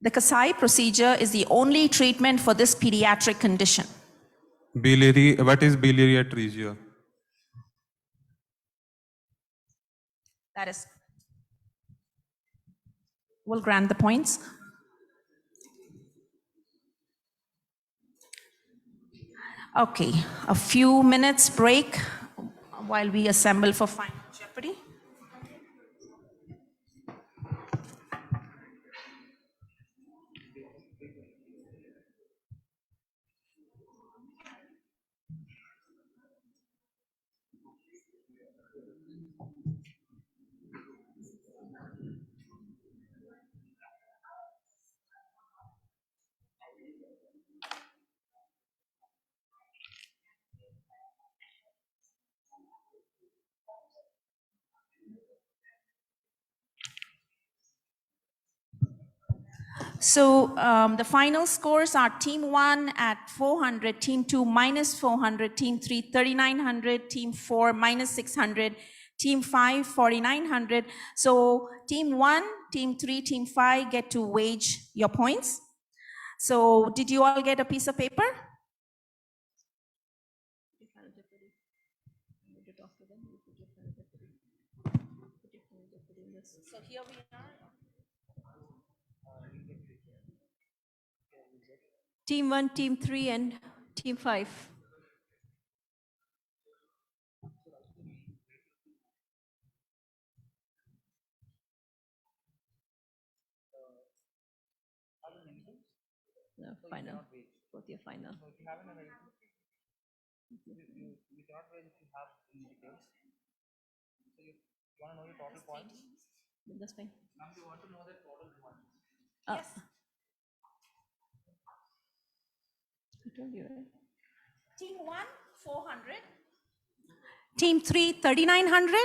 The Kasai procedure is the only treatment for this pediatric condition. What is biliary atresia? That is, we'll grant the points. Okay, a few minutes break while we assemble for Final Jeopardy. So the final scores are Team 1 at 400, Team 2 minus 400, Team 3 3,900, Team 4 minus 600, Team 5 4,900. So Team 1, Team 3, Team 5 get to wage your points. So did you all get a piece of paper? So here we are. Team 1, Team 3, and Team 5. No, final. Both your final. That's fine. You want to know the total points? Yes. I told you, right? Team 1, 400. Team 3, 3,900.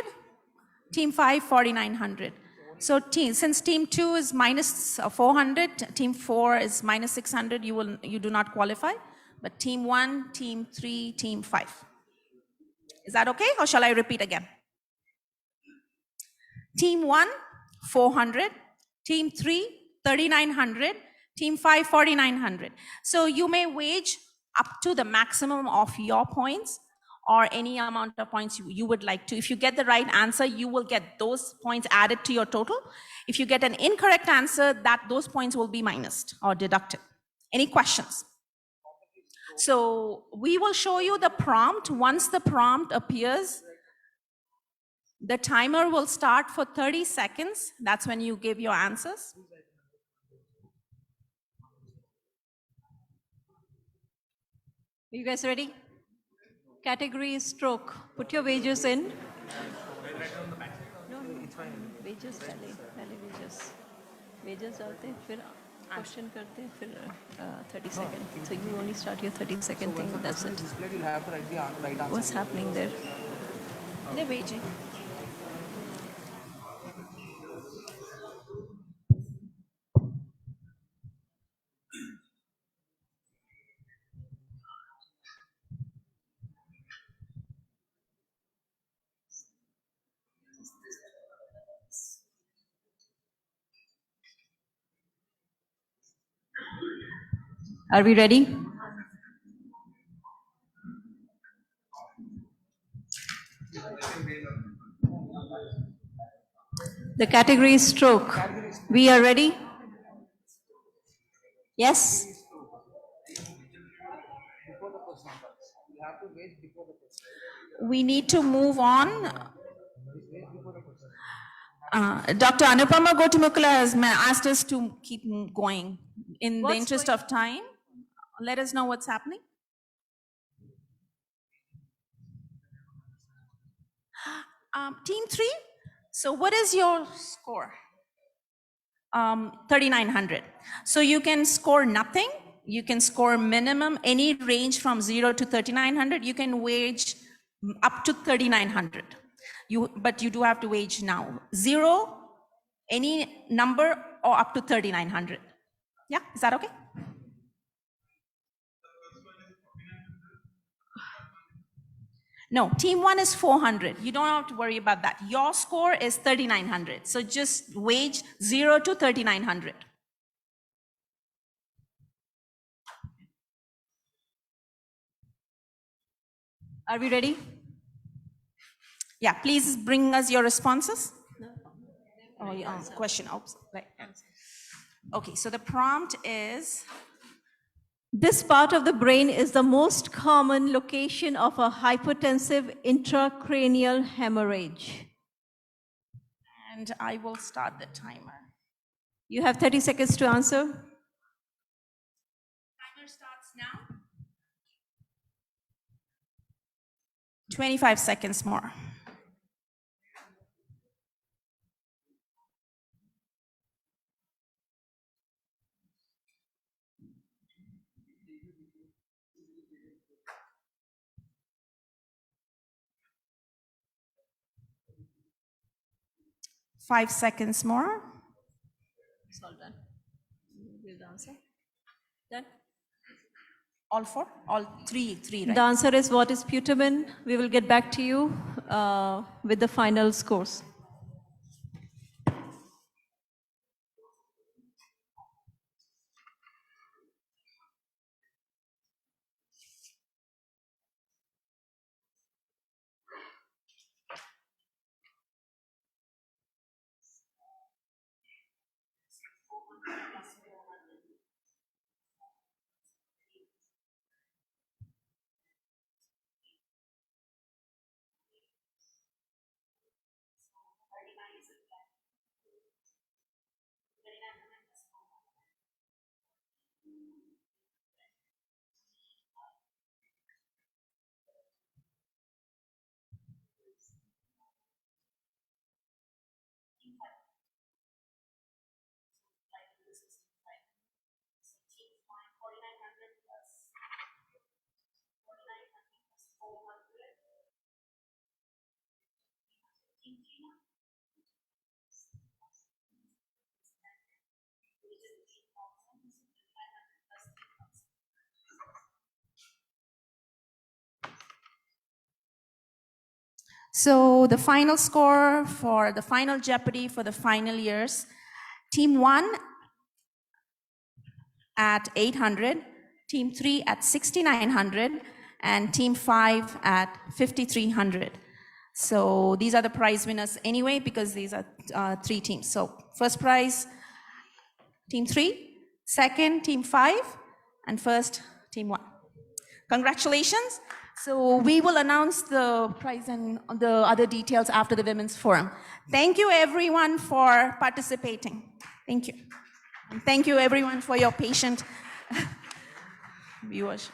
Team 5, 4,900. So since Team 2 is minus 400, Team 4 is minus 600, you do not qualify. But Team 1, Team 3, Team 5. Is that okay, or shall I repeat again? Team 1, 400. Team 3, 3,900. Team 5, 4,900. So you may wage up to the maximum of your points or any amount of points you would like to. If you get the right answer, you will get those points added to your total. If you get an incorrect answer, those points will be minused or deducted. Any questions? So we will show you the prompt. Once the prompt appears, the timer will start for 30 seconds. That's when you give your answers. Are you guys ready? Category is stroke. Put your wages in. No, wages पहले wages. Wages डालते हैं, फिर question करते हैं, फिर 30 seconds. So you only start your 30-second thing. That's it. You'll have to write the right answer. What's happening there? They're waging. Are we ready? The category is stroke. We are ready? Yes? We need to move on. Dr. Anupama Gotimukula has asked us to keep going. In the interest of time, let us know what's happening. Team 3, so what is your score? 3,900. So you can score nothing, you can score minimum, any range from 0 to 3,900, you can wage up to 3,900. But you do have to wage now. 0, any number, or up to 3,900. Yeah, is that okay? No, Team 1 is 400. You don't have to worry about that. Your score is 3,900. So just wage 0 to 3,900. Are we ready? Yeah, please bring us your responses. Oh, yeah, question. Oops. Right. Okay, so the prompt is, This part of the brain is the most common location of a hypotensive intracranial hemorrhage. and I will start the timer. You have 30 seconds to answer. Timer starts now. 25 seconds more. Five seconds more. It's all done. Give the answer. Done. All four? All three, right? The answer is what is putamen. We will get back to you with the final scores. So the final score for the final Jeopardy for the final years, Team 1 at 800, Team 3 at 6,900, and Team 5 at 5,300. So these are the prize winners anyway, because these are three teams. So first prize, Team 3, second, Team 5, and first, Team 1. Congratulations. So we will announce the prize and the other details after the Women's Forum. Thank you everyone for participating. Thank you. And thank you everyone for your patient viewers.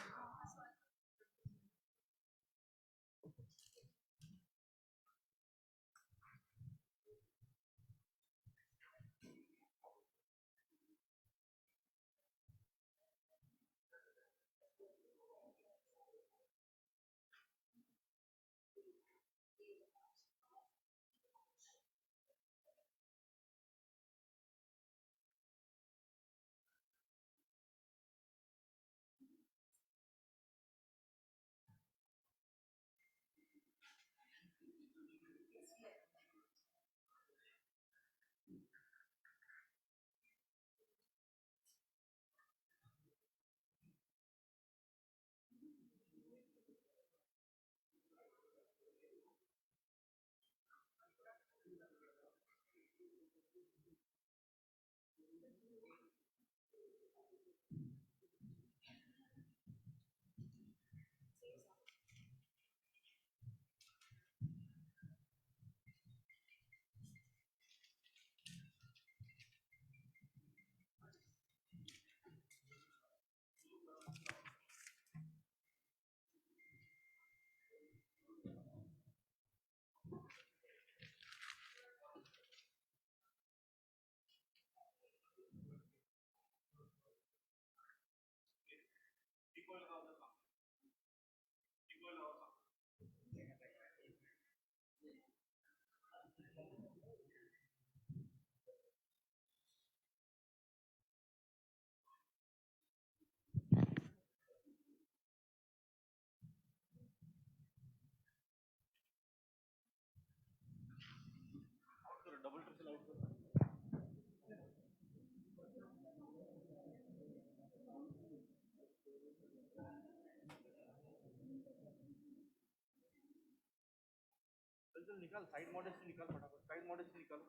निकाल, side model से निकाल फटाफट, side model से निकालो.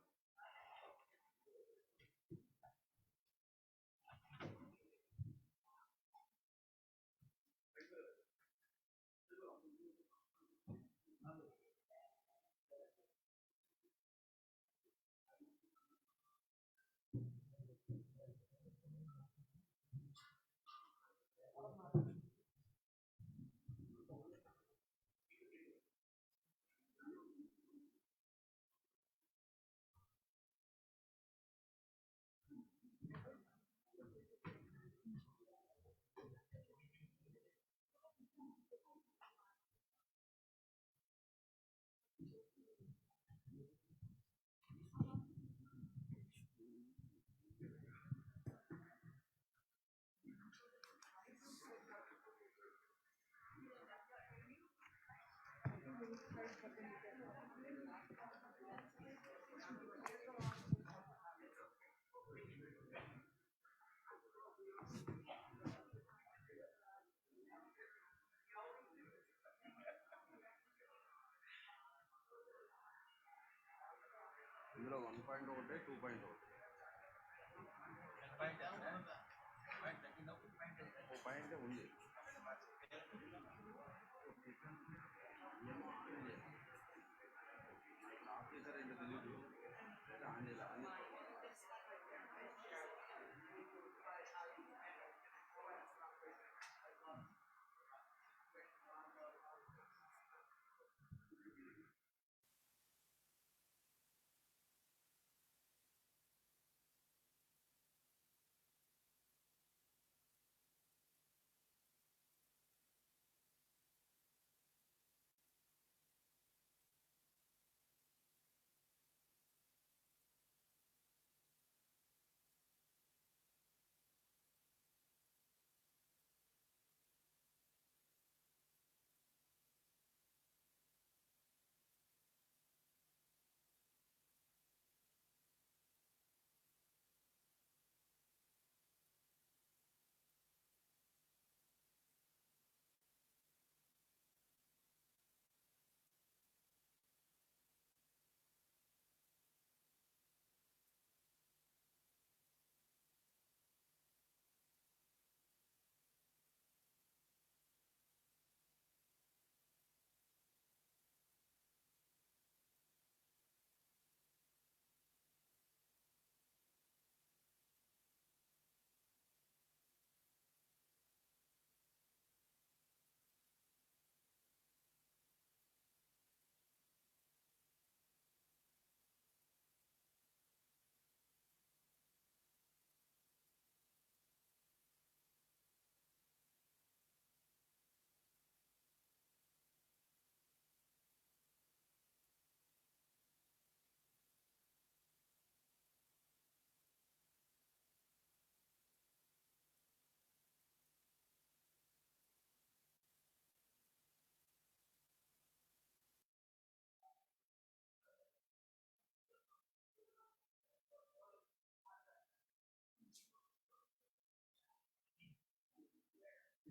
ఇందులో 1.1 2.1 ఓ point ఉంది. Of చేశారు ఏంటో తెలియదు, ఆన్ చేయాలి. ఆన్ చేసి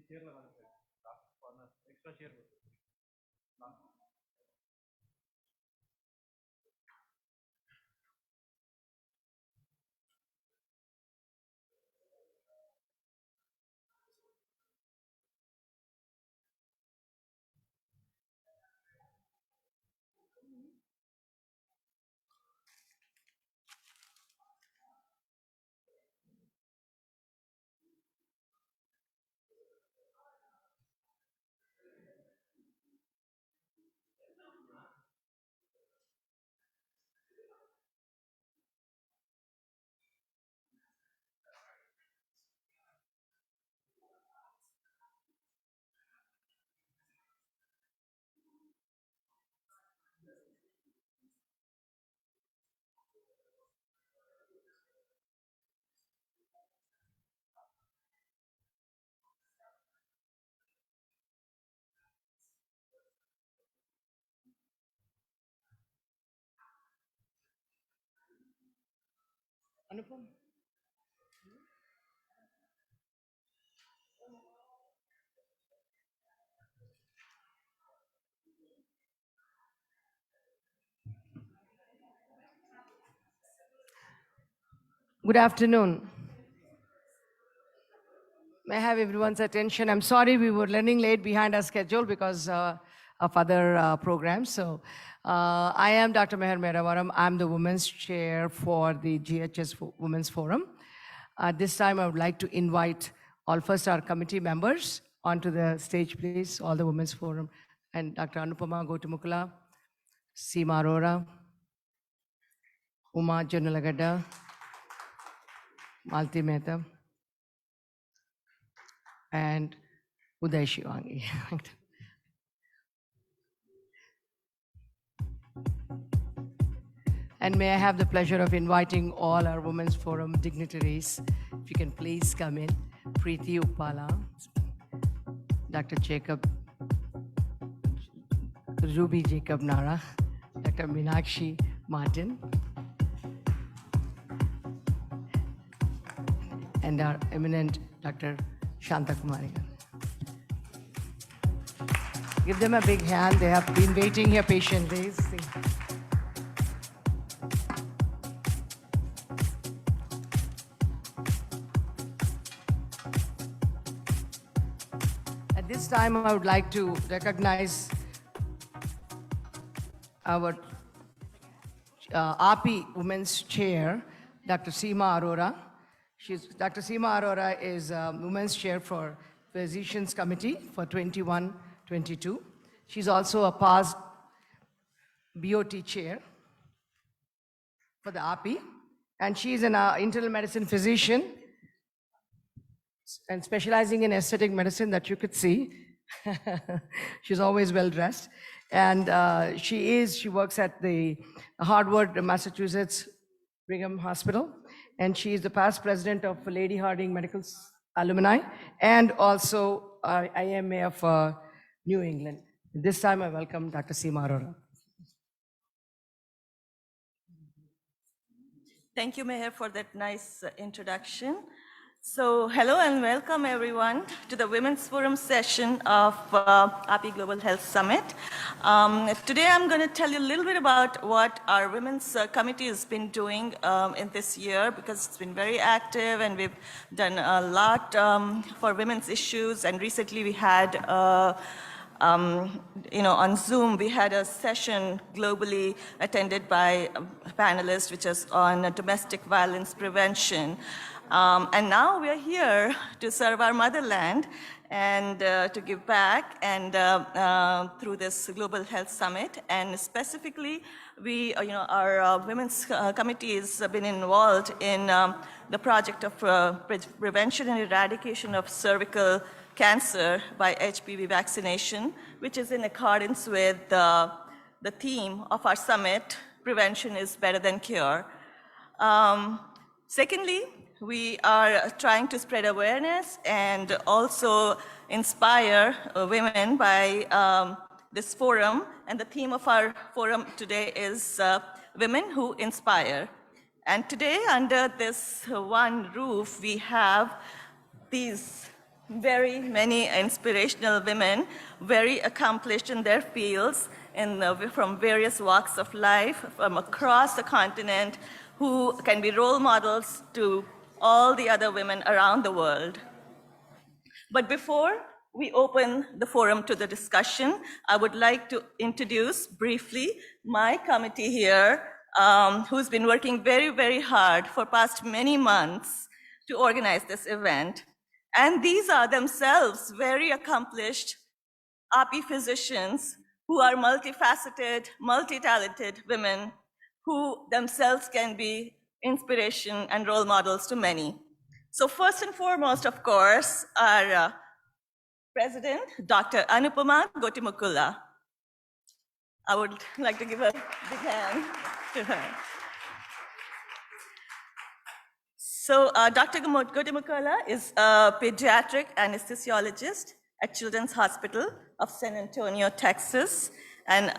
चेयर लगा दो, last corner extra chair last. Anupam Good afternoon. May I have everyone's attention? I'm sorry we were running late behind our schedule because of other programs. So I am Dr. Meher Meravaram. I'm the Women's Chair for the GHS Women's Forum. At this time, I would like to invite first our committee members onto the stage, please, all the Women's Forum, and Dr. Anupama Gotamukula, Seema Arora, Uma Jonalagada, Malti Mehta, and Uday Shivangi. And may I have the pleasure of inviting all our Women's Forum dignitaries, if you can please come in. Preeti Uppala, Dr. Jacob, Ruby Jacob Nara, Dr. Meenakshi Martin, and our eminent Dr. Shanta Kumari. Give them a big hand. They have been waiting here patiently. At this time, I would like to recognize our RP Women's Chair, Dr. Seema Arora. Dr. Seema Arora is Women's Chair for Physicians Committee for 21-22. She's also a past BOT Chair for the RP, and she's an internal medicine physician and specializing in aesthetic medicine that you could see. She's always well dressed. And she works at the Harvard, Massachusetts Brigham Hospital. And she is the past president of Lady Harding Medical Alumni and also IMA of New England. This time I welcome Dr. Seema Arora. Thank you, Meher, for that nice introduction. So hello and welcome everyone to the Women's Forum session of API Global Health Summit. Today I'm going to tell you a little bit about what our Women's Committee has been doing in this year, because it's been very active and we've done a lot for women's issues. And recently we had on Zoom, we had a session globally attended by panelists, which is on domestic violence prevention. And now we are here to serve our motherland and to give back and through this Global Health Summit. And specifically, our Women's Committee has been involved in the project of prevention and eradication of cervical cancer by HPV vaccination, which is in accordance with the theme of our summit, prevention is better than cure. Secondly, we are trying to spread awareness and also inspire women by this forum. And the theme of our forum today is Women Who Inspire. And today, under this one roof, we have these very many inspirational women, very accomplished in their fields, from various walks of life, from across the continent, who can be role models to all the other women around the world. But before we open the forum to the discussion, I would like to introduce briefly my committee here, who's been working very, very hard for past many months to organize this event. And these are themselves very accomplished RP physicians who are multifaceted, multi-talented women who themselves can be inspiration and role models to many. So first and foremost, of course, our President, Dr. Anupama Gotamukula. I would like to give a big hand to her. So Dr. Gotamukula is a pediatric anesthesiologist at Children's Hospital of San Antonio, Texas, and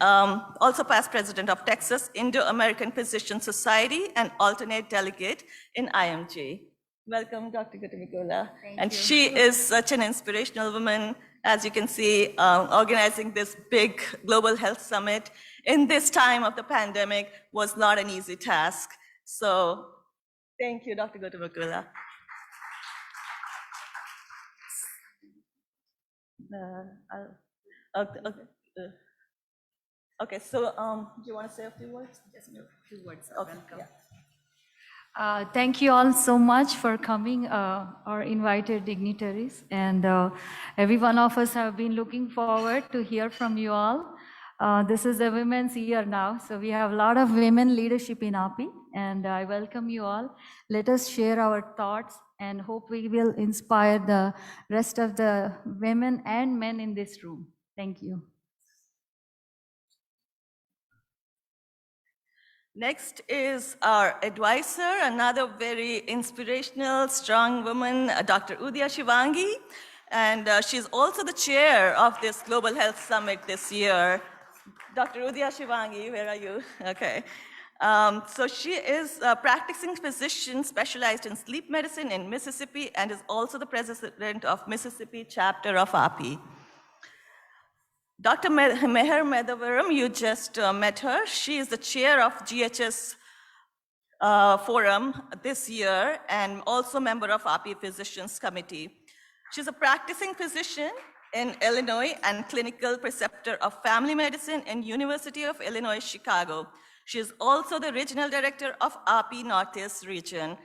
also past president of Texas Indo-American Physician Society and alternate delegate in IMG. Welcome, Dr. Gotamukula. And she is such an inspirational woman, as you can see, organizing this big global health summit in this time of the pandemic was not an easy task. So Thank you, Dr. Gotamakula. Okay, okay, so do you want to say a few words? Just a few words. Okay, yeah. Thank you all so much for coming, our invited dignitaries. And every one of us have been looking forward to hear from you all. This is a Women's Year now, so we have a lot of women leadership in API, and I welcome you all. Let us share our thoughts and hope we will inspire the rest of the women and men in this room. Thank you. Next is our advisor, another very inspirational, strong woman, Dr. Udaya Shivangi. And she's also the chair of this Global Health Summit this year. Dr. Udaya Shivangi, where are you? Okay. So she is a practicing physician specialized in sleep medicine in Mississippi and is also the president of Mississippi chapter of API. Dr. Meher Medavaram, you just met her. She is the chair of GHS Forum this year and also member of API Physicians Committee. She's a practicing physician in Illinois and clinical preceptor of family medicine in University of Illinois, Chicago. She is also the regional director of API Northeast region.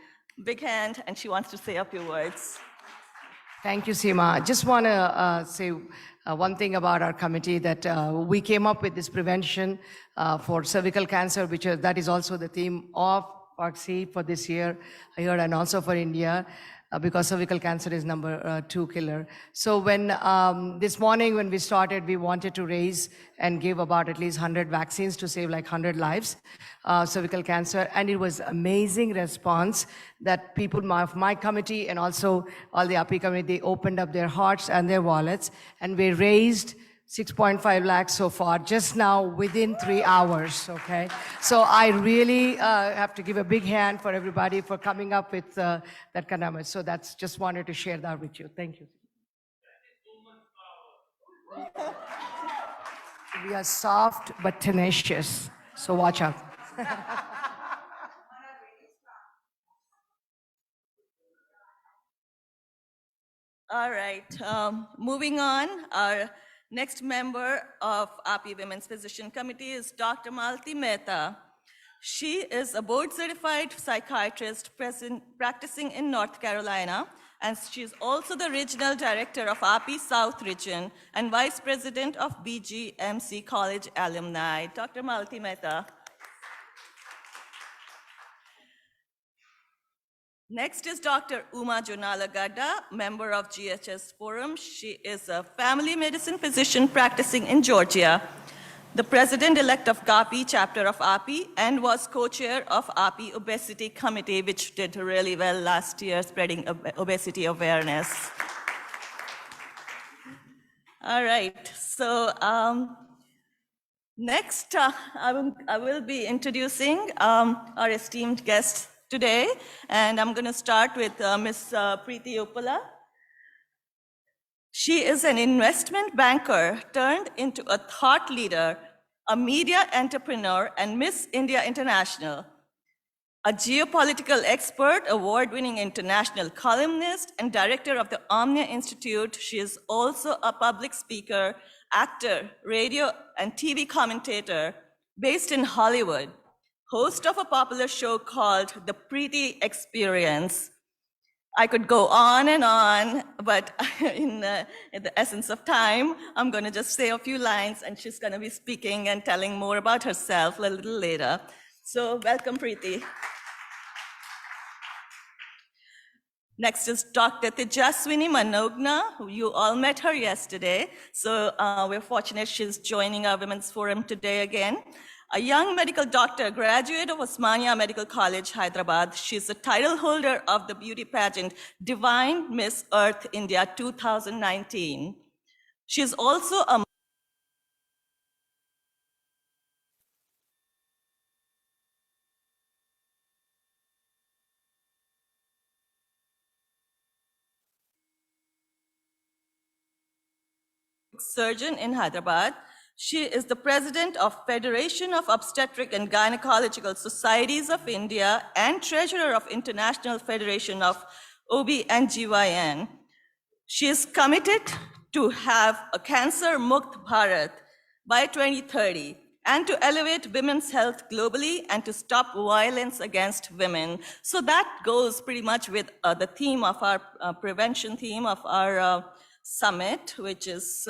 Big hand, and she wants to say a few words. Thank you, Seema. Just want to say one thing about our committee, that we came up with this prevention for cervical cancer, that is also the theme of PARC for this year here and also for India, because cervical cancer is number 2 killer. So when this morning when we started, we wanted to raise and give about at least 100 vaccines to save like 100 lives, cervical cancer, and it was amazing response that people of my committee and also all the API committee, they opened up their hearts and their wallets, and we raised 6.5 lakhs so far, just now within 3 hours, okay? So I really have to give a big hand for everybody for coming up with that kind of, so that's, just wanted to share that with you. Thank you. We are soft but tenacious, so watch out. All right, moving on, our next member of API Women's Physician Committee is Dr. Malti Mehta. She is a board-certified psychiatrist practicing in North Carolina, and she's also the regional director of API South Region and vice president of BGMC College Alumni. Dr. Malti Mehta. Next is Dr. Uma Jonala Gadda, member of GHS Forum. She is a family medicine physician practicing in Georgia, the president-elect of GAPI chapter of API, and was co-chair of API Obesity Committee, which did really well last year, spreading obesity awareness. All right, so next I will be introducing our esteemed guests today, and I'm going to start with Ms. Preeti Uppala. She is an investment banker turned into a thought leader, a media entrepreneur, and Miss India International. A geopolitical expert, award-winning international columnist, and director of the Omnia Institute, she is also a public speaker, actor, radio, and TV commentator based in Hollywood, host of a popular show called The Preeti Experience. I could go on and on, but in the essence of time, I'm going to just say a few lines, and she's going to be speaking and telling more about herself a little later. So welcome, Preeti. Next is Dr. Tejaswini Manogna, who you all met her yesterday. So we're fortunate she's joining our Women's Forum today again. A young medical doctor, graduate of Osmania Medical College, Hyderabad. She's the title holder of the beauty pageant Divine Miss Earth India 2019. She's also a surgeon in Hyderabad. She is the president of Federation of Obstetric and Gynecological Societies of India and treasurer of International Federation of OB/GYN. She is committed to have a Cancer Mukt Bharat by 2030 and to elevate women's health globally and to stop violence against women. So that goes pretty much with the theme of our prevention theme of our summit, which is,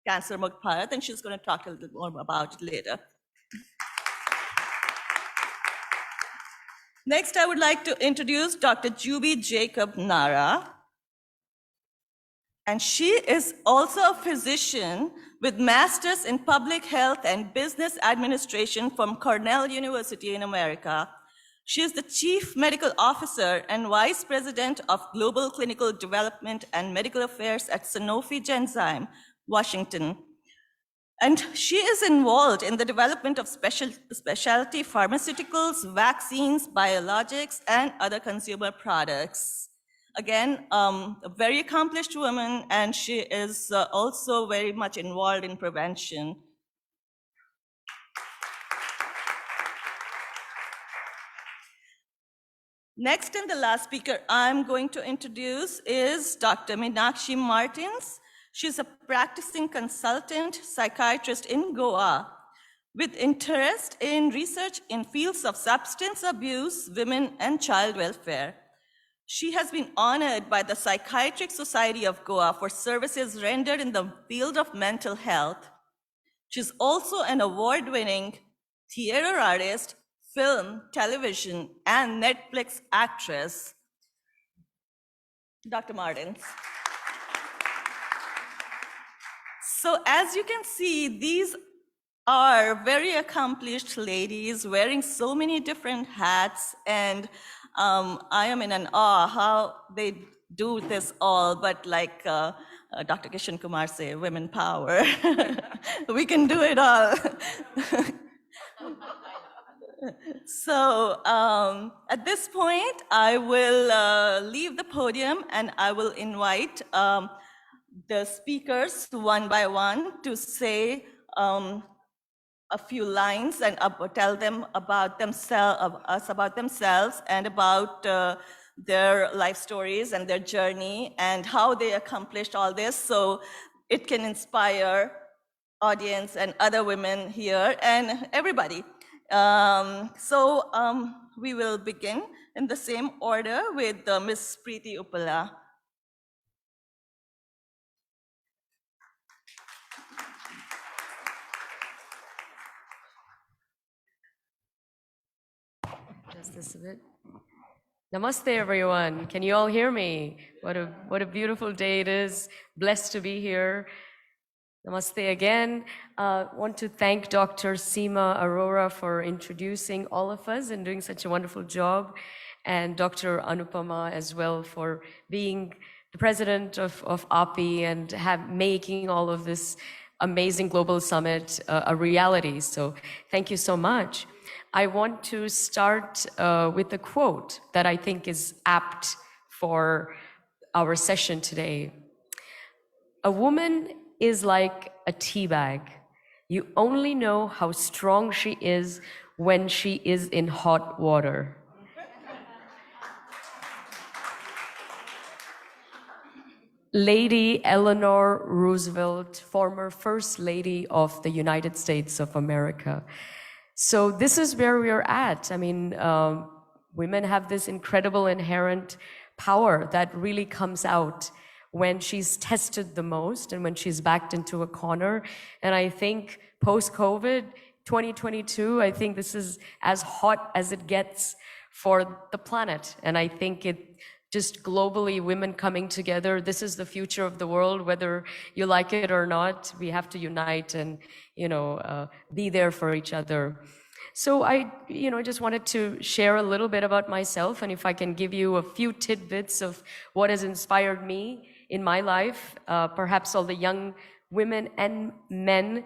Cancer Mukt Bharat, and she's going to talk a little more about it later. Next, I would like to introduce Dr. Juby Jacob Nara. And she is also a physician with Masters in Public Health and Business Administration from Cornell University in America. She is the Chief Medical Officer and Vice President of Global Clinical Development and Medical Affairs at Sanofi Genzyme, Washington. And she is involved in the development of specialty pharmaceuticals, vaccines, biologics, and other consumer products. Again, a very accomplished woman, and she is also very much involved in prevention. Next and the last speaker I'm going to introduce is Dr. Meenakshi Martins. She's a practicing consultant psychiatrist in Goa with interest in research in fields of substance abuse, women, and child welfare. She has been honored by the Psychiatric Society of Goa for services rendered in the field of mental health. She's also an award-winning theater artist, film, television, and Netflix actress. Dr. Martins. So as you can see, these are very accomplished ladies wearing so many different hats, and I am in an awe how they do this all, but like Dr. Kishan Kumar say, women power. We can do it all. So at this point, I will leave the podium and I will invite the speakers one by one to say a few lines and tell them about themselves and about their life stories and their journey and how they accomplished all this, so it can inspire audience and other women here and everybody. We will begin in the same order with Ms. Preeti Uppala. Just this a bit. Namaste, everyone. Can you all hear me? What a beautiful day it is. Blessed to be here. Namaste again. Want to thank Dr. Seema Arora for introducing all of us and doing such a wonderful job, and Dr. Anupama as well for being the president of API and making all of this amazing global summit a reality. So thank you so much. I want to start with a quote that I think is apt for our session today. A woman is like a tea bag. You only know how strong she is when she is in hot water. Lady Eleanor Roosevelt, former First Lady of the United States of America. So this is where we are at. I mean, women have this incredible inherent power that really comes out when she's tested the most and when she's backed into a corner. And I think post-COVID, 2022, I think this is as hot as it gets for the planet. And I think it just globally, women coming together, this is the future of the world, whether you like it or not. We have to unite and, be there for each other. So I, just wanted to share a little bit about myself, and if I can give you a few tidbits of what has inspired me in my life, perhaps all the young women and men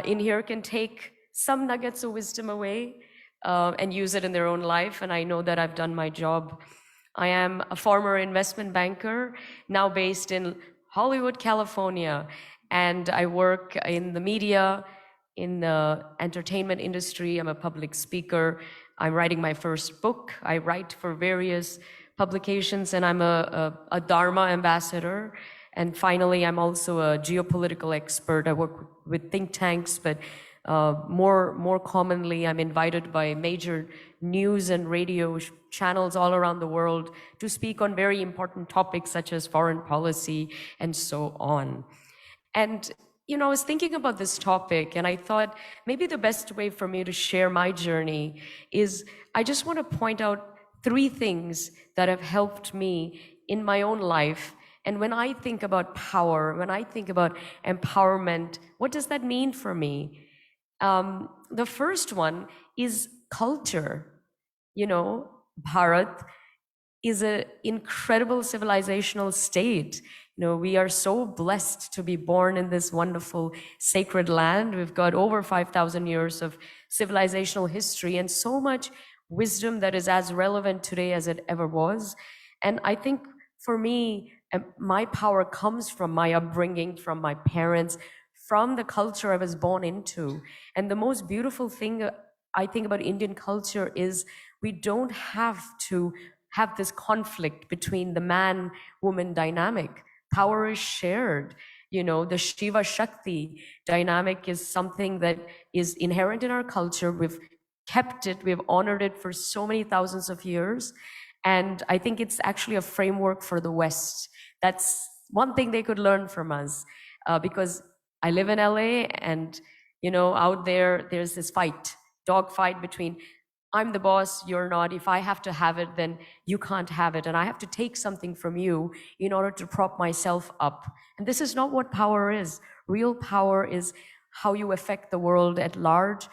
in here can take some nuggets of wisdom away and use it in their own life, and I know that I've done my job. I am a former investment banker, now based in Hollywood, California, And I work in the media, in the entertainment industry. I'm a public speaker. I'm writing my first book. I write for various publications, and I'm a Dharma ambassador. And finally, I'm also a geopolitical expert. I work with think tanks, but more commonly, I'm invited by major news and radio channels all around the world to speak on very important topics such as foreign policy and so on. And I was thinking about this topic, and I thought maybe the best way for me to share my journey is I just want to point out 3 things that have helped me in my own life. And when I think about power, when I think about empowerment, what does that mean for me? The first one is culture. Bharat is an incredible civilizational state. We are so blessed to be born in this wonderful sacred land. We've got over 5,000 years of civilizational history and so much wisdom that is as relevant today as it ever was. And I think for me, my power comes from my upbringing, from my parents, from the culture I was born into. And the most beautiful thing I think about Indian culture is we don't have to have this conflict between the man-woman dynamic. Power is shared. The Shiva Shakti dynamic is something that is inherent in our culture. We've kept it, we've honored it for so many thousands of years. And I think it's actually a framework for the West. That's one thing they could learn from us, because I live in LA, and out there's this dog fight between I'm the boss, you're not. If I have to have it, then you can't have it. And I have to take something from you in order to prop myself up. And this is not what power is. Real power is how you affect the world at large.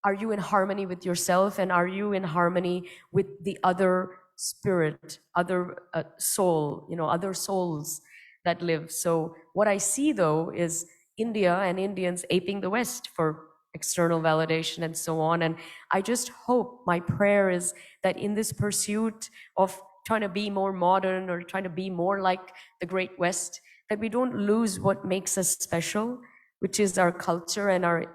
Are you in harmony with yourself? And are you in harmony with the other spirit, other soul, other souls that live? So what I see, though, is India and Indians aping the West for external validation and so on. And I just hope, my prayer is that in this pursuit of trying to be more modern or trying to be more like the Great West, that we don't lose what makes us special, which is our culture and our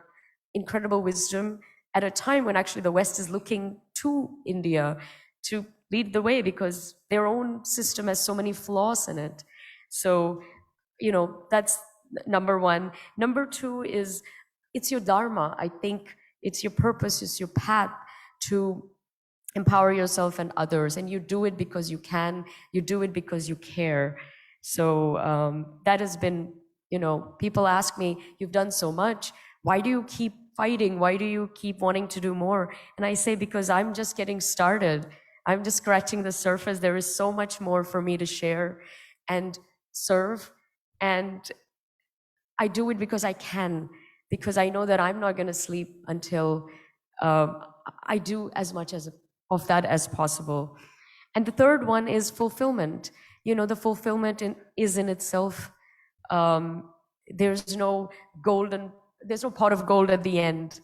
incredible wisdom, at a time when actually the West is looking to India to lead the way because their own system has so many flaws in it. So, that's number one. Number two is, it's your dharma. I think it's your purpose, it's your path to empower yourself and others. And you do it because you can, you do it because you care. So that has been, people ask me, you've done so much. Why do you keep fighting? Why do you keep wanting to do more? And I say, because I'm just getting started. I'm just scratching the surface. There is so much more for me to share and serve. And I do it because I can, because I know that I'm not going to sleep until I do as much of that as possible. And the third one is fulfillment. The fulfillment is in itself. There's no pot of gold at the end,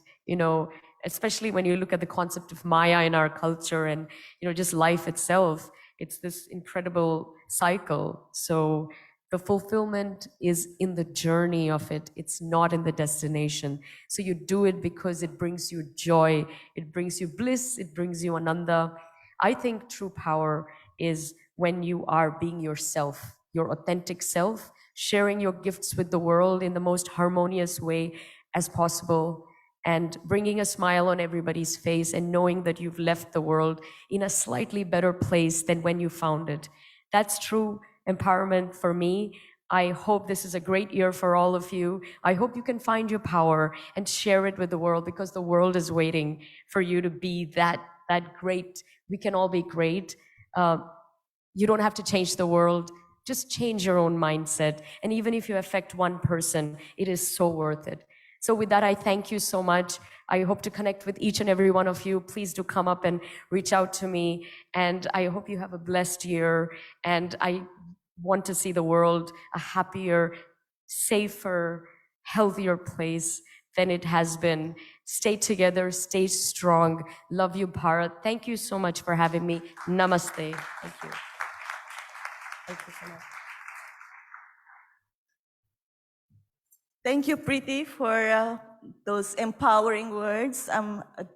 especially when you look at the concept of Maya in our culture and, just life itself. It's this incredible cycle. So the fulfillment is in the journey of it. It's not in the destination. So you do it because it brings you joy. It brings you bliss. It brings you ananda. I think true power is when you are being yourself, your authentic self, sharing your gifts with the world in the most harmonious way as possible, and bringing a smile on everybody's face and knowing that you've left the world in a slightly better place than when you found it. That's true empowerment for me. I hope this is a great year for all of you. I hope you can find your power and share it with the world, because the world is waiting for you to be that great. We can all be great. You don't have to change the world. Just change your own mindset. And even if you affect one person, it is so worth it. So with that, I thank you so much. I hope to connect with each and every one of you. Please do come up and reach out to me. And I hope you have a blessed year. And I want to see the world a happier, safer, healthier place than it has been. Stay together, stay strong. Love you, Bharat. Thank you so much for having me. Namaste. Thank you. Thank you so much. Thank you, Preeti, for those empowering words.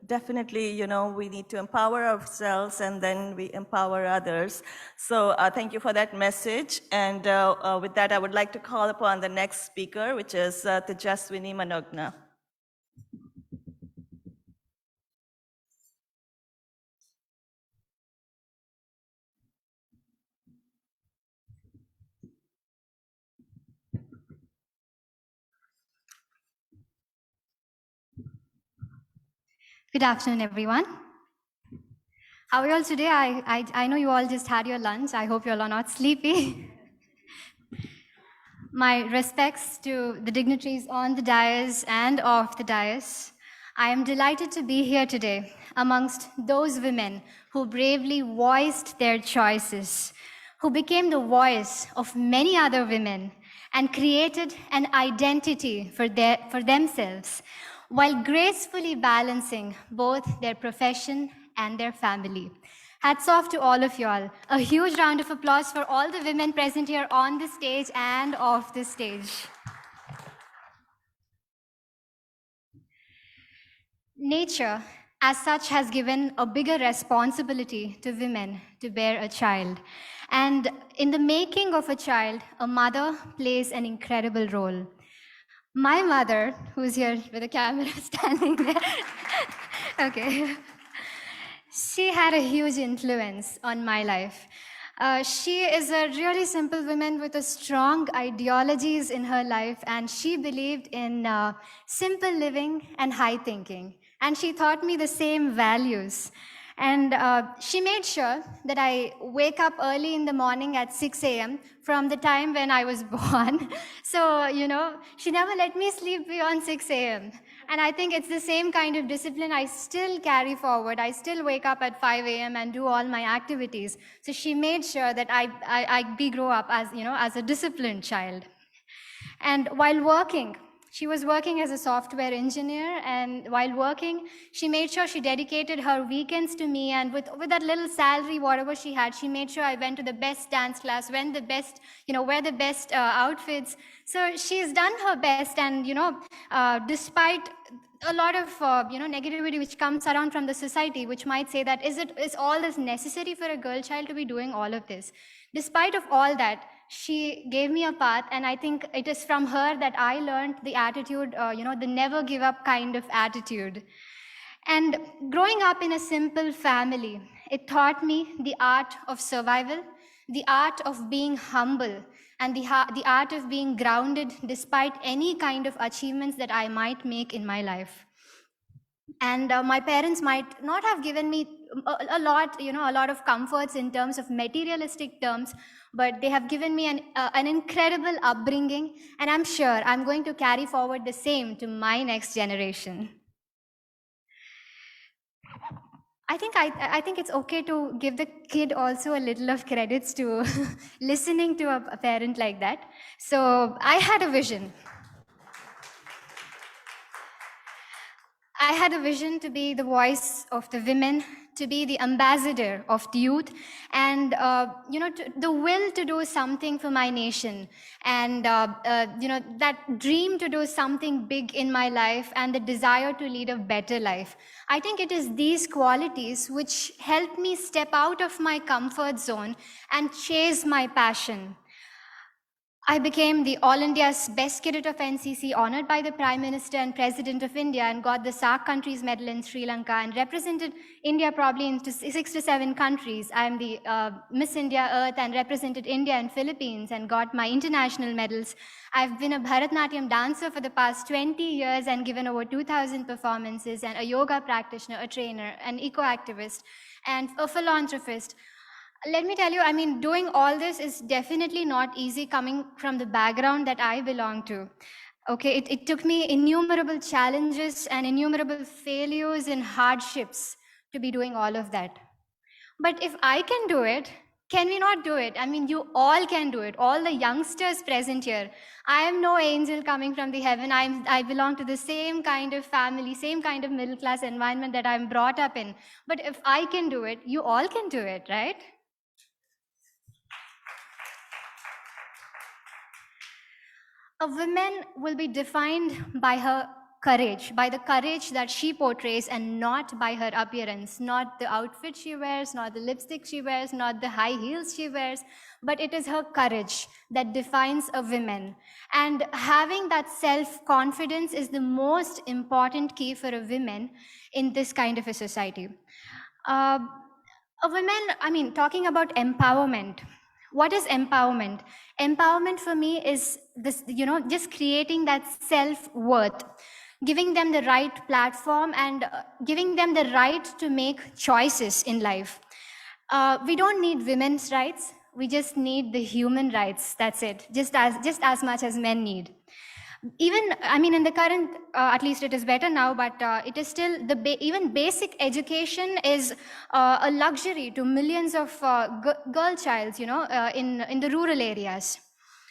Definitely, you know, we need to empower ourselves and then we empower others. So thank you for that message. And with that, I would like to call upon the next speaker, which is Tejaswini Manogna. Good afternoon, everyone. How are you all today? I know you all just had your lunch. I hope you all are not sleepy. My respects to the dignitaries on the dais and off the dais. I am delighted to be here today amongst those women who bravely voiced their choices, who became the voice of many other women and created an identity for themselves while gracefully balancing both their profession and their family. Hats off to all of y'all. A huge round of applause for all the women present here on the stage and off the stage. Nature, as such, has given a bigger responsibility to women to bear a child. And in the making of a child, a mother plays an incredible role. My mother, who's here with a camera standing there, okay, she had a huge influence on my life. She is a really simple woman with a strong ideologies in her life, and she believed in simple living and high thinking. And she taught me the same values. And she made sure that I wake up early in the morning at 6 a.m. from the time when I was born. So, you know, she never let me sleep beyond 6 a.m. And I think it's the same kind of discipline I still carry forward. I still wake up at 5 a.m. and do all my activities. So she made sure that I grow up as, you know, as a disciplined child. And while working, she was working as a software engineer, and while working, she made sure she dedicated her weekends to me, and with that little salary, whatever she had, she made sure I went to the best dance class, wear the best outfits. So she's done her best, and, you know, despite a lot of negativity which comes around from the society, which might say that is all this necessary for a girl child to be doing all of this? Despite of all that, she gave me a path, and I think it is from her that I learned the attitude, the never give up kind of attitude. And growing up in a simple family, it taught me the art of survival, the art of being humble, and the art of being grounded despite any kind of achievements that I might make in my life. And my parents might not have given me a lot of comforts in terms of materialistic terms, but they have given me an incredible upbringing, and I'm sure I'm going to carry forward the same to my next generation. I think it's okay to give the kid also a little of credits to listening to a parent like that. So I had a vision. I had a vision to be the voice of the women, to be the ambassador of the youth, and the will to do something for my nation, and that dream to do something big in my life, and the desire to lead a better life. I think it is these qualities which help me step out of my comfort zone and chase my passion. I became the All India's Best Cadet of NCC, honored by the Prime Minister and President of India, and got the SAARC countries medal in Sri Lanka, and represented India probably in 6 to 7 countries. I am the Miss India Earth and represented India and Philippines and got my international medals. I've been a Bharatanatyam dancer for the past 20 years and given over 2,000 performances, and a yoga practitioner, a trainer, an eco-activist, and a philanthropist. Let me tell you, I mean, doing all this is definitely not easy coming from the background that I belong to. Okay, it took me innumerable challenges and innumerable failures and hardships to be doing all of that. But if I can do it, can we not do it? I mean, you all can do it. All the youngsters present here. I am no angel coming from the heaven. I belong to the same kind of family, same kind of middle class environment that I'm brought up in. But if I can do it, you all can do it, right? A woman will be defined by her courage, by the courage that she portrays and not by her appearance, not the outfit she wears, not the lipstick she wears, not the high heels she wears, but it is her courage that defines a woman. And having that self-confidence is the most important key for a woman in this kind of a society. A woman, I mean, talking about empowerment, what is empowerment? Empowerment for me is this, just creating that self-worth, giving them the right platform and giving them the right to make choices in life. We don't need women's rights. We just need the human rights. That's it. Just as much as men need. Even, I mean, in the current, at least it is better now, but it is still, even basic education is a luxury to millions of girl childs, in the rural areas.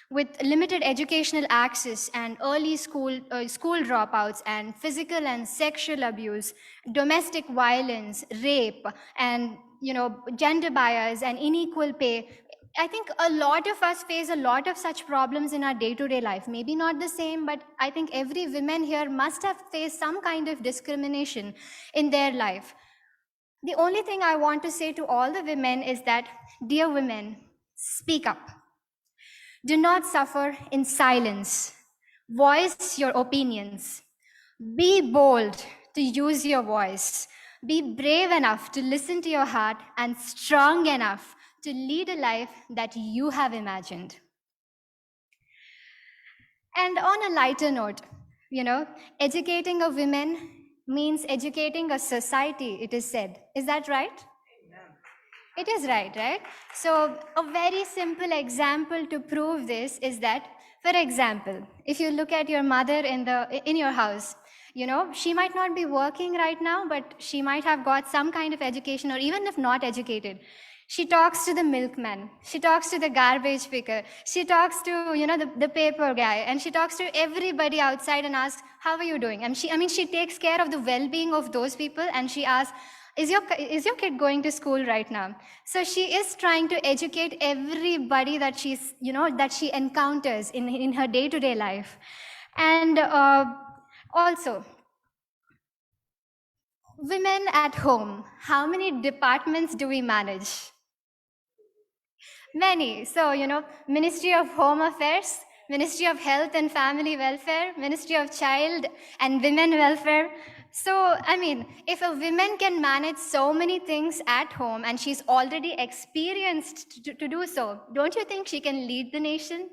With limited educational access and early school dropouts and physical and sexual abuse, domestic violence, rape, and gender bias and unequal pay, I think a lot of us face a lot of such problems in our day-to-day life. Maybe not the same, but I think every woman here must have faced some kind of discrimination in their life. The only thing I want to say to all the women is that, dear women, speak up. Do not suffer in silence. Voice your opinions. Be bold to use your voice. Be brave enough to listen to your heart and strong enough to lead a life that you have imagined. And on a lighter note, educating a woman means educating a society, it is said. Is that right? It is right? So a very simple example to prove this is that, for example, if you look at your mother in your house, she might not be working right now, but she might have got some kind of education, or even if not educated, she talks to the milkman, she talks to the garbage picker, she talks to, the paper guy, and she talks to everybody outside and asks, how are you doing? And she takes care of the well-being of those people, and she asks, is your kid going to school right now? So she is trying to educate everybody that that she encounters in her day-to-day life. And also, women at home, how many departments do we manage? Many. So, Ministry of Home Affairs, Ministry of Health and Family Welfare, Ministry of Child and Women Welfare. So, if a woman can manage so many things at home and she's already experienced to do so, don't you think she can lead the nation?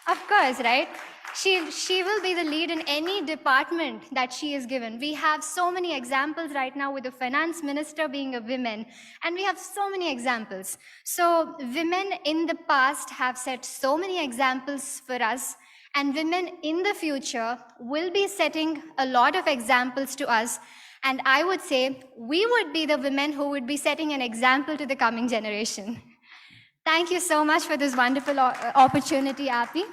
Of course, right? She will be the lead in any department that she is given. We have so many examples right now with the finance minister being a woman, and we have so many examples. So women in the past have set so many examples for us, and women in the future will be setting a lot of examples to us. And I would say we would be the women who would be setting an example to the coming generation. Thank you so much for this wonderful opportunity, Appy.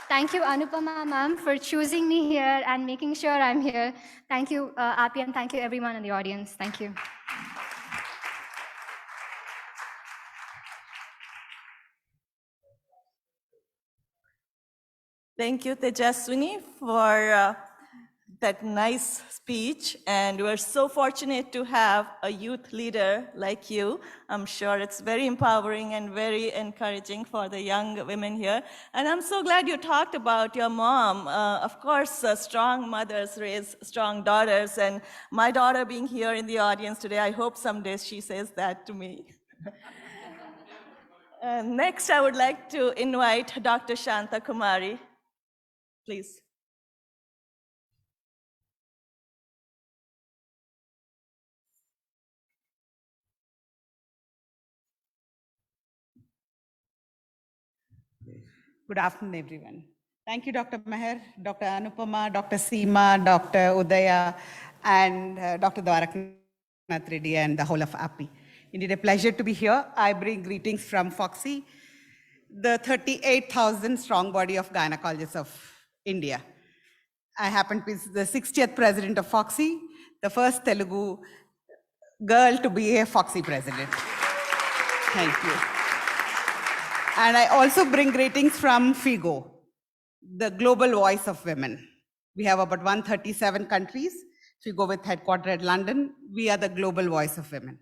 Thank you, Anupama ma'am, for choosing me here and making sure I'm here. Thank you, Appy, and thank you everyone in the audience. Thank you. Thank you, Tejaswini, for that nice speech. And we're so fortunate to have a youth leader like you. I'm sure it's very empowering and very encouraging for the young women here. And I'm so glad you talked about your mom. Of course, strong mothers raise strong daughters. And my daughter being here in the audience today, I hope someday she says that to me. Next, I would like to invite Dr. Shanta Kumari. Please. Good afternoon, everyone. Thank you, Dr. Meher, Dr. Anupama, Dr. Seema, Dr. Udaya, and Dr. Dwaraknath Reddy, and the whole of API. Indeed, a pleasure to be here. I bring greetings from Foxy, the 38,000 strong body of gynecologists of India. I happen to be the 60th president of Foxy, the first Telugu girl to be a Foxy president. Thank you. And I also bring greetings from FIGO, the global voice of women. We have about 137 countries. If you go with headquarters at London, we are the global voice of women.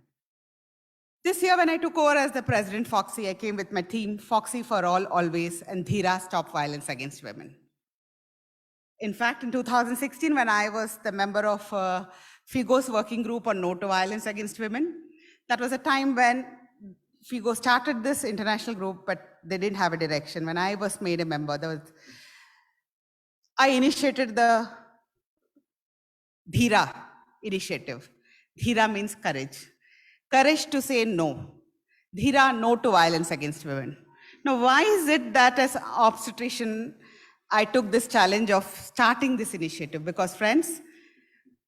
This year, when I took over as the president, Foxy, I came with my team, Foxy for All, Always, and Dhira, Stop Violence Against Women. In fact, in 2016, when I was the member of FIGO's working group on No to Violence Against Women, that was a time when FIGO started this international group, but they didn't have a direction. When I was made a member, I initiated the Dhira initiative. Dhira means courage. Courage to say no. Dhira, no to violence against women. Now, why is it that as obstetrician, I took this challenge of starting this initiative? Because friends,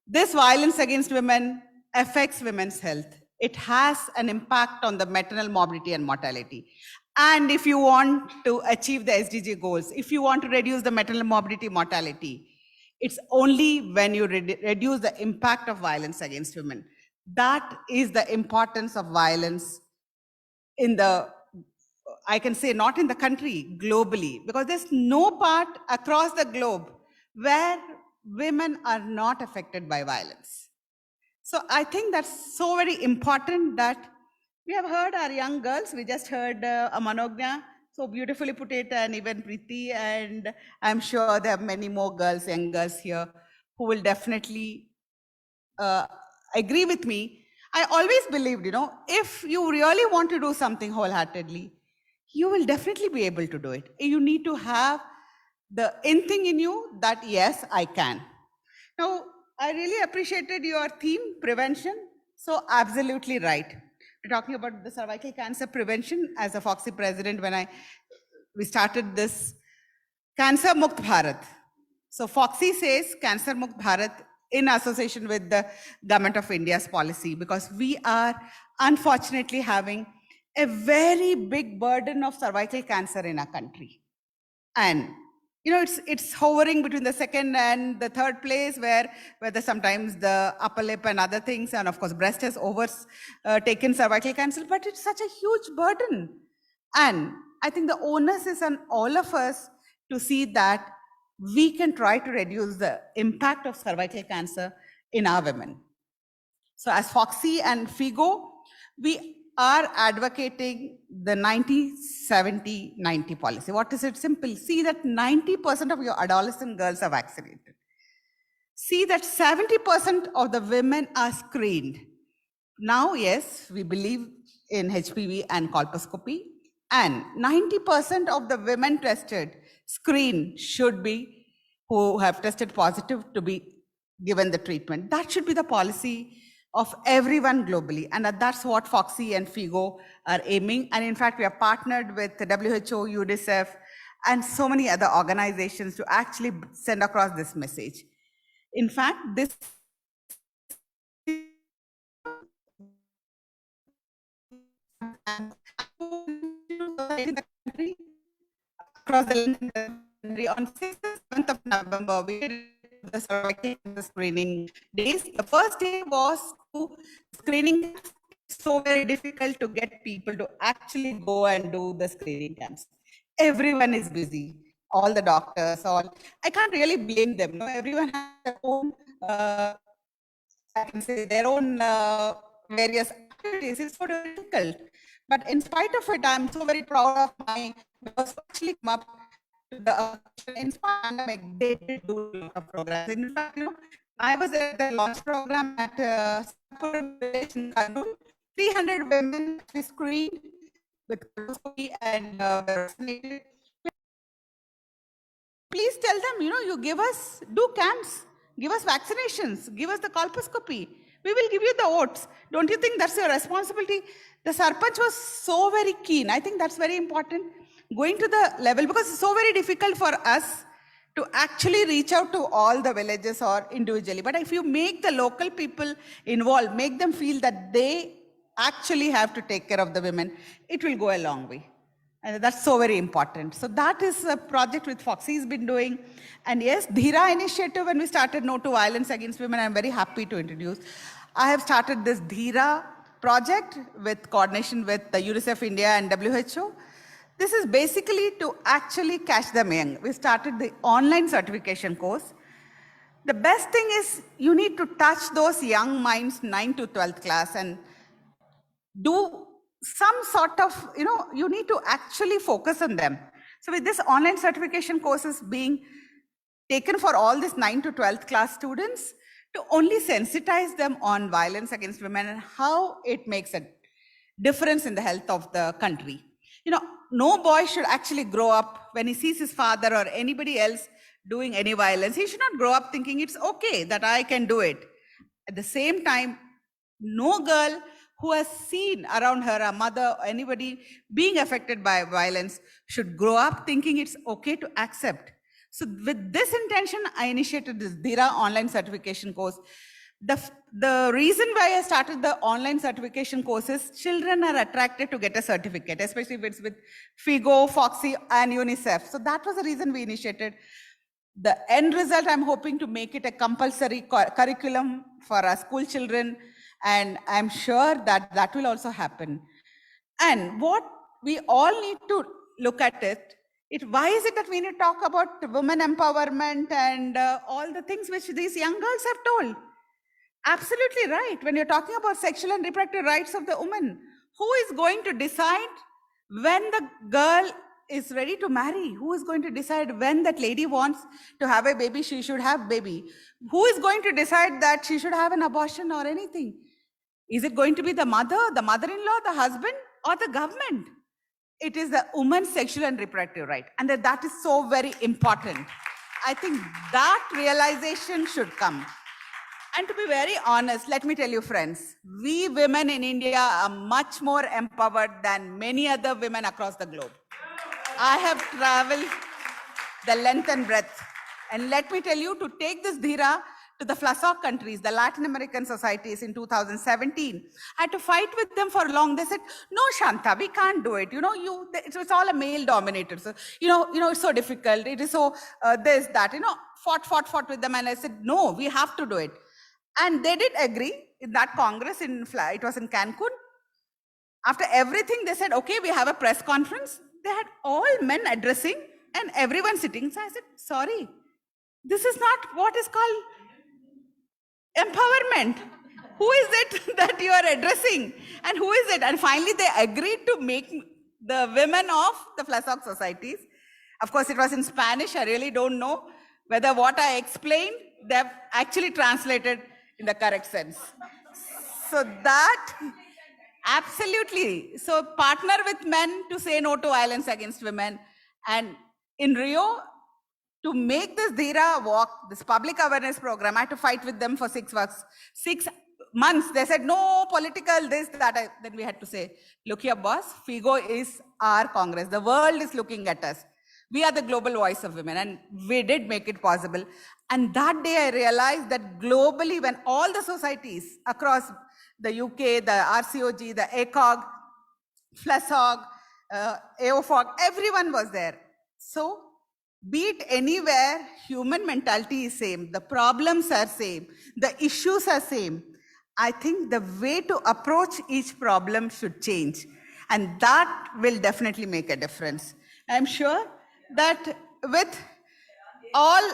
this violence against women affects women's health. It has an impact on the maternal morbidity and mortality. And if you want to achieve the SDG goals, if you want to reduce the maternal morbidity, mortality, it's only when you reduce the impact of violence against women. That is the importance of violence in the, I can say not in the country, globally, because there's no part across the globe where women are not affected by violence. So I think that's so very important that we have heard our young girls. We just heard Amanogna so beautifully put it, and even Preeti, and I'm sure there are many more girls, young girls here, who will definitely agree with me. I always believed, if you really want to do something wholeheartedly, you will definitely be able to do it. You need to have the in-thing in you that, yes, I can. Now, I really appreciated your theme, prevention. So absolutely right. We're talking about the cervical cancer prevention. As a Foxy president, when we started this Cancer Mukt Bharat. So Foxy says Cancer Mukt Bharat in association with the Government of India's policy, because we are unfortunately having a very big burden of cervical cancer in our country. And it's hovering between the second and the third place, where sometimes the upper lip and other things, and of course breast has overtaken cervical cancer, but it's such a huge burden. And I think the onus is on all of us to see that we can try to reduce the impact of cervical cancer in our women. So as Foxy and FIGO, we are advocating the 90-70-90 policy. What is it? Simple. See that 90% of your adolescent girls are vaccinated. See that 70% of the women are screened. Now, yes, we believe in HPV and colposcopy, and 90% of the women tested, screened, should be, who have tested positive, to be given the treatment. That should be the policy of everyone globally. And that's what Foxy and FIGO are aiming. And in fact, we are partnered with the WHO, UNICEF, and so many other organizations to actually send across this message. In fact, this in the country, across the country, on 6th and 7th of November, we did the cervical cancer screening days. The first day was screening. So very difficult to get people to actually go and do the screening camps. Everyone is busy. All the doctors, I can't really blame them. Everyone has their own, I can say, their own various activities. It's so difficult. But in spite of it, I'm so very proud of my members who actually come up to the in pandemic. They did do a lot of programs. In fact, I was at the launch program at village in Kannur. 300 women screened with colposcopy and vaccinated. Please tell them, you give us, do camps, give us vaccinations, give us the colposcopy. We will give you the votes. Don't you think that's your responsibility? The Sarpanch was so very keen. I think that's very important. Going to the level, because it's so very difficult for us to actually reach out to all the villages or individually. But if you make the local people involved, make them feel that they actually have to take care of the women, it will go a long way. And that's so very important. So that is a project which Foxy has been doing. And yes, Dhira initiative, when we started No to Violence Against Women, I'm very happy to introduce. I have started this Dhira project with coordination with the UNICEF India and WHO. This is basically to actually catch them young. We started the online certification course. The best thing is you need to touch those young minds 9 to 12th class and do some sort of, you need to actually focus on them. So with this online certification courses being taken for all these 9 to 12th class students to only sensitize them on violence against women and how it makes a difference in the health of the country. No boy should actually grow up when he sees his father or anybody else doing any violence. He should not grow up thinking it's okay that I can do it. At the same time, no girl who has seen around her a mother or anybody being affected by violence should grow up thinking it's okay to accept. So with this intention, I initiated this DIRA online certification course. The reason why I started the online certification course is children are attracted to get a certificate, especially if it's with FIGO, FOXY, and UNICEF. So that was the reason we initiated. The end result, I'm hoping to make it a compulsory curriculum for our school children, and I'm sure that that will also happen. And what we all need to look at why is it that we need to talk about women empowerment and all the things which these young girls have told? Absolutely right. When you're talking about sexual and reproductive rights of the woman, who is going to decide when the girl is ready to marry? Who is going to decide when that lady wants to have a baby, she should have baby? Who is going to decide that she should have an abortion or anything? Is it going to be the mother, the mother-in-law, the husband, or the government? It is the woman's sexual and reproductive right. And that is so very important. I think that realization should come. And to be very honest, let me tell you, friends, we women in India are much more empowered than many other women across the globe. I have traveled the length and breadth. And let me tell you, to take this dhira to the FLASOC countries, the Latin American societies in 2017, I had to fight with them for long. They said, no, Shanta, we can't do it. It's all a male dominated. So, it's so difficult. It is so this, that, fought with them. And I said, no, we have to do it. And they did agree in that Congress it was in Cancun. After everything, they said, okay, we have a press conference. They had all men addressing and everyone sitting. So I said, sorry, this is not what is called empowerment. Who is it that you are addressing? And who is it? And finally, they agreed to make the women of the FLASOC societies. Of course, it was in Spanish. I really don't know whether what I explained, they've actually translated in the correct sense. So that, absolutely. So partner with men to say no to violence against women. And in Rio, to make this dhira walk, this public awareness program, I had to fight with them for 6 months. They said, no, political, this, that. Then we had to say, look here, boss, FIGO is our Congress. The world is looking at us. We are the global voice of women, and we did make it possible. And that day I realized that globally, when all the societies across the UK, the RCOG, the ACOG, FLASOG, AOFOG, everyone was there. So be it anywhere, human mentality is same. The problems are same. The issues are same. I think the way to approach each problem should change. And that will definitely make a difference. I'm sure that with all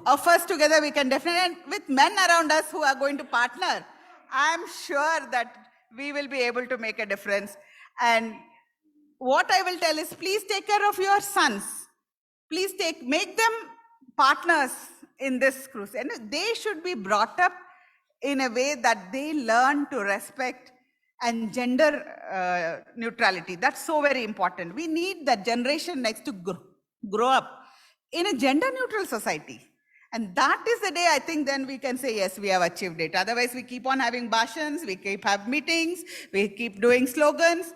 of us together, we can definitely, and with men around us who are going to partner, I'm sure that we will be able to make a difference. And what I will tell is, please take care of your sons. Please make them partners in this crusade. And they should be brought up in a way that they learn to respect and gender neutrality. That's so very important. We need that generation next to grow up in a gender neutral society. And that is the day I think then we can say, yes, we have achieved it. Otherwise, we keep on having bhashans, we keep having meetings, we keep doing slogans.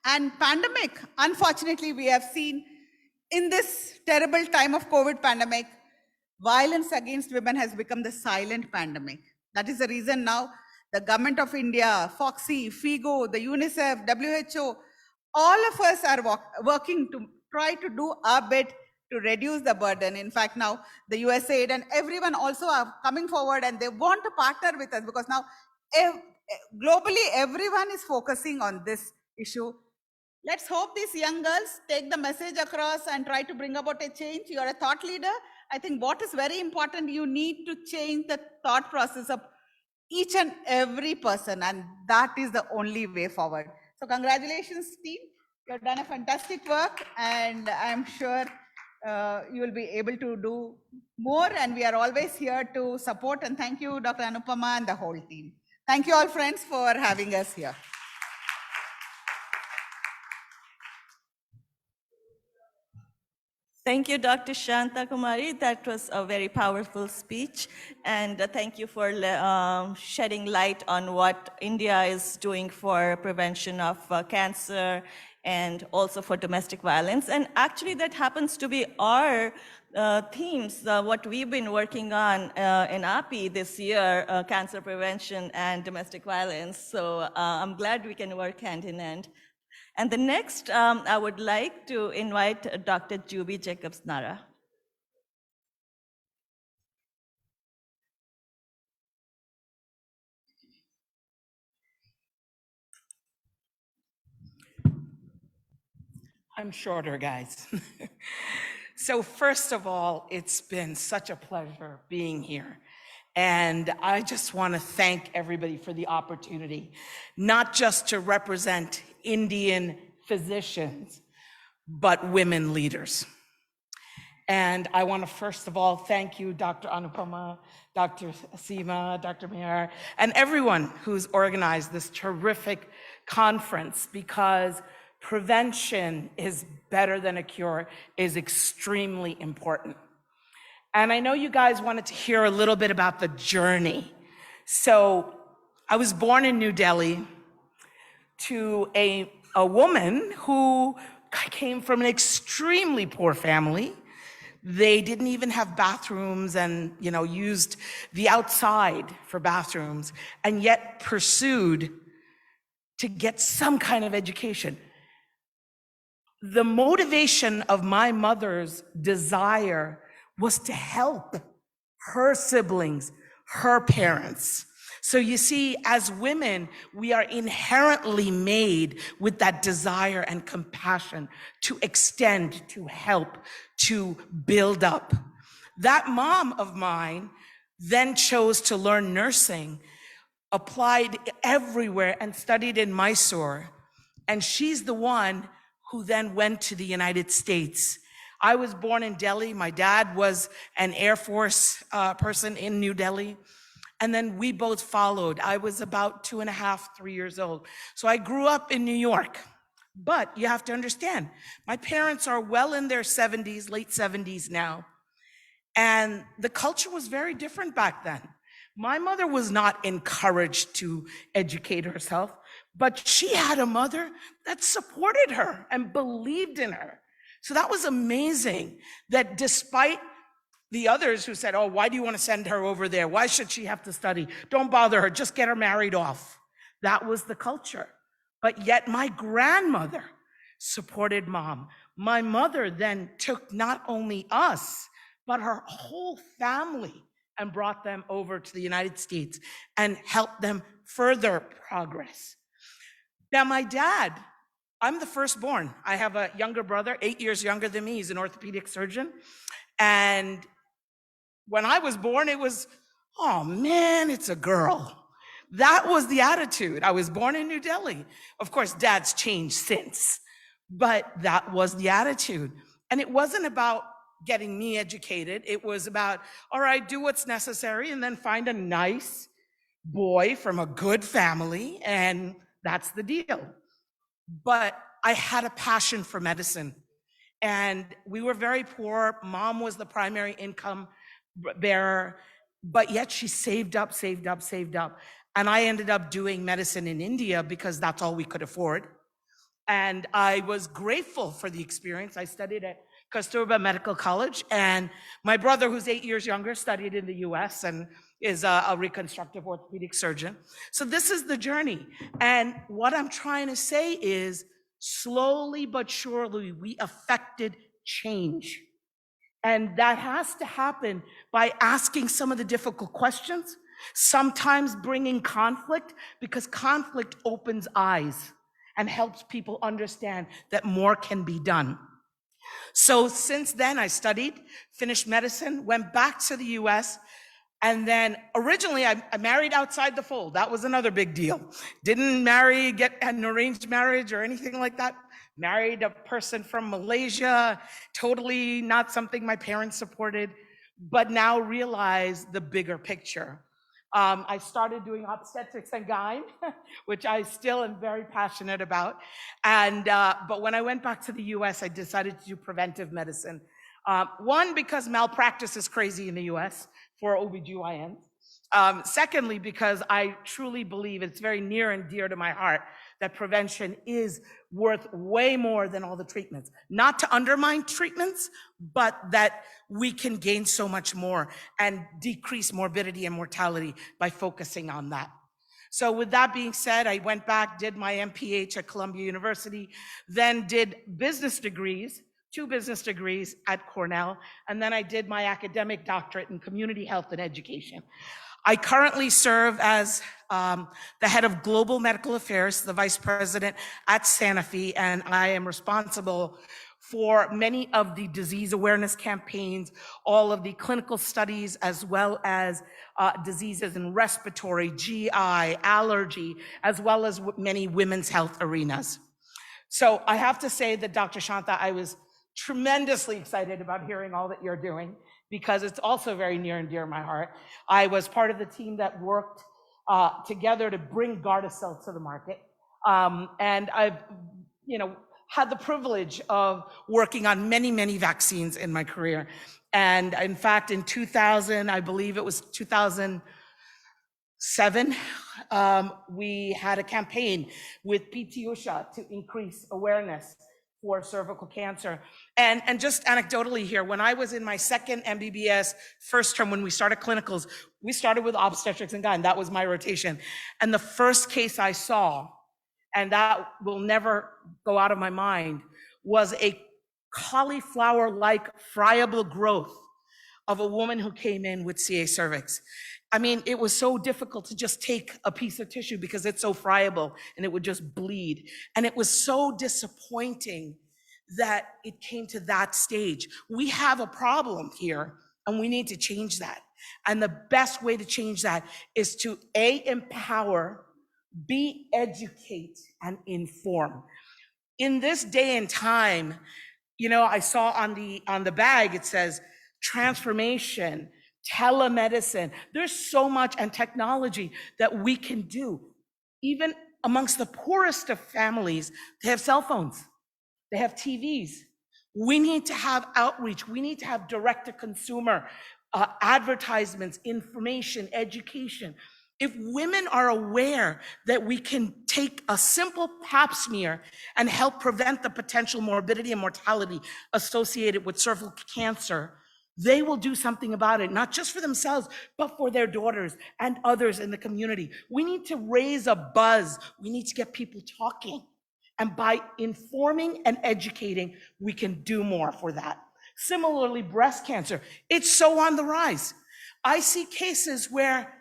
And pandemic, unfortunately, we have seen in this terrible time of COVID pandemic, violence against women has become the silent pandemic. That is the reason now the government of India, FOXY, FIGO, the UNICEF, WHO, all of us are working to try to do our bit to reduce the burden. In fact, now the USAID and everyone also are coming forward and they want to partner with us because now globally everyone is focusing on this issue. Let's hope these young girls take the message across and try to bring about a change. You are a thought leader. I think what is very important, you need to change the thought process of each and every person, and that is the only way forward. So congratulations, team. You've done a fantastic work, and I'm sure you will be able to do more, and we are always here to support. And thank you, Dr. Anupama and the whole team. Thank you all, friends, for having us here. Thank you, Dr. Shanta Kumari. That was a very powerful speech. And thank you for shedding light on what India is doing for prevention of cancer and also for domestic violence. And actually, that happens to be our themes, what we've been working on in API this year, cancer prevention and domestic violence. So I'm glad we can work hand in hand. And the next, I would like to invite Dr. Juby Jacobs-Nara. I'm shorter, guys. So first of all, it's been such a pleasure being here. And I just want to thank everybody for the opportunity, not just to represent Indian physicians, but women leaders. And I want to first of all thank you, Dr. Anupama, Dr. Seema, Dr. Meher, and everyone who's organized this terrific conference, because prevention is better than a cure is extremely important. And I know you guys wanted to hear a little bit about the journey. So I was born in New Delhi to a woman who came from an extremely poor family. They didn't even have bathrooms and, used the outside for bathrooms, and yet pursued to get some kind of education. The motivation of my mother's desire was to help her siblings, her parents. So you see, as women, we are inherently made with that desire and compassion to extend, to help, to build up. That mom of mine then chose to learn nursing, applied everywhere, and studied in Mysore. And she's the one who then went to the United States. I was born in Delhi. My dad was an Air Force person in New Delhi. And then we both followed. I was about 2.5, 3 years old. So I grew up in New York. But you have to understand, my parents are well in their 70s, late 70s now. And the culture was very different back then. My mother was not encouraged to educate herself, but she had a mother that supported her and believed in her. So that was amazing, that despite the others who said, oh, why do you want to send her over there? Why should she have to study? Don't bother her, just get her married off. That was the culture. But yet my grandmother supported mom. My mother then took not only us, but her whole family and brought them over to the United States and helped them further progress. Now, my dad, I'm the firstborn. I have a younger brother, 8 years younger than me. He's an orthopedic surgeon. And when I was born, it was, oh man, it's a girl. That was the attitude. I was born in New Delhi. Of course, dad's changed since, but that was the attitude. And it wasn't about getting me educated. It was about, all right, do what's necessary and then find a nice boy from a good family, and that's the deal. But I had a passion for medicine, and we were very poor. Mom was the primary income bearer, but yet she saved up. And I ended up doing medicine in India because that's all we could afford. And I was grateful for the experience. I studied at Kasturba Medical College, and my brother, who's 8 years younger, studied in the US and is a reconstructive orthopedic surgeon. So this is the journey. And what I'm trying to say is, slowly but surely, we affected change. And that has to happen by asking some of the difficult questions, sometimes bringing conflict, because conflict opens eyes. and helps people understand that more can be done. So since then, I studied, finished medicine, went back to the US, and then originally I married outside the fold. That was another big deal. Didn't marry, get an arranged marriage or anything like that. Married a person from Malaysia, totally not something my parents supported, but now realize the bigger picture. I started doing obstetrics and gyne, which I still am very passionate about. But when I went back to the US, I decided to do preventive medicine. One, because malpractice is crazy in the US for OBGYNs. Secondly, because I truly believe it's very near and dear to my heart that prevention is worth way more than all the treatments. Not to undermine treatments, but that we can gain so much more and decrease morbidity and mortality by focusing on that. So with that being said, I went back, did my MPH at Columbia University, then did business degrees, 2 business degrees at Cornell, and then I did my academic doctorate in community health and education. I currently serve as the head of global medical affairs, the vice president at Sanofi, and I am responsible for many of the disease awareness campaigns, all of the clinical studies, as well as diseases in respiratory, GI, allergy, as well as many women's health arenas. So I have to say that Dr. Shanta, I was tremendously excited about hearing all that you're doing, because it's also very near and dear to my heart. I was part of the team that worked together to bring Gardasil to the market. And I've, had the privilege of working on many, many vaccines in my career. And in fact, in 2000, I believe it was 2007, we had a campaign with PT Usha to increase awareness for cervical cancer. And just anecdotally here, when I was in my second MBBS first term, when we started clinicals, we started with obstetrics and gyne. That was my rotation. And the first case I saw, and that will never go out of my mind, was a cauliflower-like friable growth of a woman who came in with CA cervix. I mean, it was so difficult to just take a piece of tissue because it's so friable and it would just bleed. And it was so disappointing that it came to that stage. We have a problem here and we need to change that. And the best way to change that is to A, empower, B, educate, and inform. In this day and time, I saw on the bag, it says transformation, telemedicine. There's so much and technology that we can do. Even amongst the poorest of families, they have cell phones, they have TVs. We need to have outreach. We need to have direct-to-consumer advertisements, information, education. If women are aware that we can take a simple pap smear and help prevent the potential morbidity and mortality associated with cervical cancer, they will do something about it, not just for themselves, but for their daughters and others in the community. We need to raise a buzz. We need to get people talking. And by informing and educating, we can do more for that. Similarly, breast cancer, it's so on the rise. I see cases where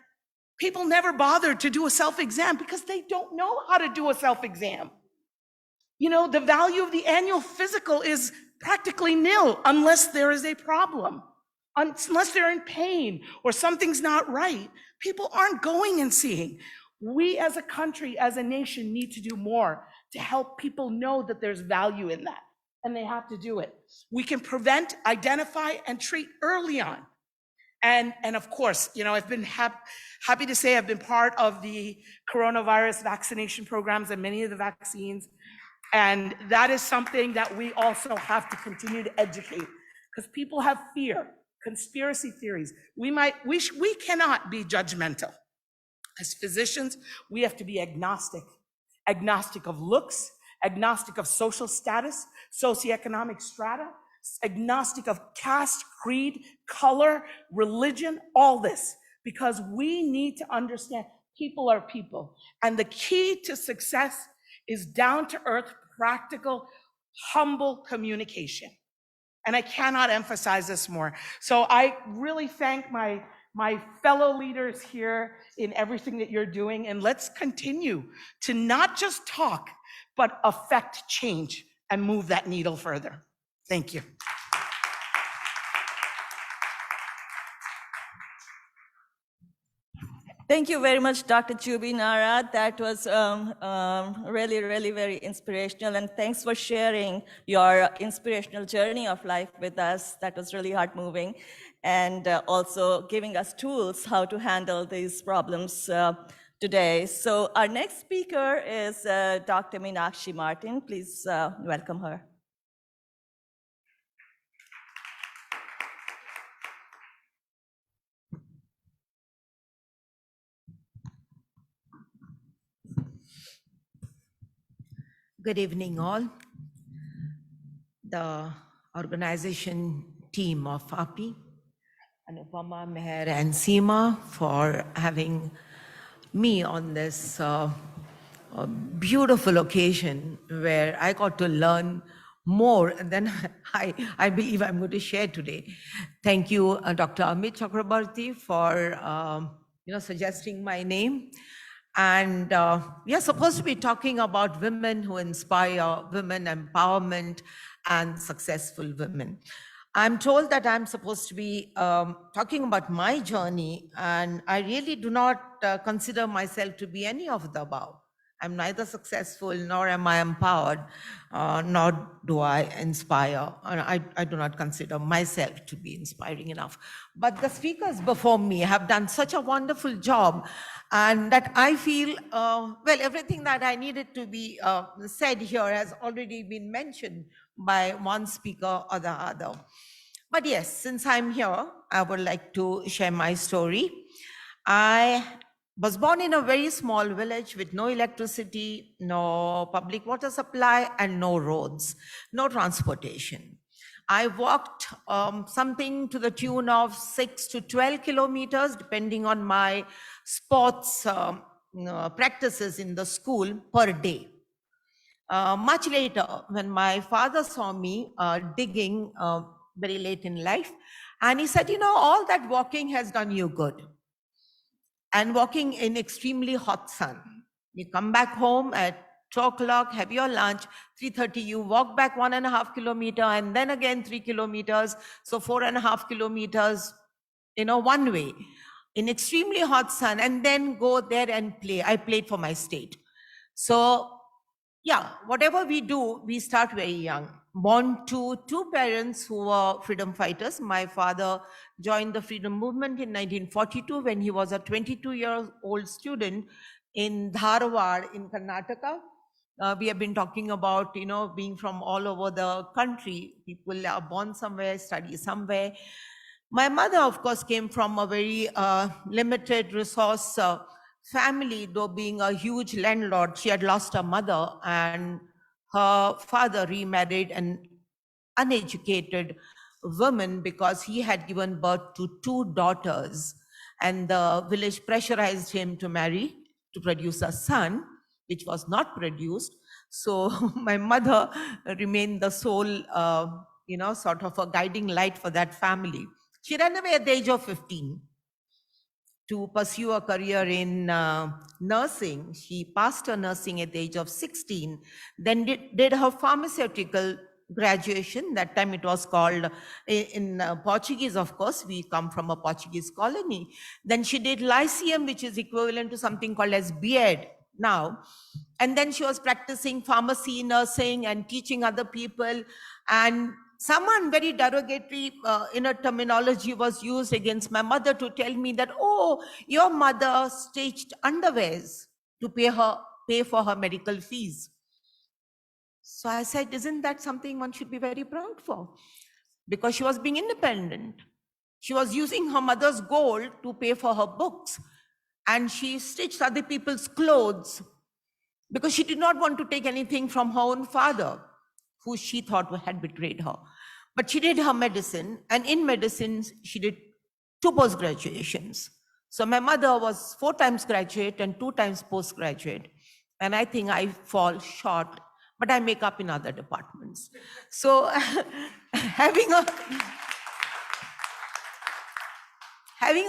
people never bothered to do a self-exam because they don't know how to do a self-exam. The value of the annual physical is practically nil unless there is a problem, unless they're in pain or something's not right. People aren't going and seeing. We as a country, as a nation, need to do more to help people know that there's value in that, and they have to do it. We can prevent, identify, and treat early on. And of course, I've been happy to say I've been part of the coronavirus vaccination programs and many of the vaccines. And that is something that we also have to continue to educate, because people have fear, conspiracy theories. We cannot be judgmental. As physicians, we have to be agnostic of looks, agnostic of social status, socioeconomic strata, agnostic of caste, creed, color, religion, all this, because we need to understand people are people. And the key to success is down-to-earth, practical, humble communication. And I cannot emphasize this more. So I really thank my fellow leaders here in everything that you're doing. And let's continue to not just talk, but affect change and move that needle further. Thank you. Thank you very much, Dr. Jubi Nara. That was really, really very inspirational. And thanks for sharing your inspirational journey of life with us. That was really heart-moving. And also giving us tools how to handle these problems today. So our next speaker is Dr. Meenakshi Martin. Please welcome her. Good evening, all. The organization team of API, Anupama, Meher, and Seema for having me on this beautiful occasion where I got to learn more than I believe I'm going to share today. Thank you, Dr. Amit Chakrabarti, for suggesting my name. And we are supposed to be talking about women who inspire, women empowerment, and successful women. I'm told that I'm supposed to be talking about my journey, and I really do not consider myself to be any of the above. I'm neither successful, nor am I empowered, nor do I inspire. I do not consider myself to be inspiring enough. But the speakers before me have done such a wonderful job, and that I feel, well, everything that I needed to be said here has already been mentioned by one speaker or the other. But yes, since I'm here, I would like to share my story. I was born in a very small village with no electricity, no public water supply, and no roads, no transportation. I walked something to the tune of 6 to 12 kilometers, depending on my sports practices in the school per day. Much later, when my father saw me digging very late in life, and he said, all that walking has done you good. And walking in extremely hot sun. You come back home at 2 o'clock, have your lunch, 3:30, you walk back 1.5 kilometers, and then again 3 kilometers, so 4.5 kilometers, one way, in extremely hot sun, and then go there and play. I played for my state. So yeah, whatever we do, we start very young. Born to two parents who were freedom fighters. My father joined the freedom movement in 1942 when he was a 22-year-old student in Dharwad in Karnataka. We have been talking about, being from all over the country. People are born somewhere, study somewhere. My mother, of course, came from a very limited resource family, though being a huge landlord. She had lost her mother, and her father remarried an uneducated woman because he had given birth to 2 daughters, and the village pressurized him to marry to produce a son, which was not produced. So my mother remained the sole, sort of a guiding light for that family. She ran away at the age of 15 to pursue a career in nursing. She passed her nursing at the age of 16, then did her pharmaceutical graduation. That time it was called, in Portuguese, of course, we come from a Portuguese colony. Then she did Lyceum, which is equivalent to something called as B.Ed now. And then she was practicing pharmacy, nursing, and teaching other people. And someone very derogatory in a terminology was used against my mother to tell me that, oh, your mother staged underwears to pay for her medical fees. So I said, isn't that something one should be very proud for? Because she was being independent. She was using her mother's gold to pay for her books. And she stitched other people's clothes because she did not want to take anything from her own father, who she thought had betrayed her. But she did her medicine, and in medicine, she did 2 post-graduations. So my mother was 4 times graduate and 2 times postgraduate. And I think I fall short, but I make up in other departments. So having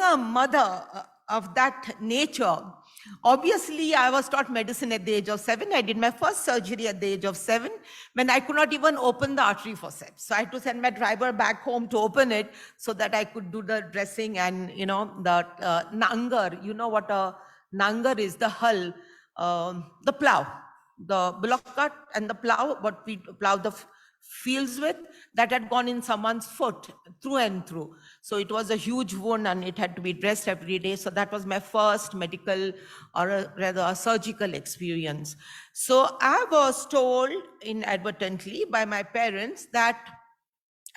a mother of that nature Obviously, I was taught medicine at the age of 7. I did my first surgery at the age of 7 when I could not even open the artery forceps. So I had to send my driver back home to open it so that I could do the dressing and, the nangar. You know what a nangar is? The hull, the plow, the bullock cart and the plow, what we plow the fields with, that had gone in someone's foot through and through. So it was a huge wound and it had to be dressed every day. So that was my first medical, or rather a surgical experience. So I was told inadvertently by my parents that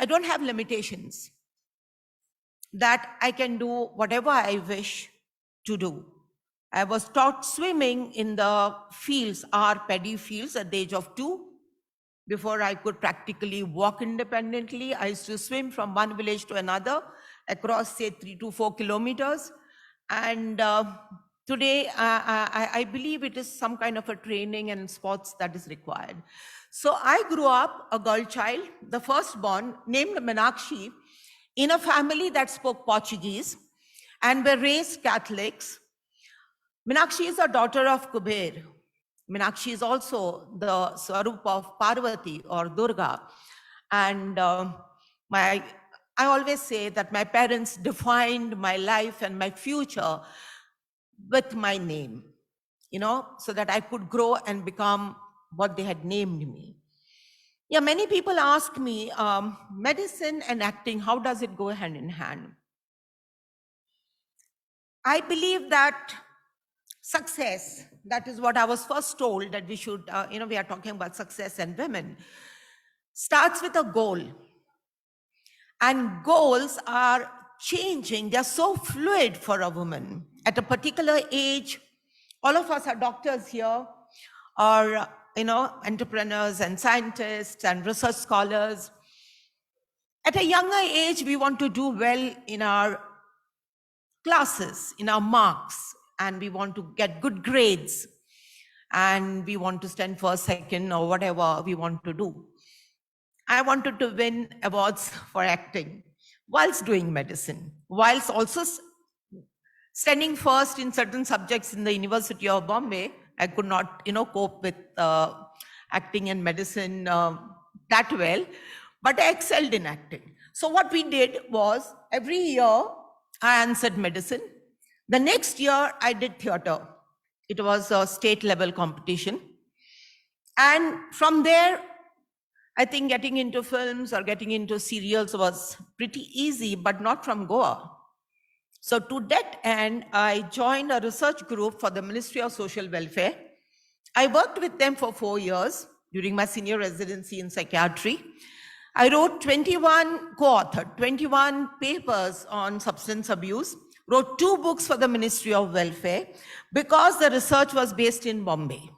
I don't have limitations, that I can do whatever I wish to do. I was taught swimming in the fields, our paddy fields, at the age of 2. Before I could practically walk independently, I used to swim from one village to another across, say, 3 to 4 kilometers. And today, I believe it is some kind of a training and sports that is required. So I grew up a girl child, the firstborn, named Meenakshi, in a family that spoke Portuguese and were raised Catholics. Meenakshi is a daughter of Kuber. Meenakshi is also the Swarup of Parvati or Durga. And I always say that my parents defined my life and my future with my name, so that I could grow and become what they had named me. Yeah, many people ask me, medicine and acting, how does it go hand in hand? I believe that success, that is what I was first told, that we should, we are talking about success and women, starts with a goal. And goals are changing. They're so fluid for a woman. At a particular age, all of us are doctors here, or, entrepreneurs and scientists and research scholars. At a younger age, we want to do well in our classes, in our marks, and we want to get good grades, and we want to stand first, second, or whatever we want to do. I wanted to win awards for acting whilst doing medicine, whilst also standing first in certain subjects in the University of Bombay. I could not, cope with acting and medicine that well, but I excelled in acting. So what we did was, every year I answered medicine. The next year I did theater. It was a state level competition. And from there, I think getting into films or getting into serials was pretty easy, but not from Goa. So to that end, I joined a research group for the Ministry of Social Welfare. I worked with them for 4 years during my senior residency in psychiatry. I wrote co-authored 21 papers on substance abuse, wrote 2 books for the Ministry of Welfare, because the research was based in Bombay.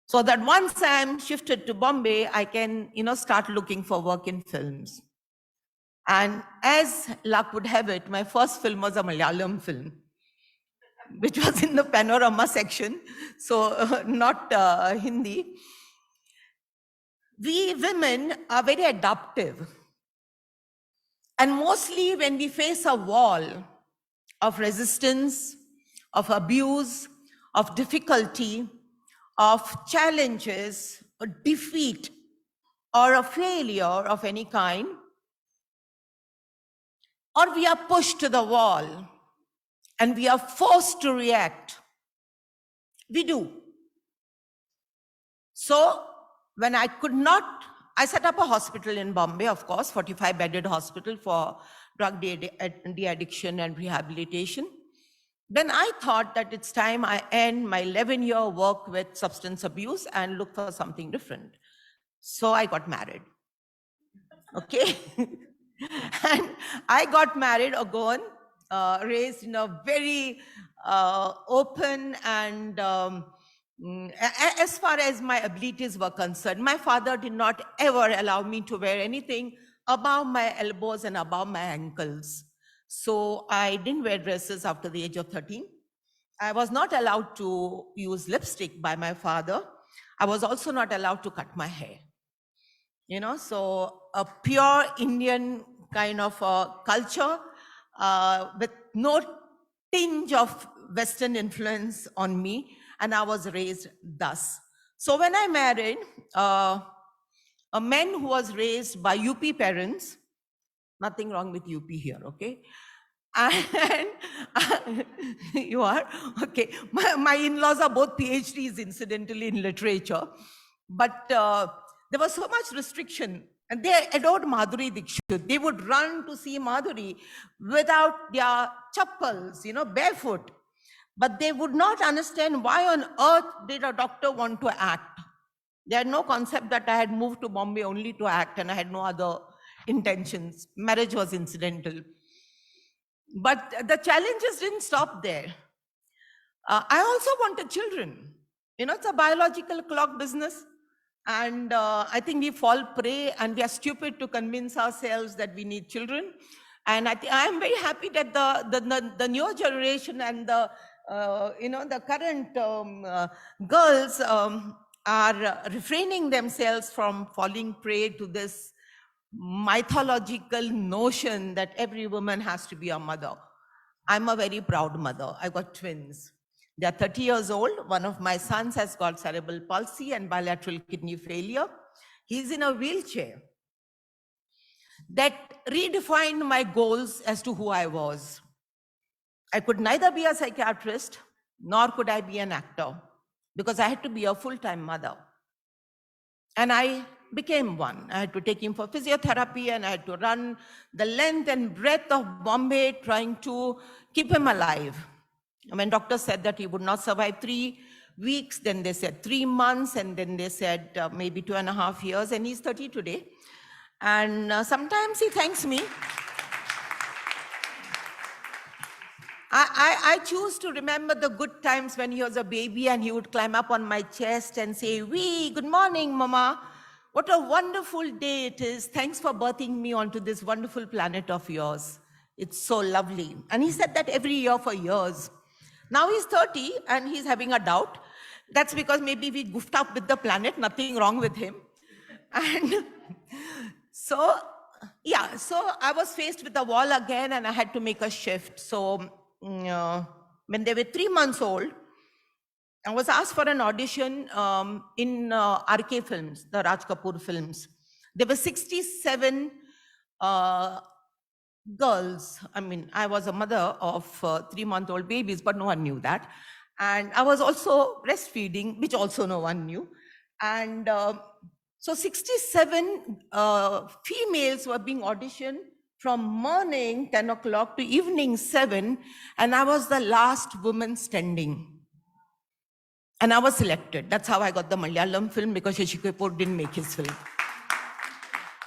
So that once I'm shifted to Bombay, I can, start looking for work in films. And as luck would have it, my first film was a Malayalam film, which was in the panorama section, so not Hindi. We women are very adaptive. And mostly when we face a wall of resistance, of abuse, of difficulty, of challenges, a defeat, or a failure of any kind, or we are pushed to the wall and we are forced to react, we do. So when I could not, I set up a hospital in Bombay, of course, 45-bedded hospital for drug de-addiction and rehabilitation. Then I thought that it's time I end my 11-year work with substance abuse and look for something different. So I got married. Okay. And I got married, Ogon, raised in a very open and as far as my abilities were concerned, my father did not ever allow me to wear anything above my elbows and above my ankles. So I didn't wear dresses after the age of 13. I was not allowed to use lipstick by my father. I was also not allowed to cut my hair. So a pure Indian kind of a culture with no tinge of Western influence on me, and I was raised thus. So when I married a man who was raised by UP parents, nothing wrong with UP here, okay? And you are, okay. My in-laws are both PhDs, incidentally, in literature. But there was so much restriction. And they adored Madhuri Dixit. They would run to see Madhuri without their chappals, barefoot. But they would not understand why on earth did a doctor want to act. They had no concept that I had moved to Bombay only to act and I had no other intentions. Marriage was incidental. But the challenges didn't stop there. I also wanted children. It's a biological clock business. And I think we fall prey and we are stupid to convince ourselves that we need children. And I'm very happy that the newer generation and the current girls are refraining themselves from falling prey to this mythological notion that every woman has to be a mother. I'm a very proud mother. I got twins. They're 30 years old. One of my sons has got cerebral palsy and bilateral kidney failure. He's in a wheelchair. That redefined my goals as to who I was. I could neither be a psychiatrist, nor could I be an actor, because I had to be a full-time mother. And I became one. I had to take him for physiotherapy and I had to run the length and breadth of Bombay trying to keep him alive. When doctors said that he would not survive 3 weeks, then they said 3 months, and then they said maybe 2.5 years, and he's 30 today. And sometimes he thanks me. I choose to remember the good times when he was a baby and he would climb up on my chest and say, "Wee, good morning, Mama. What a wonderful day it is. Thanks for birthing me onto this wonderful planet of yours. It's so lovely." And he said that every year for years. Now he's 30 and he's having a doubt. That's because maybe we goofed up with the planet, nothing wrong with him. And so, yeah, so I was faced with the wall again and I had to make a shift. So when they were 3 months old, I was asked for an audition in RK films, the Raj Kapoor films. There were 67 girls. I mean, I was a mother of 3-month-old babies, but no one knew that. And I was also breastfeeding, which also no one knew. And so 67 females were being auditioned from morning 10 o'clock to evening 7. And I was the last woman standing. And I was selected. That's how I got the Malayalam film, because Shashi Kapoor didn't make his film.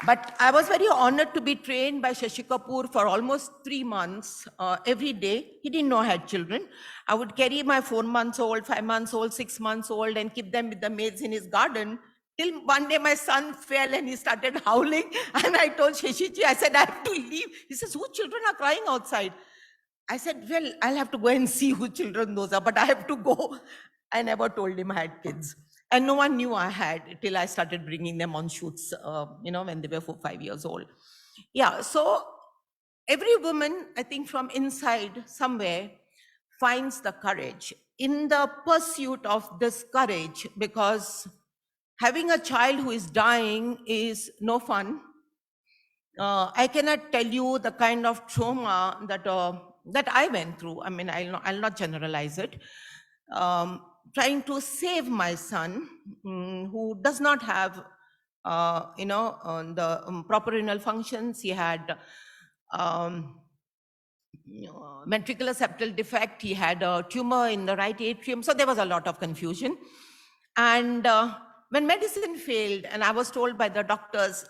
But I was very honored to be trained by Shashi Kapoor for almost 3 months every day. He didn't know I had children. I would carry my 4 months old, 5 months old, 6 months old and keep them with the maids in his garden. Till one day my son fell and he started howling. And I told Shashiji, I said, I have to leave. He says, whose children are crying outside? I said, well, I'll have to go and see whose children those are, but I have to go. I never told him I had kids. And no one knew I had till I started bringing them on shoots, when they were 4, 5 years old. Yeah, so every woman, I think from inside somewhere, finds the courage in the pursuit of this courage, because having a child who is dying is no fun. I cannot tell you the kind of trauma that I went through. I mean, I'll not generalize it. Trying to save my son, who does not have, the proper renal functions. He had ventricular septal defect. He had a tumor in the right atrium. So there was a lot of confusion. And when medicine failed, and I was told by the doctors,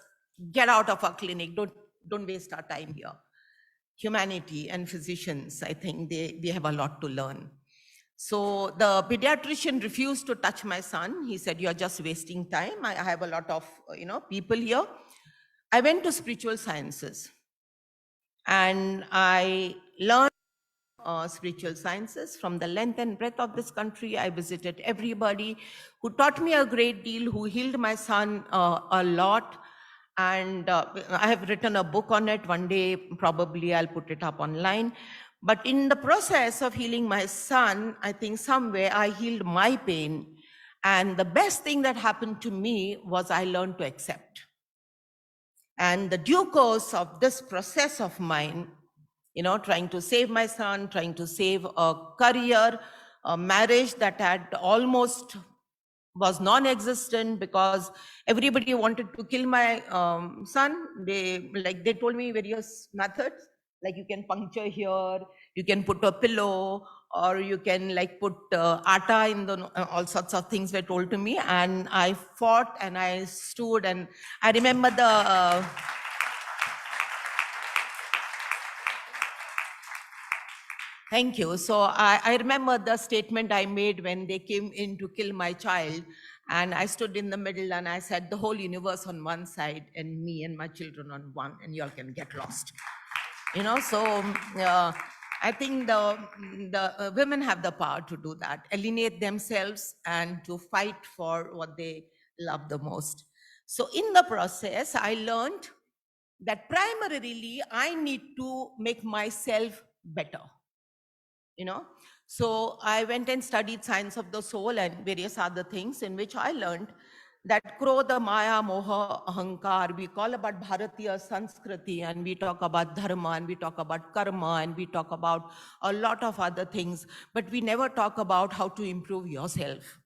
get out of our clinic, don't waste our time here. Humanity and physicians, I think they have a lot to learn. So the pediatrician refused to touch my son. He said, you're just wasting time. I have a lot of, people here. I went to spiritual sciences and I learned spiritual sciences from the length and breadth of this country. I visited everybody who taught me a great deal, who healed my son a lot. And I have written a book on it. One day, probably I'll put it up online. But in the process of healing my son, I think somewhere I healed my pain. And the best thing that happened to me was I learned to accept. And the due course of this process of mine, trying to save my son, trying to save a career, a marriage that had almost was non-existent because everybody wanted to kill my son. They told me various methods, like you can puncture here, you can put a pillow, or you can put atta in the, all sorts of things were told to me. And I fought and I stood, and I remember the, thank you. So I remember the statement I made when they came in to kill my child. And I stood in the middle and I said, the whole universe on one side and me and my children on one, and y'all can get lost. So I think the women have the power to do that, alienate themselves and to fight for what they love the most. So in the process, I learned that primarily I need to make myself better. So I went and studied science of the soul and various other things, in which I learned that Krodha, Maya, Moha, Ahankar, we call about Bharatiya Sanskriti, and we talk about Dharma, and we talk about Karma, and we talk about a lot of other things, but we never talk about how to improve yourself,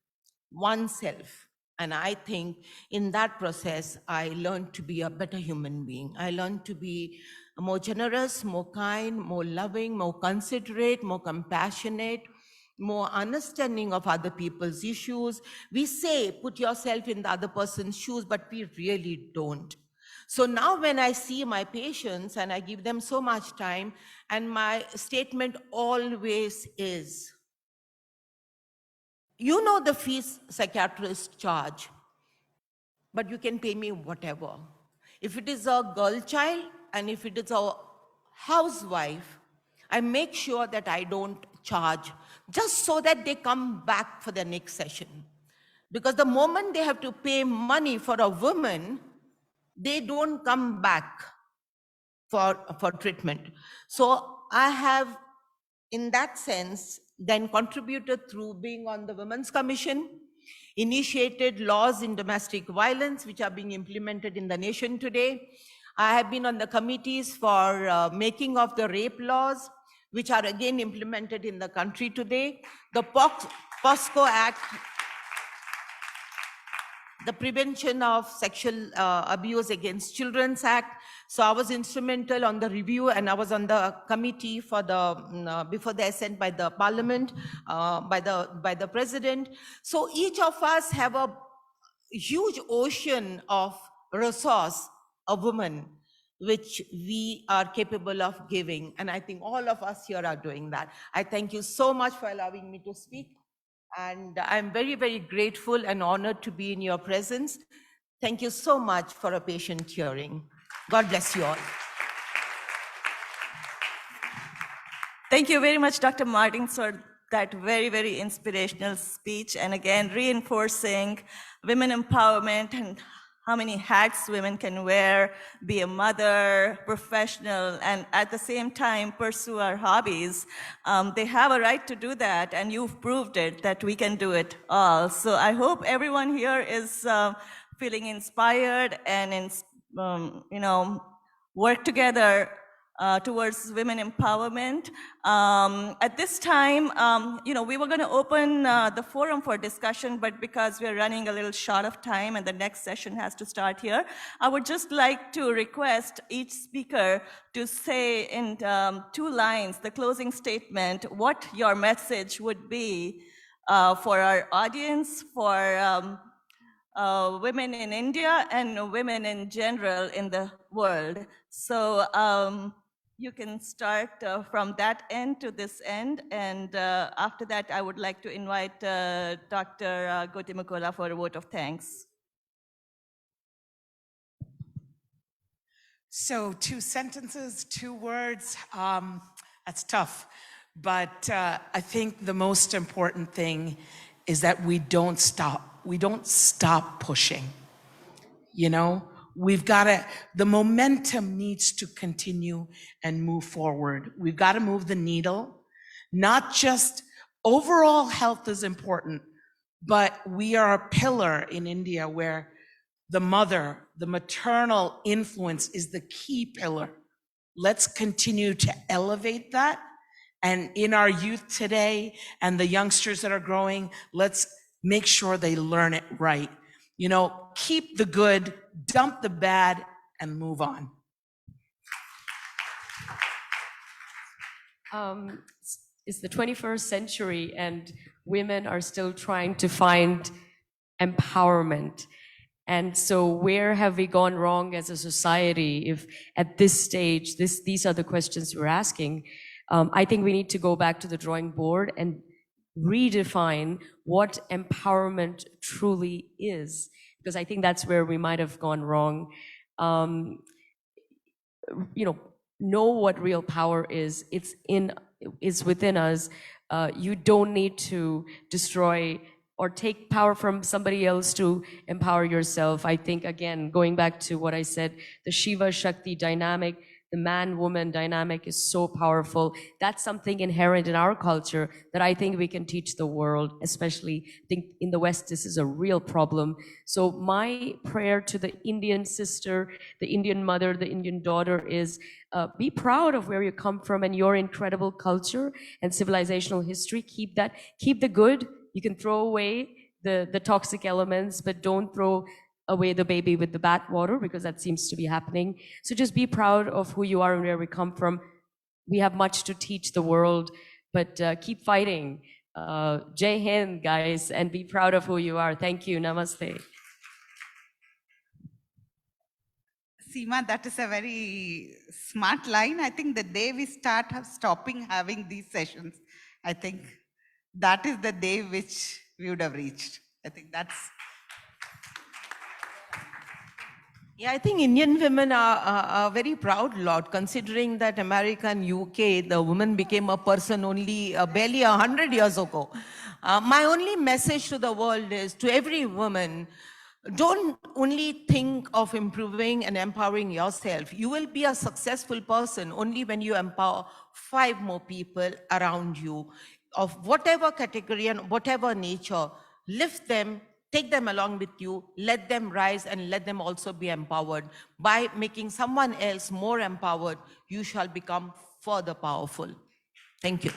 oneself. And I think in that process, I learned to be a better human being. I learned to be more generous, more kind, more loving, more considerate, more compassionate, more understanding of other people's issues. We say, put yourself in the other person's shoes, but we really don't. So now when I see my patients and I give them so much time, and my statement always is, the fees psychiatrists charge, but you can pay me whatever. If it is a girl child and if it is a housewife, I make sure that I don't charge, just so that they come back for the next session. Because the moment they have to pay money for a woman, they don't come back for treatment. So I have, in that sense, then contributed through being on the Women's Commission, initiated laws in domestic violence, which are being implemented in the nation today. I have been on the committees for making of the rape laws, which are again implemented in the country today. The POSCO Act, the Prevention of Sexual Abuse Against Children's Act. So I was instrumental on the review, and I was on the committee for the before they're sent by the Parliament, by the President. So each of us have a huge ocean of resource, a woman, which we are capable of giving. And I think all of us here are doing that. I thank you so much for allowing me to speak. And I'm very, very grateful and honored to be in your presence. Thank you so much for a patient hearing. God bless you all. Thank you very much, Dr. Martins, for that very, very inspirational speech. And again, reinforcing women empowerment and how many hats women can wear, be a mother, professional, and at the same time pursue our hobbies. They have a right to do that, and you've proved it, that we can do it all. So I hope everyone here is feeling inspired and, work together towards women empowerment. At this time, we were going to open the forum for discussion, but because we're running a little short of time and the next session has to start here, I would just like to request each speaker to say in 2 lines, the closing statement, what your message would be for our audience, for women in India and women in general in the world. So you can start from that end to this end. And after that, I would like to invite Dr. Gotimukola for a vote of thanks. So 2 sentences, 2 words, that's tough. But I think the most important thing is that we don't stop. We don't stop pushing. the momentum needs to continue and move forward. We've got to move the needle. Not just overall health is important, but we are a pillar in India where the mother, the maternal influence is the key pillar. Let's continue to elevate that. And in our youth today and the youngsters that are growing, let's make sure they learn it right. You know, keep the good, dump the bad, and move on. It's the 21st century and women are still trying to find empowerment. And so where have we gone wrong as a society if at this stage, these are the questions we're asking? I think we need to go back to the drawing board and redefine what empowerment truly is, because I think that's where we might have gone wrong. Know what real power is. It's within us. You don't need to destroy or take power from somebody else to empower yourself. I think, again, going back to what I said, the Shiva Shakti dynamic, the man-woman dynamic is so powerful. That's something inherent in our culture that I think we can teach the world, especially I think in the West, this is a real problem. So my prayer to the Indian sister, the Indian mother, the Indian daughter is be proud of where you come from and your incredible culture and civilizational history. Keep that, keep the good. You can throw away the toxic elements, but don't throw away the baby with the bathwater, because that seems to be happening. So just be proud of who you are and where we come from. We have much to teach the world, but keep fighting. Jai Hind, guys, and be proud of who you are. Thank you. Namaste. Seema, that is a very smart line. I think the day we start stopping having these sessions, I think that is the day which we would have reached. I think that's... Yeah, I think Indian women are very proud lot, considering that America and UK, the woman became a person only barely 100 years ago. My only message to the world is, to every woman, don't only think of improving and empowering yourself. You will be a successful person only when you empower 5 more people around you of whatever category and whatever nature. Lift them, take them along with you, let them rise and let them also be empowered. By making someone else more empowered, you shall become further powerful. Thank you.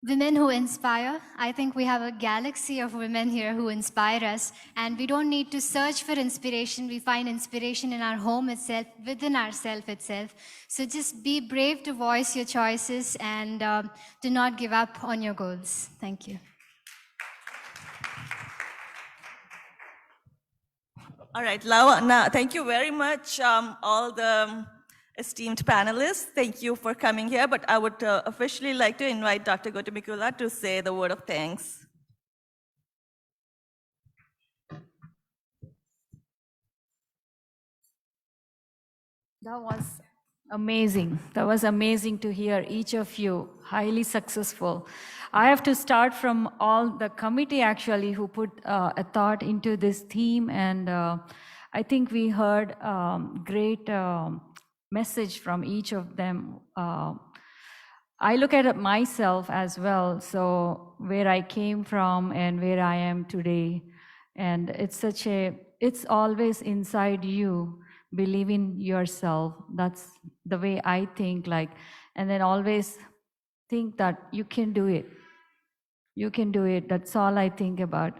Women who inspire. I think we have a galaxy of women here who inspire us, and we don't need to search for inspiration. We find inspiration in our home itself, within ourselves itself. So just be brave to voice your choices and do not give up on your goals. Thank you. All right, now, thank you very much, all the esteemed panelists. Thank you for coming here, but I would officially like to invite Dr. Gautamikula to say the word of thanks. That was amazing. That was amazing to hear each of you, highly successful. I have to start from all the committee actually who put a thought into this theme, and I think we heard great message from each of them. I look at it myself as well, so where I came from and where I am today, and it's always inside you. Believe in yourself. That's the way I think, and then always think that you can do it. You can do it. That's all I think about.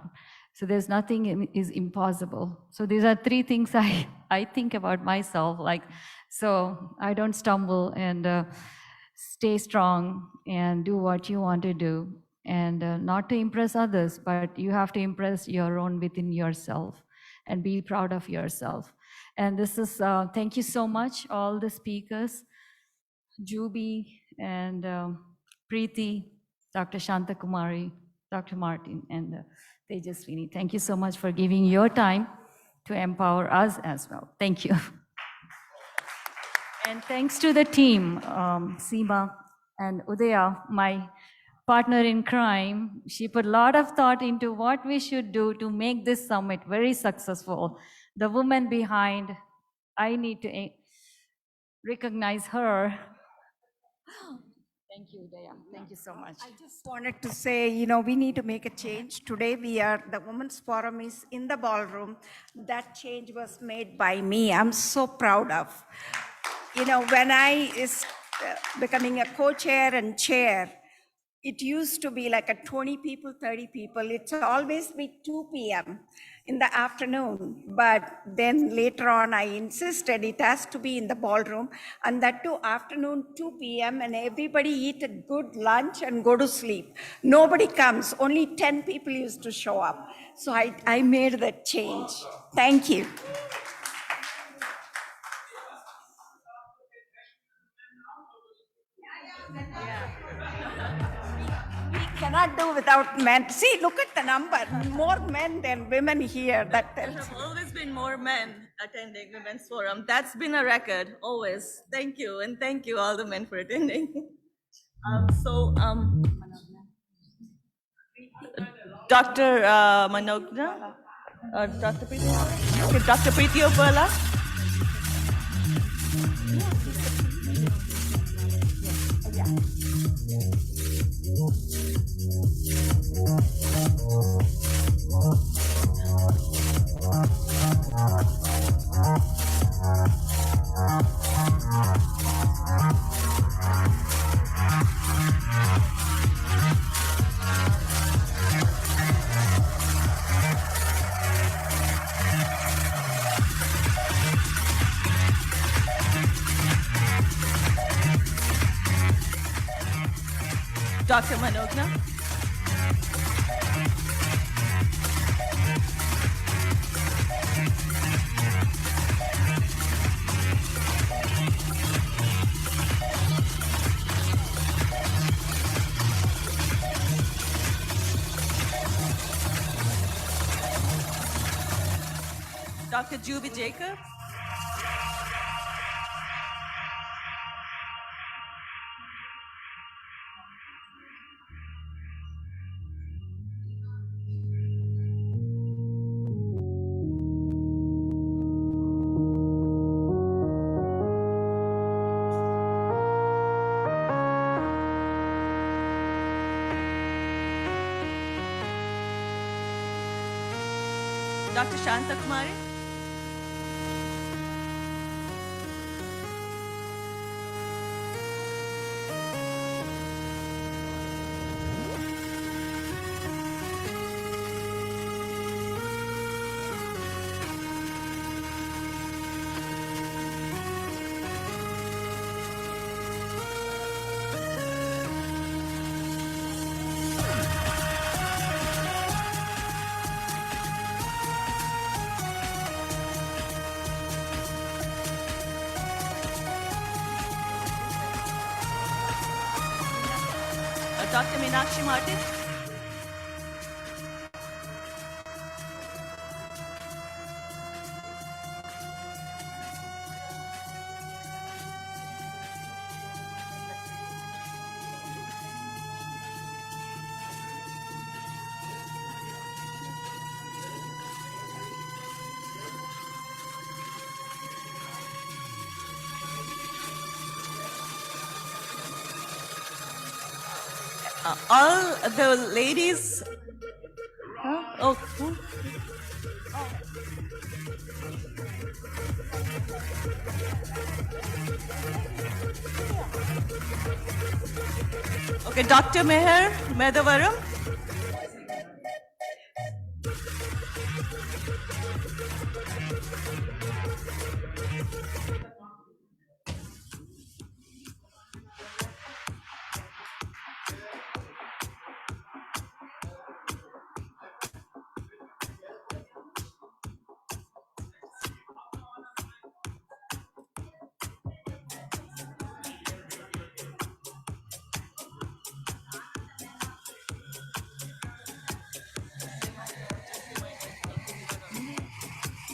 So there's nothing is impossible. So these are 3 things I think about myself, so I don't stumble, and stay strong and do what you want to do, and not to impress others, but you have to impress your own within yourself and be proud of yourself. And this is, thank you so much, all the speakers, Juby and Preeti, Dr. Shantakumari, Dr. Martin, and Tejaswini. Thank you so much for giving your time to empower us as well. Thank you. And thanks to the team, Seema and Udaya, my partner in crime. She put a lot of thought into what we should do to make this summit very successful. The woman behind, I need to recognize her. Thank you, Udaya. Thank you so much. I just wanted to say, we need to make a change. Today the Women's Forum is in the ballroom. That change was made by me. I'm so proud of. When I is becoming a co-chair and chair, it used to be like a 20 people, 30 people. It's always be 2 p.m. in the afternoon. But then later on, I insisted it has to be in the ballroom, and that too afternoon, 2 p.m., and everybody eat a good lunch and go to sleep. Nobody comes. Only 10 people used to show up. So I made that change. Thank you. We cannot do without men. See, look at the number. More men than women here. That tells There have always been more men attending Women's Forum. That's been a record, always. Thank you, and thank you all the men for attending. Dr. Manogna, Dr. Preeti, okay, Dr. Preeti Opala. Dr. Manogna. Dr. Juby Jacob. Dr. Shanta Kumari. Dr. Meenakshi Martin. All the ladies. Huh? Oh, who? Okay, Dr. Meher Medavaram.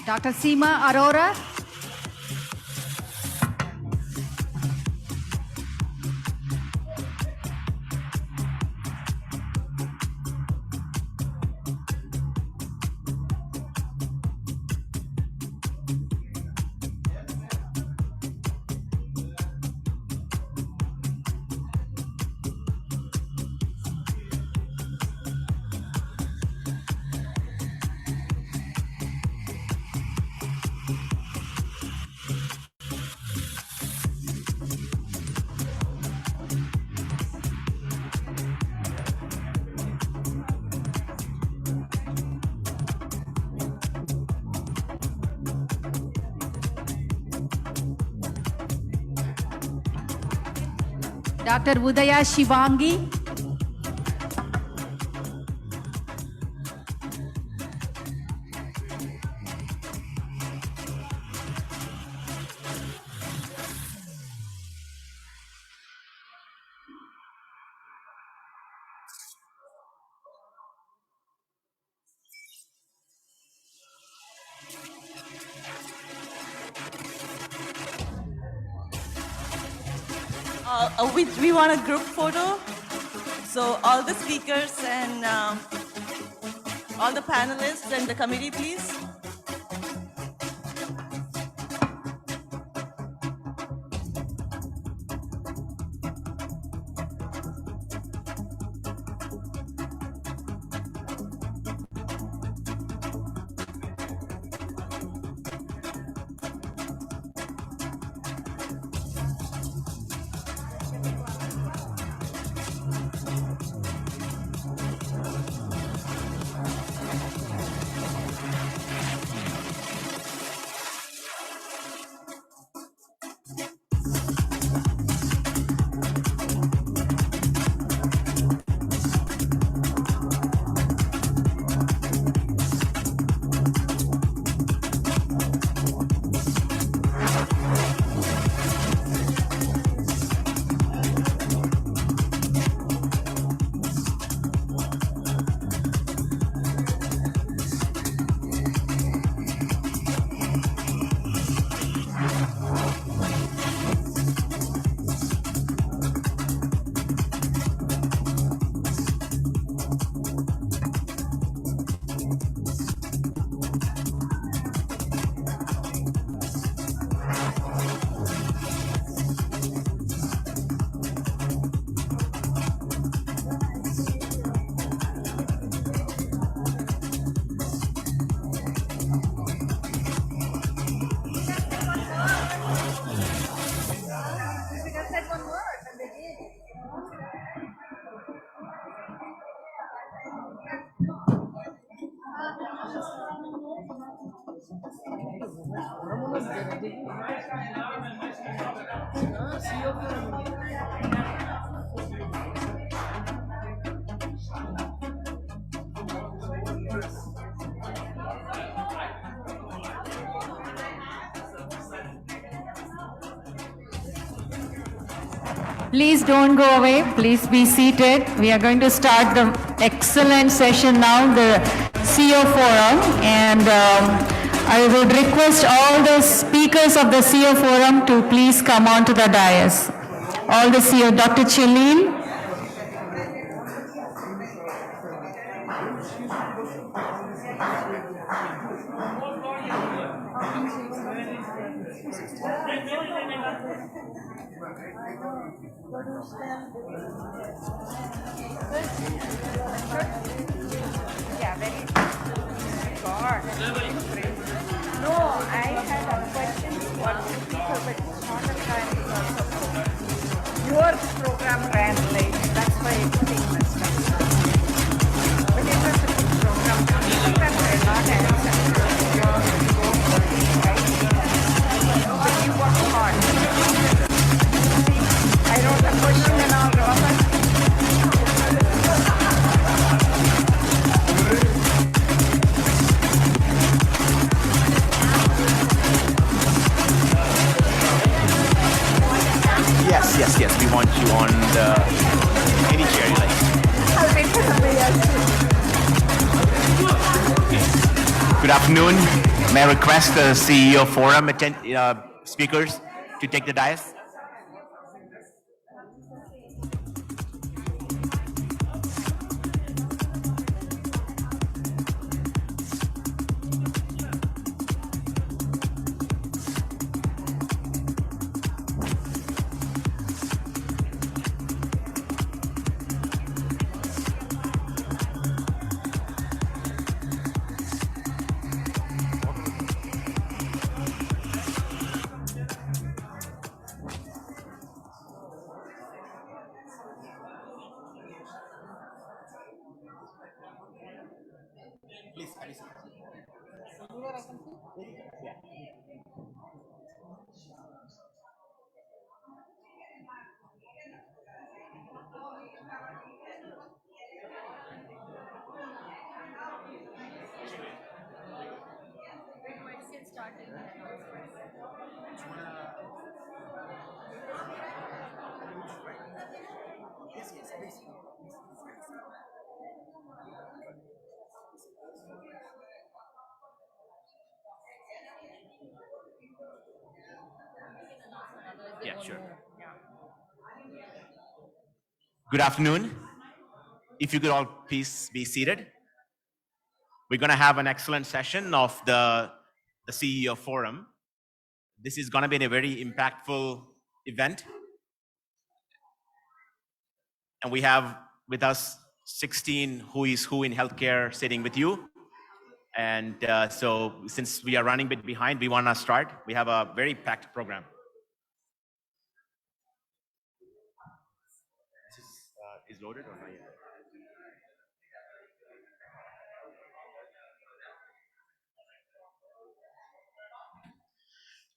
Dr. Seema Arora. Dr. Udaya Shivangi. We want a group photo. So all the speakers and all the panelists and the committee, please. Please don't go away. Please be seated. We are going to start the excellent session now, the CEO Forum. And I would request all the speakers of the CEO Forum to please come onto the dais. All the CEO, Dr. Chelleen. Yeah, very God. No, I had a question for the speaker, but it's not a time because of your program ran late. That's why everything messed up. But it was a good program. Sometimes I not answer. But you work hard. I wrote a question and all, Robert. Yes, we want you on any chair you like. I'll wait for somebody else. Good afternoon. May I request the CEO Forum speakers to take the dais? Yeah, sure. Good afternoon. If you could all please be seated. We're going to have an excellent session of the CEO Forum. This is going to be a very impactful event. And we have with us 16 who is who in healthcare sitting with you. And so since we are running a bit behind, we want to start. We have a very packed program. Is loaded or not yet?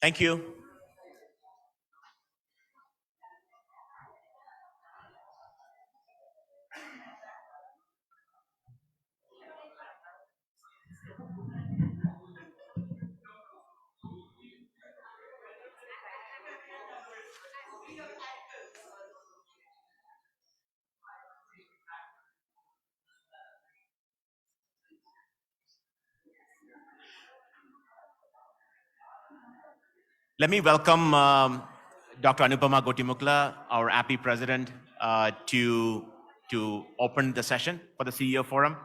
Thank you. Let me welcome Dr. Anupama Gotimukla, our API president, to open the session for the CEO Forum.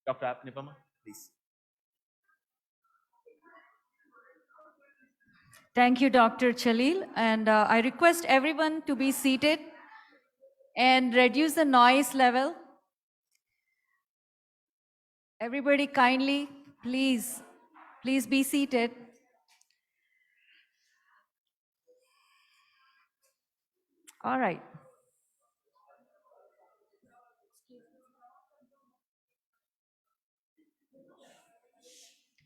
Dr. Anupama, please. Thank you, Dr. Chalil. And I request everyone to be seated and reduce the noise level. Everybody kindly, please be seated. All right.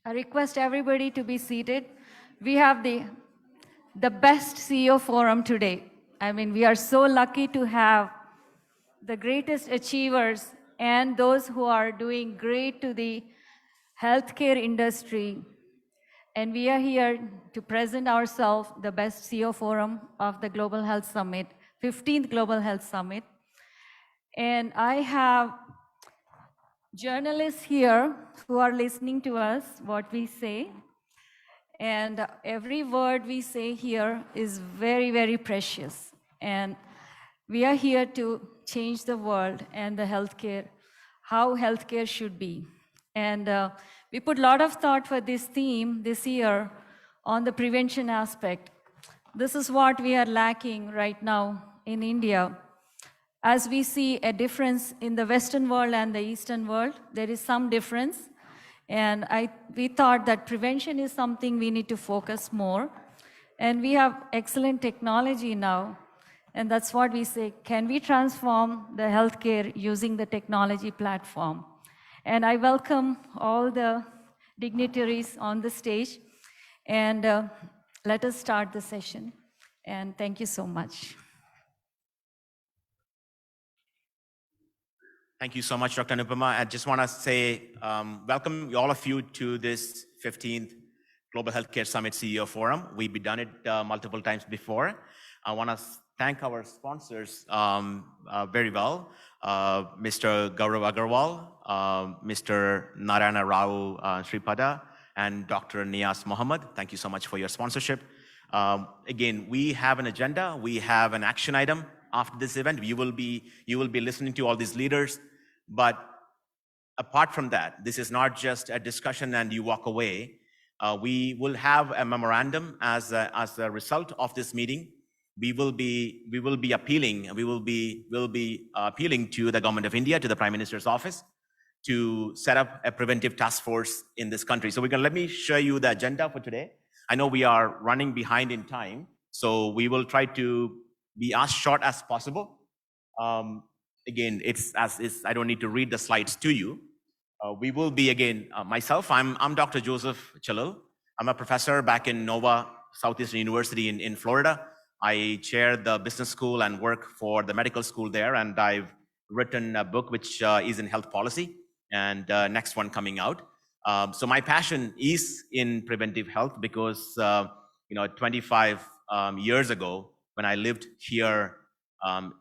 I request everybody to be seated. We have the best CEO forum today. I mean, we are so lucky to have the greatest achievers and those who are doing great to the healthcare industry. And we are here to present ourselves the best CEO forum of the Global Health Summit, 15th Global Health Summit. And I have journalists here who are listening to us, what we say. And every word we say here is very, very precious. And we are here to change the world and the healthcare, how healthcare should be. And we put a lot of thought for this theme this year on the prevention aspect. This is what we are lacking right now in India. As we see a difference in the Western world and the Eastern world, there is some difference. And we thought that prevention is something we need to focus more. And we have excellent technology now. And that's what we say, can we transform the healthcare using the technology platform? And I welcome all the dignitaries on the stage. And let us start the session. And thank you so much. Thank you so much, Dr. Anupama. I just want to say welcome all of you to this 15th Global Healthcare Summit CEO Forum. We've done it multiple times before. I want to thank our sponsors very well, Mr. Gaurav Agarwal, Mr. Narayana Rao Sripada, and Dr. Niyas Mohammed. Thank you so much for your sponsorship. Again, we have an agenda. We have an action item. After this event, you will be listening to all these leaders. But apart from that, this is not just a discussion and you walk away. We will have a memorandum as a result of this meeting. We will be appealing to the government of India, to the Prime Minister's office, to set up a preventive task force in this country. So let me show you the agenda for today. I know we are running behind in time, so we will try to be as short as possible. Again, I don't need to read the slides to you. We will be, again, myself, I'm Dr. Joseph Chalil. I'm a professor back in Nova Southeastern University in Florida. I chair the business school and work for the medical school there, and I've written a book which is in health policy, and next one coming out. So my passion is in preventive health because 25 years ago, when I lived here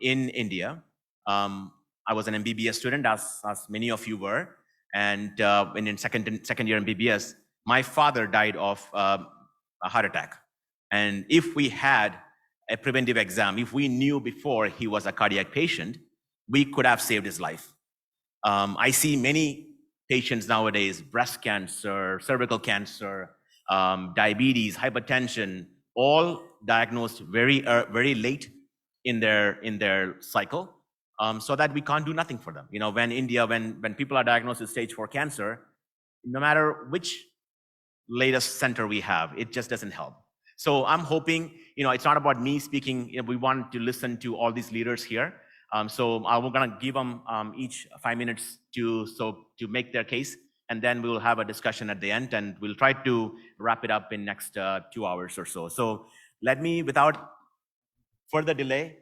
in India, I was an MBBS student, as many of you were, and in second year MBBS, my father died of a heart attack. And if we had a preventive exam, if we knew before he was a cardiac patient, we could have saved his life. I see many patients nowadays, breast cancer, cervical cancer, diabetes, hypertension, all diagnosed very late in their cycle, so that we can't do nothing for them. When people are diagnosed with stage 4 cancer, no matter which latest center we have, it just doesn't help. So I'm hoping, it's not about me speaking. We want to listen to all these leaders here. So we're going to give them each 5 minutes to make their case, and then we'll have a discussion at the end, and we'll try to wrap it up in next 2 hours or so. So let me, without further delay,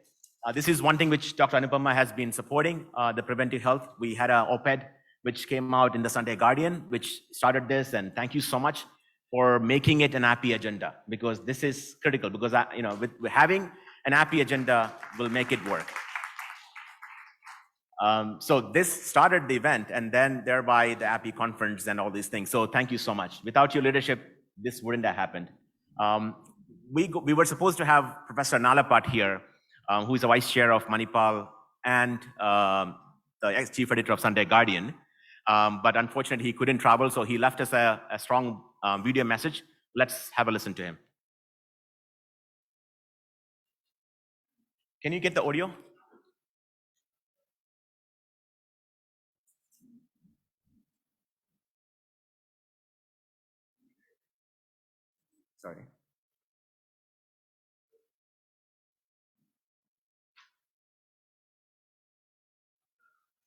this is one thing which Dr. Anupama has been supporting, the preventive health. We had an op-ed which came out in the Sunday Guardian, which started this, and thank you so much for making it an API agenda, because this is critical, because with having an API agenda will make it work. So this started the event, and then thereby the API conference and all these things. So thank you so much. Without your leadership, this wouldn't have happened. We were supposed to have Professor Nalapat here, who is the vice chair of Manipal and the ex-chief editor of Sunday Guardian. But unfortunately, he couldn't travel, so he left us a strong video message. Let's have a listen to him. Can you get the audio? Sorry.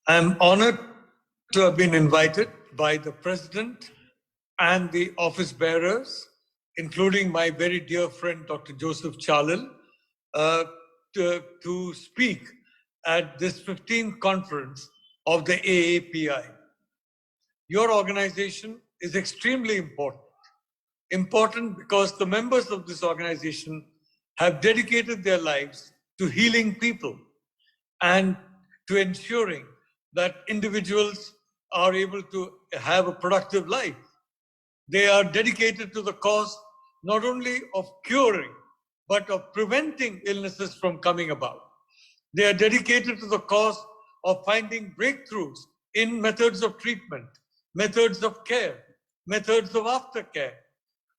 I'm honored to have been invited by the President and the office bearers, including my very dear friend, Dr. Joseph Chalil, to speak at this 15th conference of the AAPI. Your organization is extremely important. Important because the members of this organization have dedicated their lives to healing people and to ensuring that individuals are able to have a productive life. They are dedicated to the cause not only of curing, but of preventing illnesses from coming about. They are dedicated to the cause of finding breakthroughs in methods of treatment, methods of care, methods of aftercare.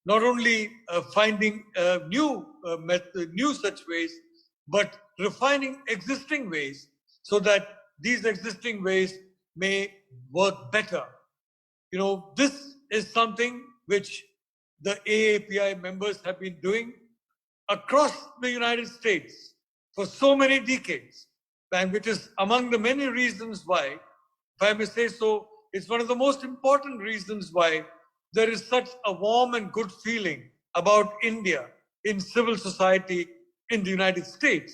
Not only finding new such ways, but refining existing ways so that these existing ways may work better. This is something which the AAPI members have been doing across the United States for so many decades, and which is among the many reasons why, if I may say so, it's one of the most important reasons why there is such a warm and good feeling about India in civil society in the United States,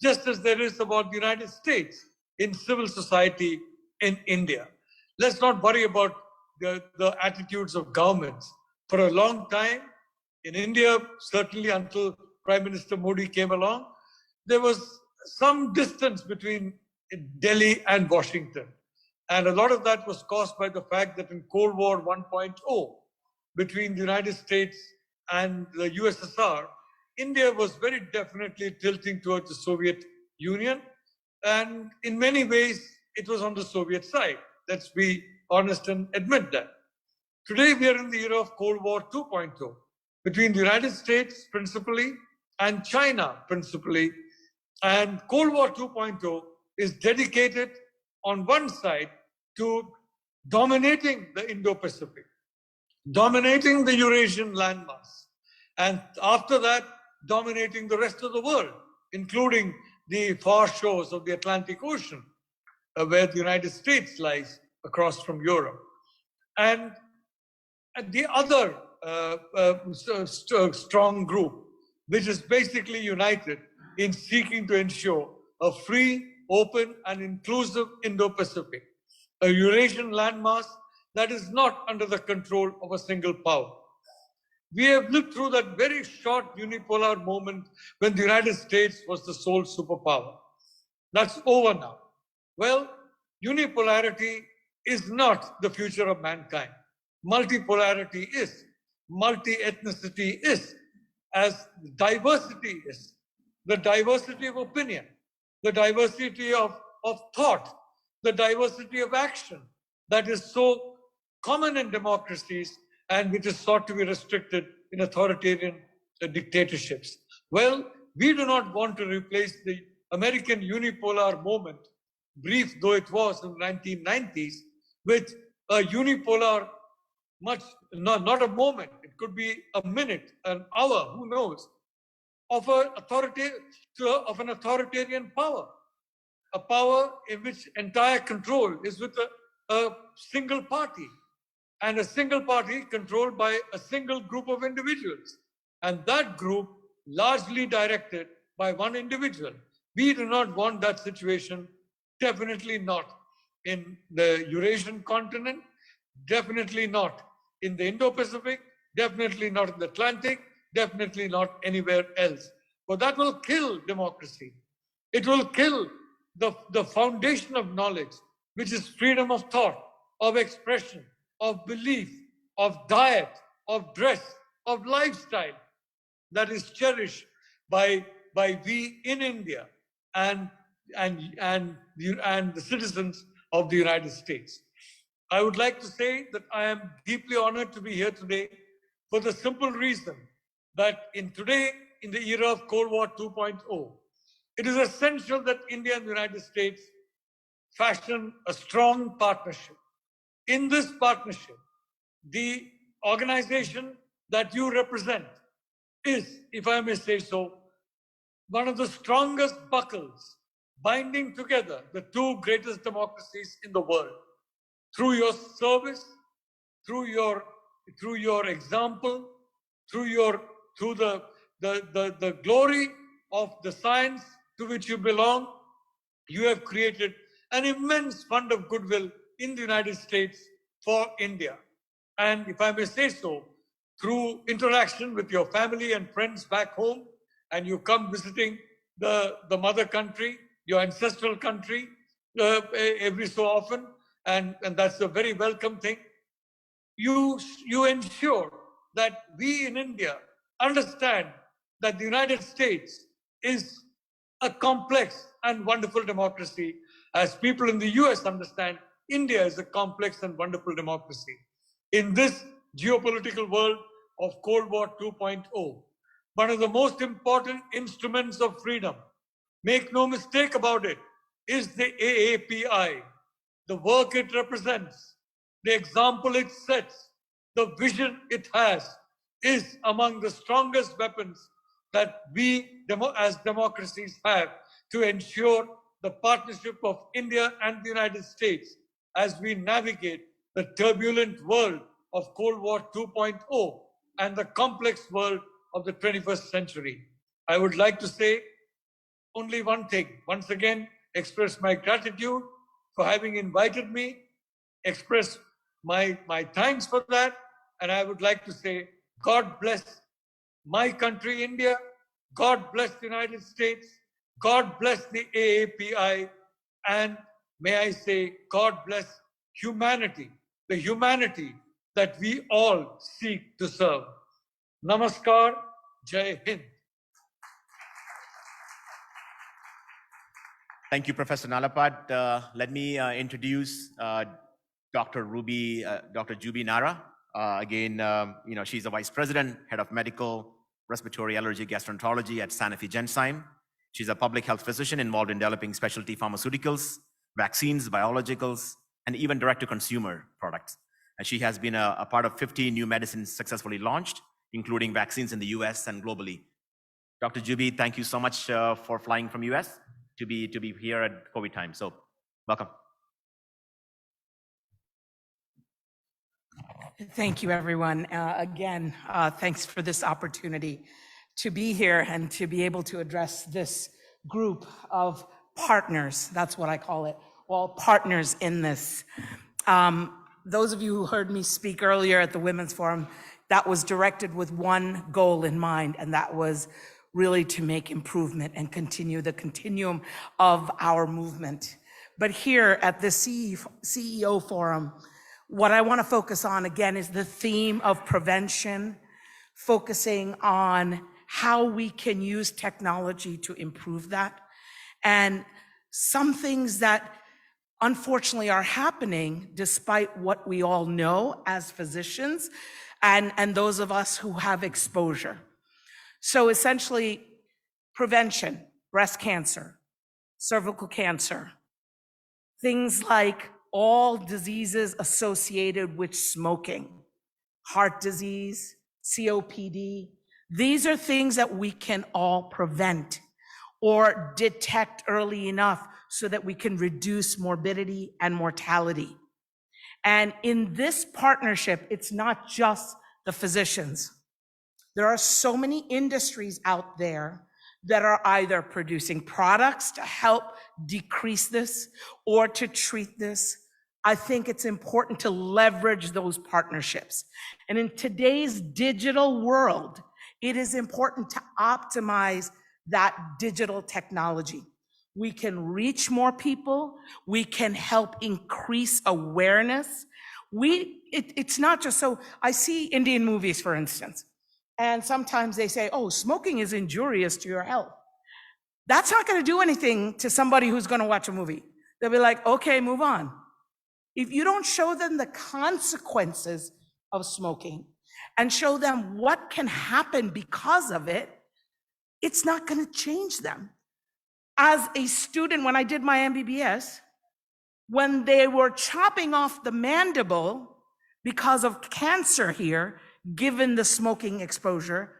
just as there is about the United States in civil society in India. Let's not worry about the attitudes of governments. For a long time in India, certainly until Prime Minister Modi came along, there was some distance between Delhi and Washington. And a lot of that was caused by the fact that in Cold War 1.0, between the United States and the USSR, India was very definitely tilting towards the Soviet Union. And in many ways, it was on the Soviet side. Let's be honest and admit that. Today, we are in the era of Cold War 2.0, between the United States principally and China principally. And Cold War 2.0 is dedicated on one side to dominating the Indo-Pacific, dominating the Eurasian landmass, and after that, dominating the rest of the world, including the far shores of the Atlantic Ocean, where the United States lies across from Europe. And the other strong group, which is basically united in seeking to ensure a free, open, and inclusive Indo-Pacific, a Eurasian landmass that is not under the control of a single power. We have lived through that very short unipolar moment when the United States was the sole superpower. That's over now. Well, unipolarity is not the future of mankind. Multipolarity is. Multi-ethnicity is. As diversity is. The diversity of opinion, the diversity of thought, the diversity of action that is so common in democracies and which is sought to be restricted in authoritarian dictatorships. Well, we do not want to replace the American unipolar moment, brief though it was in the 1990s, with a unipolar, not a moment, it could be a minute, an hour, who knows, of an authoritarian power, a power in which entire control is with a single party, and a single party controlled by a single group of individuals, and that group largely directed by one individual. We do not want that situation, definitely not in the Eurasian continent, definitely not in the Indo-Pacific, definitely not in the Atlantic, definitely not anywhere else. But that will kill democracy. It will kill the foundation of knowledge, which is freedom of thought, of expression, of belief, of diet, of dress, of lifestyle that is cherished by we in India and the citizens of the United States. I would like to say that I am deeply honored to be here today for the simple reason that in the era of Cold War 2.0, it is essential that India and the United States fashion a strong partnership. In this partnership, the organization that you represent is, if I may say so, one of the strongest buckles binding together the two greatest democracies in the world. Through your service, through your example, through the glory of the science to which you belong, you have created an immense fund of goodwill in the United States for India. And if I may say so, through interaction with your family and friends back home, and you come visiting the mother country, your ancestral country, every so often, and that's a very welcome thing. You ensure that we in India understand that the United States is a complex and wonderful democracy, as people in the US understand India is a complex and wonderful democracy. In this geopolitical world of Cold War 2.0, one of the most important instruments of freedom, make no mistake about it, is the AAPI. The work it represents, the example it sets, the vision it has is among the strongest weapons that we as democracies have to ensure the partnership of India and the United States as we navigate the turbulent world of Cold War 2.0 and the complex world of the 21st century. I would like to say only one thing. Once again, express my gratitude for having invited me, express my thanks for that, and I would like to say, God bless my country, India, God bless the United States, God bless the AAPI, and may I say, God bless humanity, the humanity that we all seek to serve. Namaskar, Jai Hind. Thank you, Professor Nalapad. Let me introduce Dr. Juby Nara. Again, she's the Vice President, Head of Medical, Respiratory Allergy Gastroenterology at Sanofi Genzyme. She's a public health physician involved in developing specialty pharmaceuticals, vaccines, biologicals, and even direct-to-consumer products. And she has been a part of 50 new medicines successfully launched, including vaccines in the US and globally. Dr. Juby, thank you so much for flying from US to be here at COVID time. So welcome. Thank you, everyone. Again, thanks for this opportunity to be here and to be able to address this group of partners. That's what I call it. All partners in this. Those of you who heard me speak earlier at the Women's Forum, that was directed with one goal in mind, and that was really to make improvement and continue the continuum of our movement. But here at the CEO Forum, what I want to focus on again is the theme of prevention, focusing on how we can use technology to improve that. And some things that unfortunately are happening despite what we all know as physicians and those of us who have exposure. So essentially, prevention, breast cancer, cervical cancer, things like all diseases associated with smoking, heart disease, COPD. These are things that we can all prevent or detect early enough so that we can reduce morbidity and mortality. And in this partnership, it's not just the physicians. There are so many industries out there that are either producing products to help decrease this or to treat this. I think it's important to leverage those partnerships. And in today's digital world, it is important to optimize that digital technology. We can reach more people. We can help increase awareness. It's not just so, I see Indian movies, for instance, and sometimes they say, oh, smoking is injurious to your health. That's not going to do anything to somebody who's going to watch a movie. They'll be like, okay, move on. If you don't show them the consequences of smoking and show them what can happen because of it, it's not going to change them. As a student, when I did my MBBS, when they were chopping off the mandible because of cancer here, given the smoking exposure,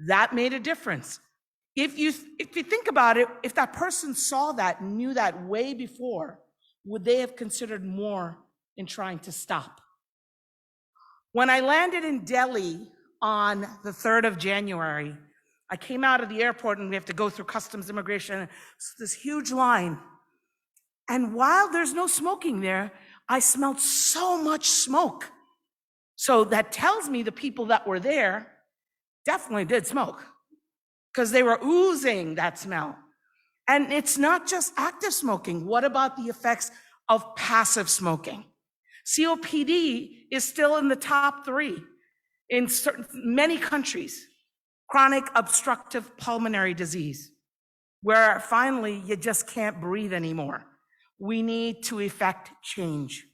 that made a difference. If you think about it, if that person saw that and knew that way before, would they have considered more in trying to stop? When I landed in Delhi on the 3rd of January, I came out of the airport and we have to go through customs immigration. It's this huge line. And while there's no smoking there, I smelled so much smoke. So that tells me the people that were there definitely did smoke because they were oozing that smell. And it's not just active smoking. What about the effects of passive smoking? COPD is still in the top 3 in many countries. Chronic obstructive pulmonary disease, where finally you just can't breathe anymore. We need to effect change.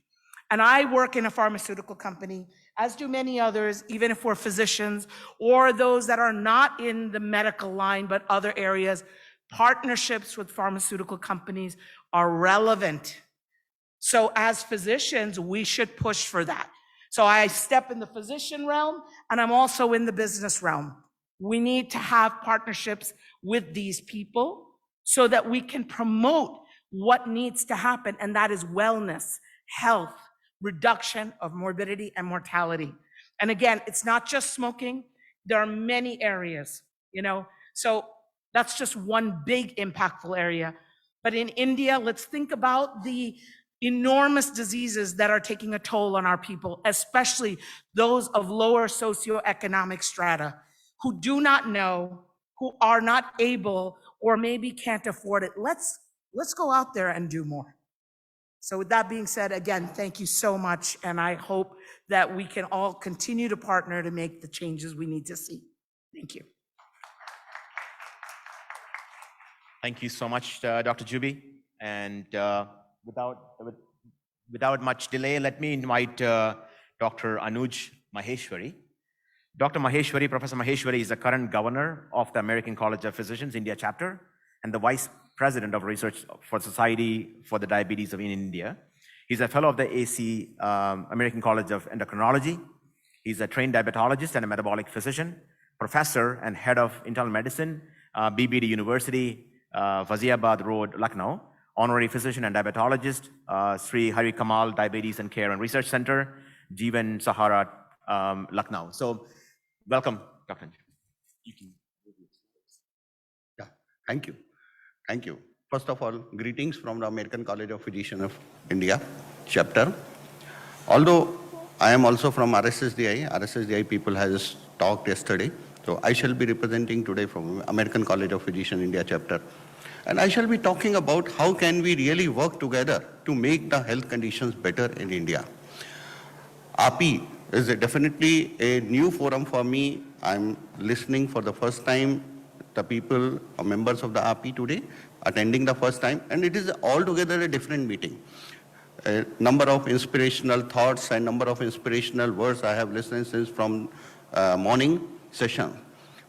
And I work in a pharmaceutical company, as do many others, even if we're physicians or those that are not in the medical line, but other areas. Partnerships with pharmaceutical companies are relevant. So as physicians, we should push for that. So I step in the physician realm, and I'm also in the business realm. We need to have partnerships with these people so that we can promote what needs to happen, and that is wellness, health, reduction of morbidity and mortality. And again, it's not just smoking. There are many areas, so that's just one big impactful area. But in India, let's think about the enormous diseases that are taking a toll on our people, especially those of lower socioeconomic strata who do not know, who are not able, or maybe can't afford it. Let's go out there and do more. So with that being said, again, thank you so much. And I hope that we can all continue to partner to make the changes we need to see. Thank you. Thank you so much, Dr. Juby. And without much delay, let me invite Dr. Anuj Maheshwari. Dr. Maheshwari, Professor Maheshwari, is the current governor of the American College of Physicians India chapter and the vice president of research for Society for the Diabetes of India. He's a fellow of the AC, American College of Endocrinology. He's a trained diabetologist and a metabolic physician, professor and head of internal medicine, BBD University, Ghaziabad Road, Lucknow, honorary physician and diabetologist, Sri Hari Kamal Diabetes and Care and Research Center, Jeevan Sahara, Lucknow. So welcome, Dr. Yeah, thank you. Thank you. First of all, greetings from the American College of Physicians of India chapter. Although I am also from RSSDI people has talked yesterday. So I shall be representing today from American College of Physicians India chapter. And I shall be talking about how can we really work together to make the health conditions better in India. API is definitely a new forum for me. I'm listening for the first time the people or members of the API today, attending the first time, and it is altogether a different meeting. A number of inspirational thoughts and number of inspirational words I have listened since from morning session.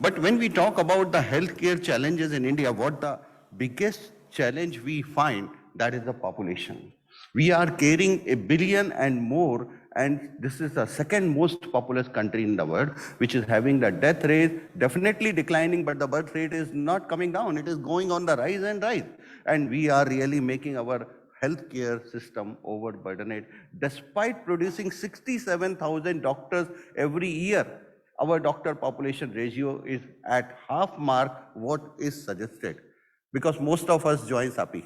But when we talk about the healthcare challenges in India, what the biggest challenge we find, that is the population. We are carrying 1 billion and more, and this is the second most populous country in the world, which is having the death rate definitely declining, but the birth rate is not coming down. It is going on the rise and rise. And we are really making our healthcare system overburdened. Despite producing 67,000 doctors every year, our doctor population ratio is at half mark what is suggested, because most of us join SAPI.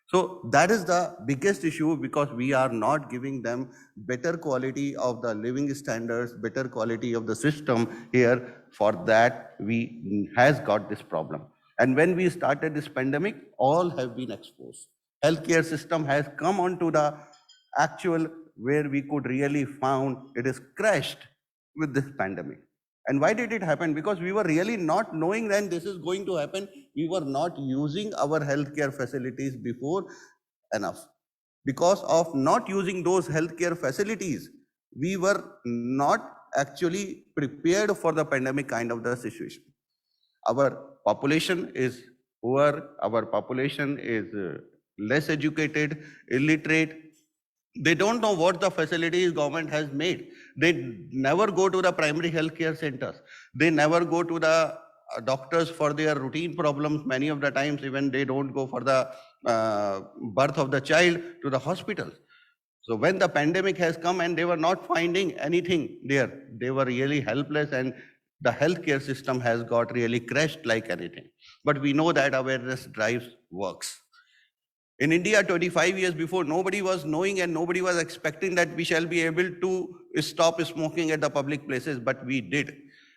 So that is the biggest issue, because we are not giving them better quality of the living standards, better quality of the system here. For that, we has got this problem. And when we started this pandemic, all have been exposed. Healthcare system has come onto the actual where we could really found it is crashed with this pandemic. And why did it happen? Because we were really not knowing when this is going to happen. We were not using our healthcare facilities before enough. Because of not using those healthcare facilities, we were not actually prepared for the pandemic kind of the situation. Our population is poor, our population is less educated, illiterate. They don't know what the facilities government has made. They never go to the primary healthcare centers. They never go to the doctors for their routine problems. Many of the times, even they don't go for the birth of the child to the hospitals. So when the pandemic has come and they were not finding anything there, they were really helpless, and the healthcare system has got really crashed like anything. But we know that awareness drives works. In India, 25 years before, nobody was knowing and nobody was expecting that we shall be able to stop smoking at the public places, but we did.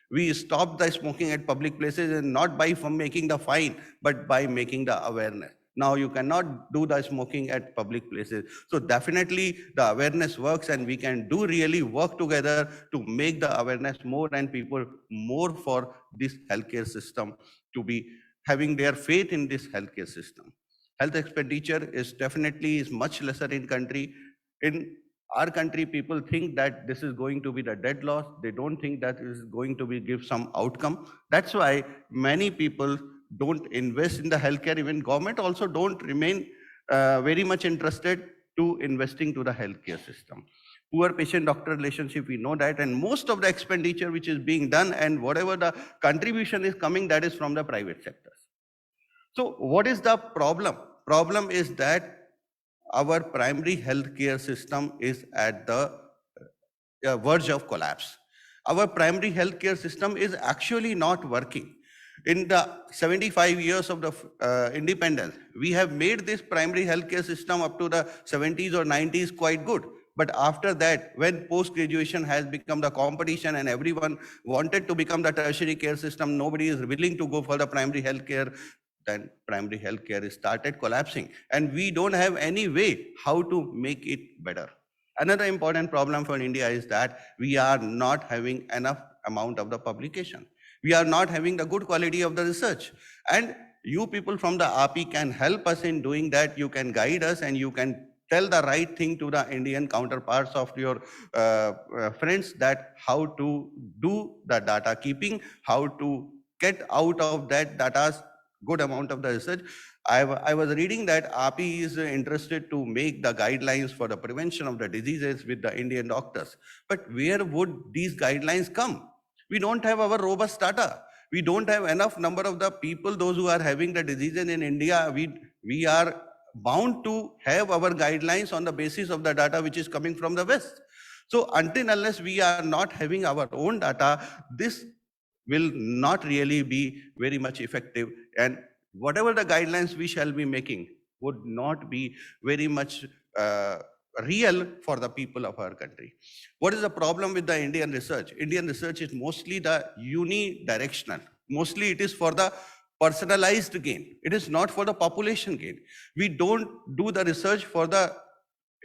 We stopped the smoking at public places, and not by making the fine, but by making the awareness. Now you cannot do the smoking at public places. So definitely the awareness works, and we can do really work together to make the awareness more and people more for this healthcare system to be having their faith in this healthcare system. Health expenditure is definitely much lesser in country. In our country, people think that this is going to be the dead loss. They don't think that it is going to be give some outcome. That's why many people don't invest in the healthcare. Even government also don't remain very much interested to investing to the healthcare system. Poor patient-doctor relationship, we know that, and most of the expenditure which is being done and whatever the contribution is coming, that is from the private sectors. So what is the problem? Problem is that our primary healthcare system is at the verge of collapse. Our primary healthcare system is actually not working. In the 75 years of the independence, we have made this primary healthcare system up to the 70s or 90s quite good. But after that, when post-graduation has become the competition and everyone wanted to become the tertiary care system, nobody is willing to go for the primary healthcare, then primary healthcare started collapsing. And we don't have any way how to make it better. Another important problem for India is that we are not having enough amount of the publication. We are not having the good quality of the research. And you people from the API can help us in doing that. You can guide us and you can tell the right thing to the Indian counterparts of your friends, that how to do the data keeping, how to get out of that data's good amount of the research. I was reading that API is interested to make the guidelines for the prevention of the diseases with the Indian doctors. But where would these guidelines come? We don't have our robust data. We don't have enough number of the people, those who are having the diseases in India. We are bound to have our guidelines on the basis of the data which is coming from the West. So until unless we are not having our own data, this will not really be very much effective. And whatever the guidelines we shall be making would not be very much real for the people of our country. What is the problem with the Indian research? Indian research is mostly the unidirectional. Mostly it is for the personalized gain. It is not for the population gain. We don't do the research for the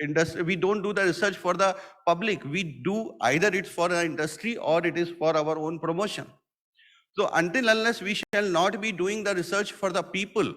industry. We don't do the research for the public. We do either it's for the industry or it is for our own promotion. So until unless we shall not be doing the research for the people,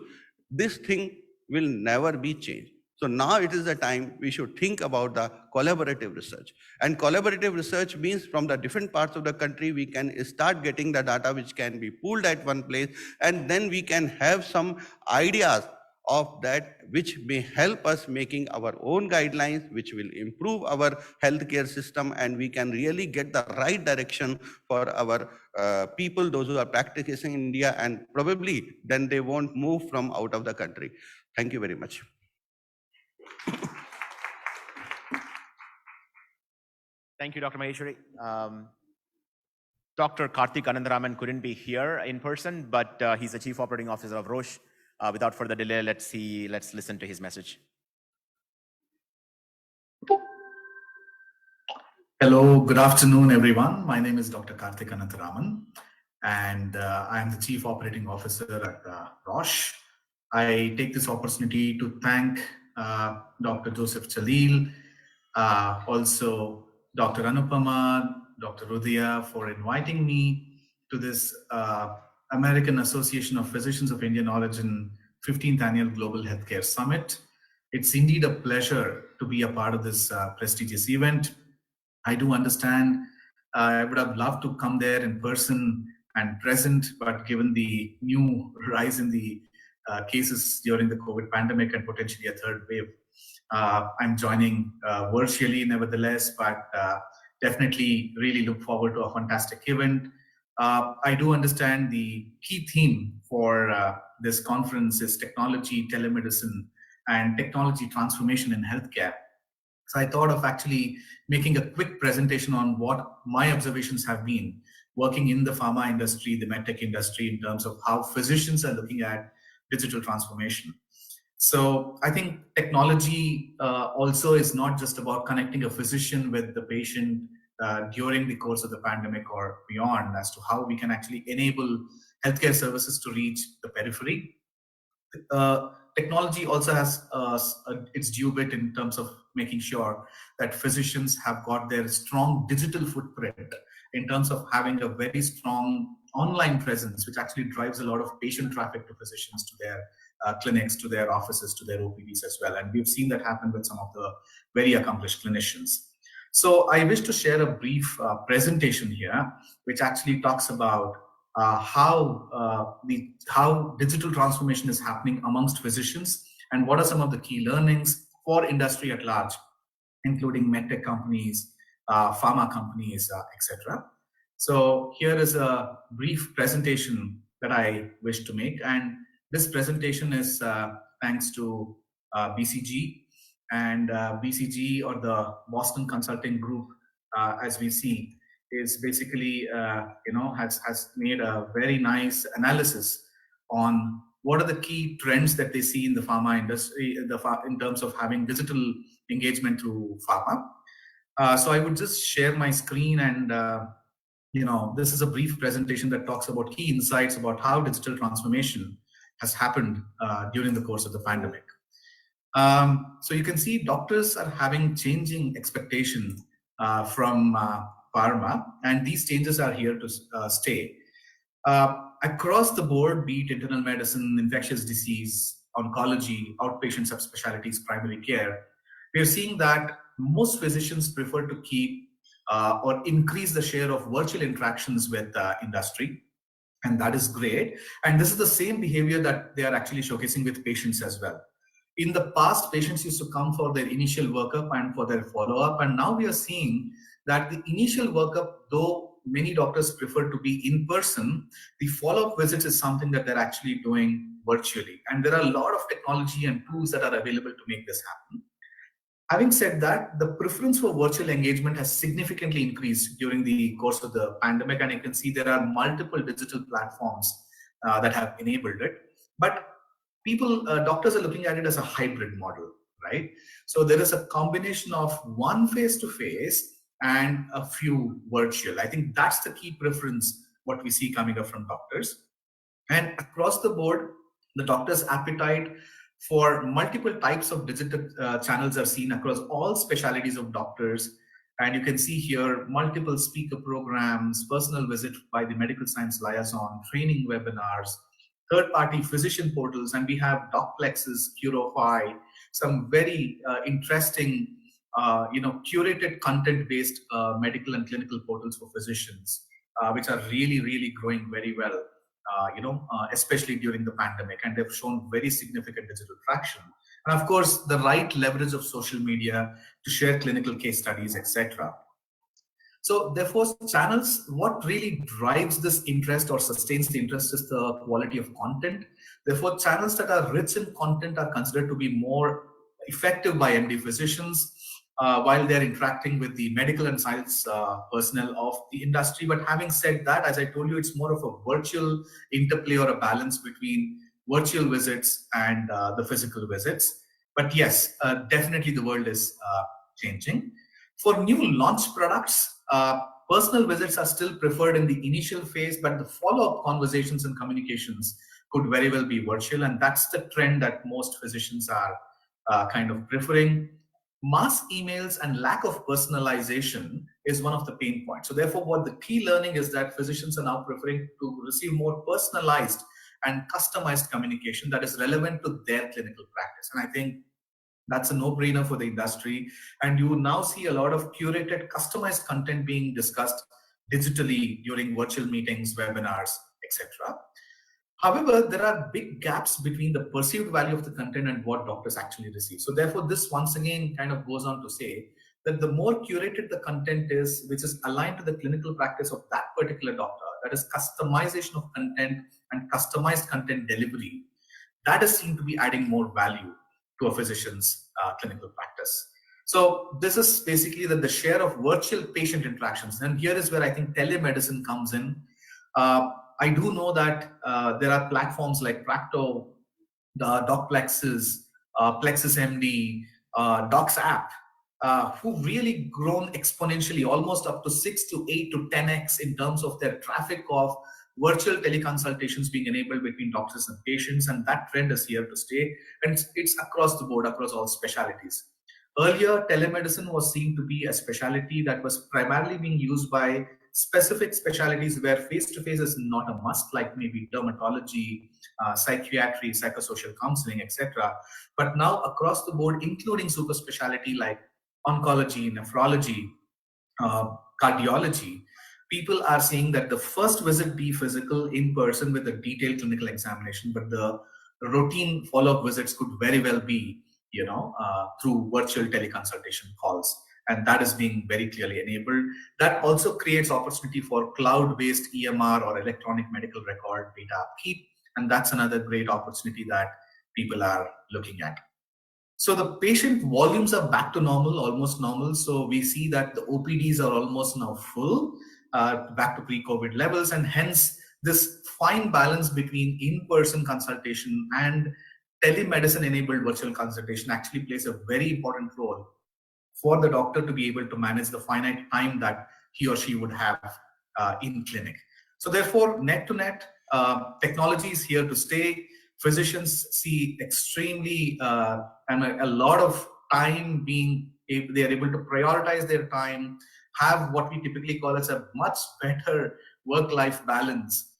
this thing will never be changed. So now it is the time we should think about the collaborative research. And collaborative research means from the different parts of the country, we can start getting the data which can be pooled at one place, and then we can have some ideas of that which may help us making our own guidelines, which will improve our healthcare system, and we can really get the right direction for our people, those who are practicing in India, and probably then they won't move from out of the country. Thank you very much. Thank you, Dr. Maheshwari. Dr. Karthik Anandaraman couldn't be here in person, but he's the Chief Operating Officer of Roche. Without further delay, let's listen to his message. Hello, good afternoon, everyone. My name is Dr. Karthik Anandaraman, and I am the Chief Operating Officer at Roche. I take this opportunity to thank Dr. Joseph Chalil, also Dr. Anupama, Dr. Rudhya for inviting me to this American Association of Physicians of Indian Origin 15th Annual Global Healthcare Summit. It's indeed a pleasure to be a part of this prestigious event. I do understand I would have loved to come there in person and present, but given the new rise in the cases during the COVID pandemic and potentially a third wave, I'm joining virtually nevertheless, but definitely really look forward to a fantastic event. I do understand the key theme for this conference is technology, telemedicine, and technology transformation in healthcare. So I thought of actually making a quick presentation on what my observations have been working in the pharma industry, the medtech industry, in terms of how physicians are looking at digital transformation. So I think technology also is not just about connecting a physician with the patient during the course of the pandemic or beyond, as to how we can actually enable healthcare services to reach the periphery. Technology also has its due bit in terms of making sure that physicians have got their strong digital footprint in terms of having a very strong online presence, which actually drives a lot of patient traffic to physicians, to their clinics, to their offices, to their OPDs as well. And we've seen that happen with some of the very accomplished clinicians. So I wish to share a brief presentation here, which actually talks about how digital transformation is happening amongst physicians and what are some of the key learnings for industry at large, including medtech companies, pharma companies, etc. So here is a brief presentation that I wish to make, and this presentation is thanks to BCG, and BCG, or the Boston Consulting Group, as we see, is basically has made a very nice analysis on what are the key trends that they see in the pharma industry in terms of having digital engagement through pharma. So I would just share my screen, and this is a brief presentation that talks about key insights about how digital transformation has happened during the course of the pandemic. So you can see doctors are having changing expectation from pharma, and these changes are here to stay. Across the board, be it internal medicine, infectious disease, oncology, outpatient subspecialties, primary care, we are seeing that most physicians prefer to keep or increase the share of virtual interactions with industry, and that is great. And this is the same behavior that they are actually showcasing with patients as well. In the past, patients used to come for their initial workup and for their follow-up, and now we are seeing that the initial workup, though many doctors prefer to be in person, the follow-up visits is something that they're actually doing virtually. And there are a lot of technology and tools that are available to make this happen. Having said that, the preference for virtual engagement has significantly increased during the course of the pandemic, and you can see there are multiple digital platforms that have enabled it. But doctors are looking at it as a hybrid model, right? So there is a combination of one face-to-face and a few virtual. I think that's the key preference, what we see coming up from doctors. And across the board, the doctor's appetite for multiple types of digital channels are seen across all specialties of doctors. And you can see here multiple speaker programs, personal visit by the medical science liaison, training webinars, third-party physician portals, and we have DocPlexes, Curofy, some very interesting, curated content-based medical and clinical portals for physicians, which are really growing very well. Especially during the pandemic, and they've shown very significant digital traction. And of course, the right leverage of social media to share clinical case studies, etc. So therefore, channels, what really drives this interest or sustains the interest is the quality of content. Therefore, channels that are rich in content are considered to be more effective by MD physicians while they're interacting with the medical and science personnel of the industry. But having said that, as I told you, it's more of a virtual interplay or a balance between virtual visits and the physical visits. But yes, definitely the world is changing. For new launch products, personal visits are still preferred in the initial phase, but the follow-up conversations and communications could very well be virtual, and that's the trend that most physicians are kind of preferring. Mass emails and lack of personalization is one of the pain points. So therefore, what the key learning is that physicians are now preferring to receive more personalized and customized communication that is relevant to their clinical practice. And I think that's a no-brainer for the industry. And you now see a lot of curated, customized content being discussed digitally during virtual meetings, webinars, etc. However, there are big gaps between the perceived value of the content and what doctors actually receive. So therefore, this once again kind of goes on to say that the more curated the content is, which is aligned to the clinical practice of that particular doctor, that is customization of content and customized content delivery, that is seen to be adding more value to a physician's clinical practice. So this is basically that the share of virtual patient interactions, and here is where I think telemedicine comes in. I do know that there are platforms like Practo, the DocPlexes, PlexusMD, Docs app, who've really grown exponentially, almost up to 6 to 8 to 10x in terms of their traffic of virtual teleconsultations being enabled between doctors and patients, and that trend is here to stay, and it's across the board, across all specialities. Earlier, telemedicine was seen to be a specialty that was primarily being used by specific specialties where face-to-face is not a must, like maybe dermatology, psychiatry, psychosocial counseling, etc. But now across the board, including super specialty like oncology, nephrology, cardiology, people are saying that the first visit be physical in person with a detailed clinical examination, but the routine follow-up visits could very well be, through virtual teleconsultation calls. And that is being very clearly enabled. That also creates opportunity for cloud-based EMR or electronic medical record data upkeep. And that's another great opportunity that people are looking at. So the patient volumes are back to normal, almost normal. So we see that the OPDs are almost now full, back to pre-COVID levels. And hence this fine balance between in-person consultation and telemedicine-enabled virtual consultation actually plays a very important role for the doctor to be able to manage the finite time that he or she would have in clinic. So therefore, net to net, technology is here to stay. Physicians see extremely and a lot of time being, they are able to prioritize their time, have what we typically call as a much better work-life balance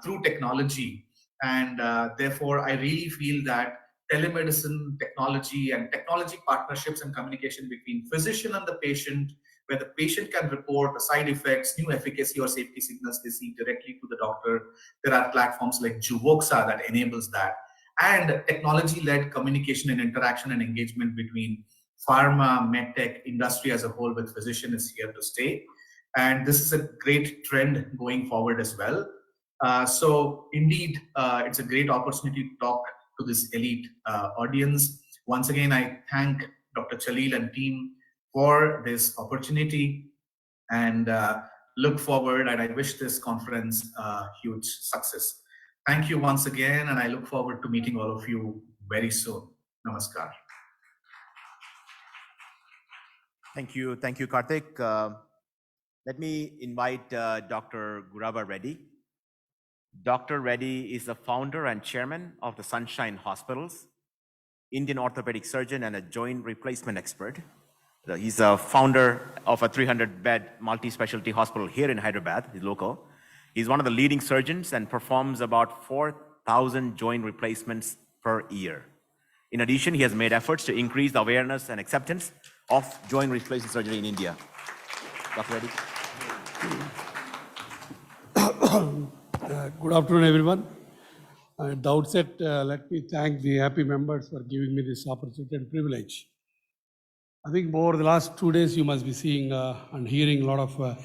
through technology. And therefore, I really feel that telemedicine technology and technology partnerships and communication between physician and the patient, where the patient can report the side effects, new efficacy or safety signals they see directly to the doctor. There are platforms like Juvoxa that enables that. And technology-led communication and interaction and engagement between pharma, medtech, industry as a whole with physician is here to stay. And this is a great trend going forward as well. So indeed, it's a great opportunity to talk to this elite audience. Once again, I thank Dr. Chalil and team for this opportunity and look forward, and I wish this conference huge success. Thank you once again, and I look forward to meeting all of you very soon. Namaskar. Thank you, Karthik. Let me invite Dr. Guraba Reddy. Dr. Reddy is the founder and chairman of the Sunshine Hospitals, Indian orthopedic surgeon and a joint replacement expert. He's a founder of a 300-bed multi-specialty hospital here in Hyderabad, he's local. He's one of the leading surgeons and performs about 4,000 joint replacements per year. In addition, he has made efforts to increase the awareness and acceptance of joint replacement surgery in India. Dr. Reddy. Good afternoon, everyone. At the outset, let me thank the happy members for giving me this opportunity and privilege. I think over the last 2 days, you must be seeing and hearing a lot of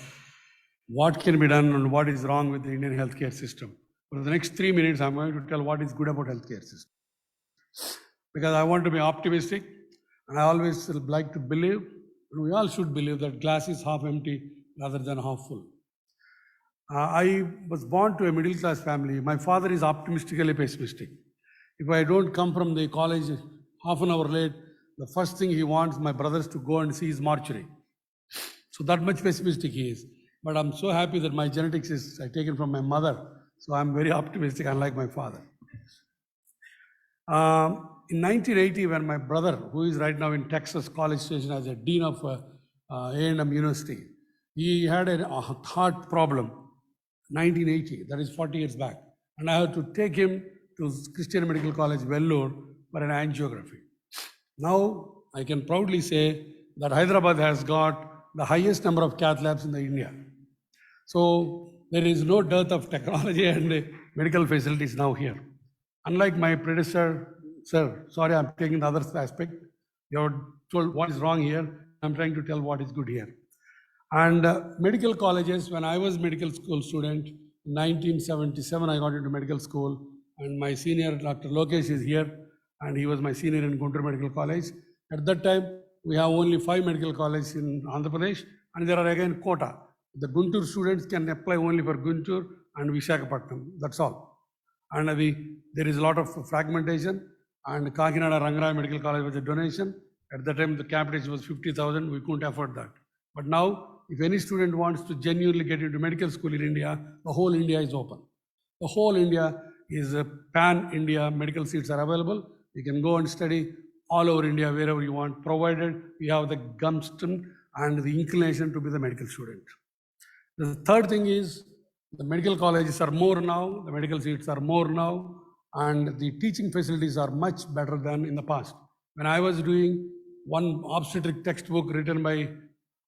what can be done and what is wrong with the Indian healthcare system. For the next 3 minutes, I'm going to tell what is good about healthcare system. Because I want to be optimistic, and I always like to believe, and we all should believe that glass is half empty rather than half full. I was born to a middle-class family. My father is optimistically pessimistic. If I don't come from the college half an hour late, the first thing he wants my brothers to go and see is mortuary. So that much pessimistic he is. But I'm so happy that my genetics is taken from my mother. So I'm very optimistic, unlike my father. In 1980, when my brother, who is right now in Texas College Station as a dean of A&M University, he had a heart problem, 1980, that is 40 years back. And I had to take him to Christian Medical College, Vellore, for an angiography. Now, I can proudly say that Hyderabad has got the highest number of cath labs in India. So there is no dearth of technology and medical facilities now here. Unlike my predecessor, sir, sorry, I'm taking the other aspect. You're told what is wrong here. I'm trying to tell what is good here. And medical colleges, when I was medical school student, in 1977, I got into medical school, and my senior, Dr. Lokesh, is here, and he was my senior in Guntur Medical College. At that time, we have only 5 medical colleges in Andhra Pradesh, and there are again quota. The Guntur students can apply only for Guntur and Visakhapatnam, that's all. And there is a lot of fragmentation, and Kakinada Rangaraya Medical College was a donation. At that time, the capitation was 50,000, we couldn't afford that. But now, if any student wants to genuinely get into medical school in India, the whole India is open. The whole India is a pan-India, medical seats are available. You can go and study all over India, wherever you want, provided you have the gumption and the inclination to be the medical student. The third thing is, the medical colleges are more now, the medical seats are more now, and the teaching facilities are much better than in the past. When I was doing one obstetric textbook written by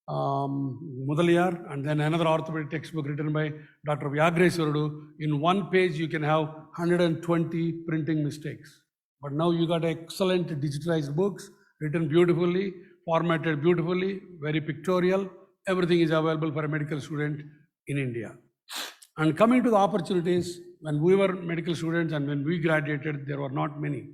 Mudaliyar, and then another orthopedic textbook written by Dr. Vyagreswarudu, in one page you can have 120 printing mistakes. But now you got excellent digitalized books, written beautifully, formatted beautifully, very pictorial. Everything is available for a medical student in India. And coming to the opportunities, when we were medical students and when we graduated, there were not many.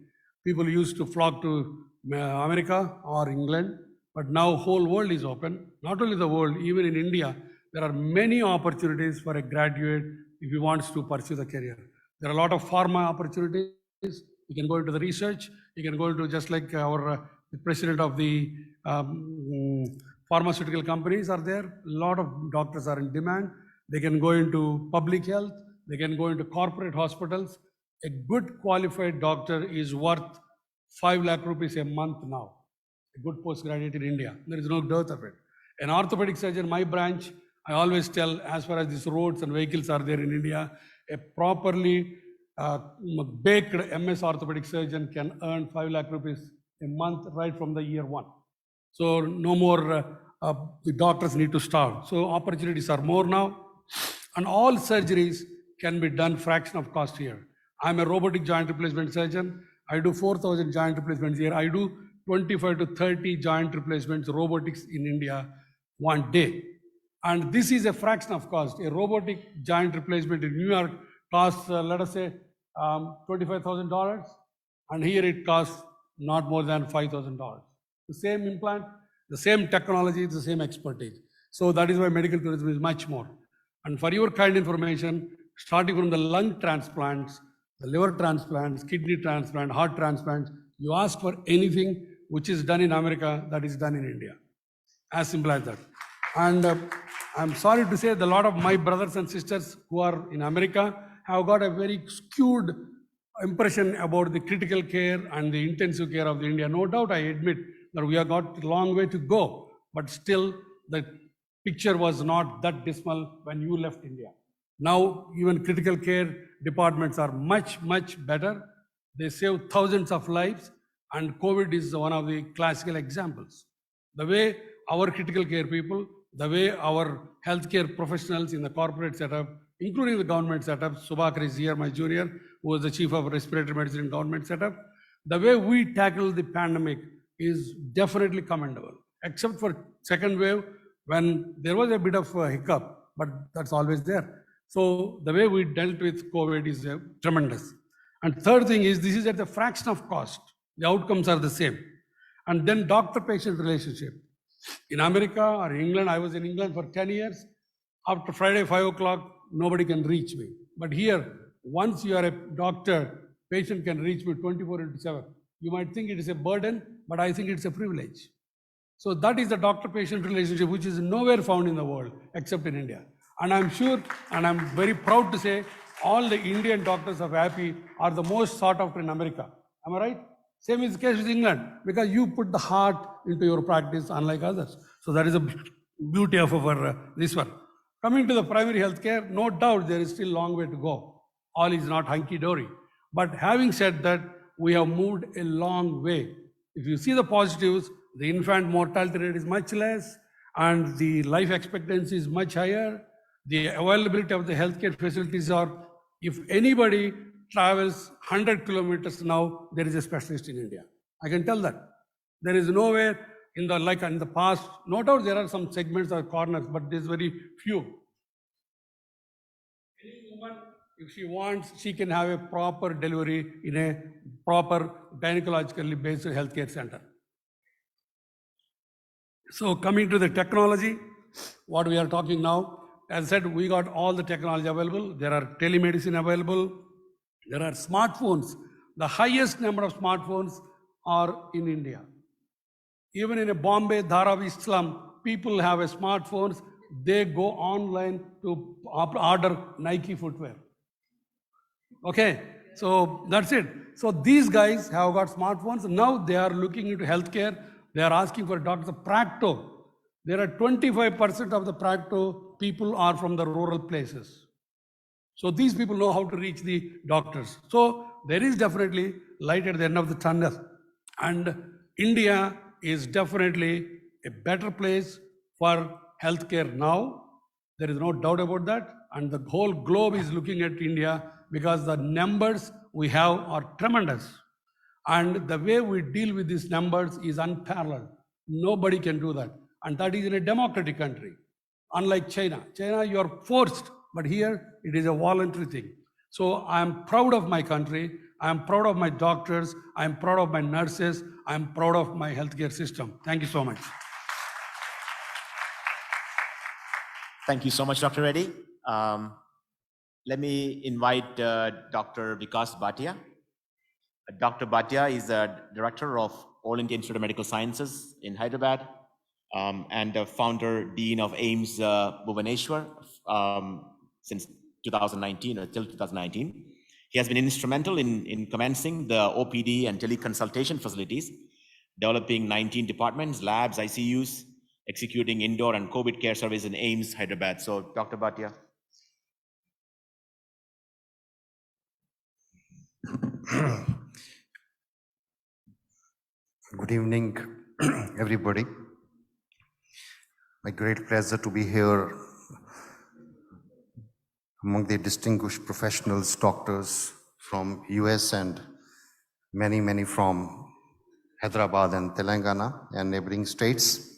People used to flock to America or England, but now whole world is open. Not only the world, even in India, there are many opportunities for a graduate if he wants to pursue the career. There are a lot of pharma opportunities. You can go into the research. You can go into, just like our the president of the pharmaceutical companies are there. A lot of doctors are in demand. They can go into public health. They can go into corporate hospitals. A good qualified doctor is worth 5 lakh rupees a month now. A good postgraduate in India. There is no dearth of it. An orthopedic surgeon, my branch, I always tell, as far as these roads and vehicles are there in India, a properly baked MS orthopedic surgeon can earn 5 lakh rupees a month right from the year 1. So no more the doctors need to starve. So opportunities are more now. And all surgeries can be done fraction of cost here. I'm a robotic joint replacement surgeon. I do 4,000 joint replacements here. I do 25 to 30 joint replacements robotics in India one day. And this is a fraction of cost. A robotic joint replacement in New York costs, let us say, $25,000. And here it costs not more than $5,000. The same implant, the same technology, the same expertise. So that is why medical tourism is much more. And for your kind information, starting from the lung transplants, the liver transplants, kidney transplant, heart transplants, you ask for anything which is done in America, that is done in India. As simple as that. And I'm sorry to say that a lot of my brothers and sisters who are in America have got a very skewed impression about the critical care and the intensive care of the India. No doubt, I admit that we have got a long way to go, but still the picture was not that dismal when you left India. Now, even critical care departments are much, much better. They save thousands of lives, and COVID is one of the classical examples. The way our critical care people, the way our healthcare professionals in the corporate setup, including the government setup, Subhakar is here, my junior, who was the chief of respiratory medicine in government setup, the way we tackle the pandemic is definitely commendable, except for second wave when there was a bit of a hiccup, but that's always there. So the way we dealt with COVID is tremendous. And third thing is, this is at the fraction of cost. The outcomes are the same. And then doctor-patient relationship. In America or England, I was in England for 10 years. After Friday, 5 o'clock, nobody can reach me. But here, once you are a doctor, patient can reach me 24/7. You might think it is a burden, but I think it's a privilege. So that is the doctor-patient relationship, which is nowhere found in the world except in India. And I'm sure, and I'm very proud to say, all the Indian doctors of API are the most sought after in America. Am I right? Same is the case with England, because you put the heart into your practice, unlike others. So that is a beauty of our this one. Coming to the primary healthcare, no doubt there is still a long way to go. All is not hunky-dory. But having said that, we have moved a long way. If you see the positives, the infant mortality rate is much less, and the life expectancy is much higher. The availability of the healthcare facilities are, if anybody travels 100 kilometers now, there is a specialist in India. I can tell that. There is nowhere in the, like in the past, no doubt there are some segments or corners, but there's very few. Any woman, if she wants, she can have a proper delivery in a proper gynecologically based healthcare center. So coming to the technology, what we are talking now, as I said, we got all the technology available. There are telemedicine available. There are smartphones. The highest number of smartphones are in India. Even in a Bombay, Dharavi slum, people have a smartphones. They go online to order Nike footwear. Okay, so that's it. So these guys have got smartphones. Now they are looking into healthcare. They are asking for doctors. Practo. There are 25% of the Practo people are from the rural places. So these people know how to reach the doctors. So there is definitely light at the end of the tunnel. And India is definitely a better place for healthcare now. There is no doubt about that. And the whole globe is looking at India because the numbers we have are tremendous. And the way we deal with these numbers is unparalleled. Nobody can do that. And that is in a democratic country. Unlike China. China, you are forced, but here it is a voluntary thing. So I am proud of my country. I am proud of my doctors. I am proud of my nurses. I am proud of my healthcare system. Thank you so much. Thank you so much, Dr. Reddy. Let me invite Dr. Vikas Bhatia. Dr. Bhatia is the director of All India Institute of Medical Sciences in Hyderabad and the founder, dean of AIIMS Bhubaneswar since 2019 or till 2019. He has been instrumental in commencing the OPD and teleconsultation facilities, developing 19 departments, labs, ICUs, executing indoor and COVID care service in AIIMS Hyderabad. So, Dr. Bhatia. Good evening, everybody. My great pleasure to be here among the distinguished professionals, doctors from US and many from Hyderabad and Telangana and neighboring states.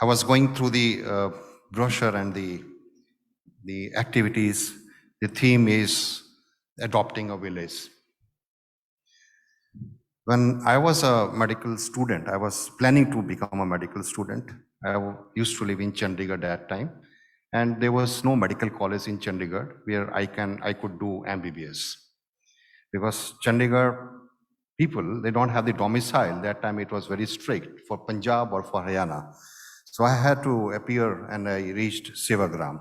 I was going through the brochure and the activities. The theme is adopting a village. When I was a medical student, I was planning to become a medical student. I used to live in Chandigarh at that time, and there was no medical college in Chandigarh where I could do MBBS. Because Chandigarh people, they don't have the domicile. That time it was very strict for Punjab or for Haryana. So I had to appear and I reached Sevagram.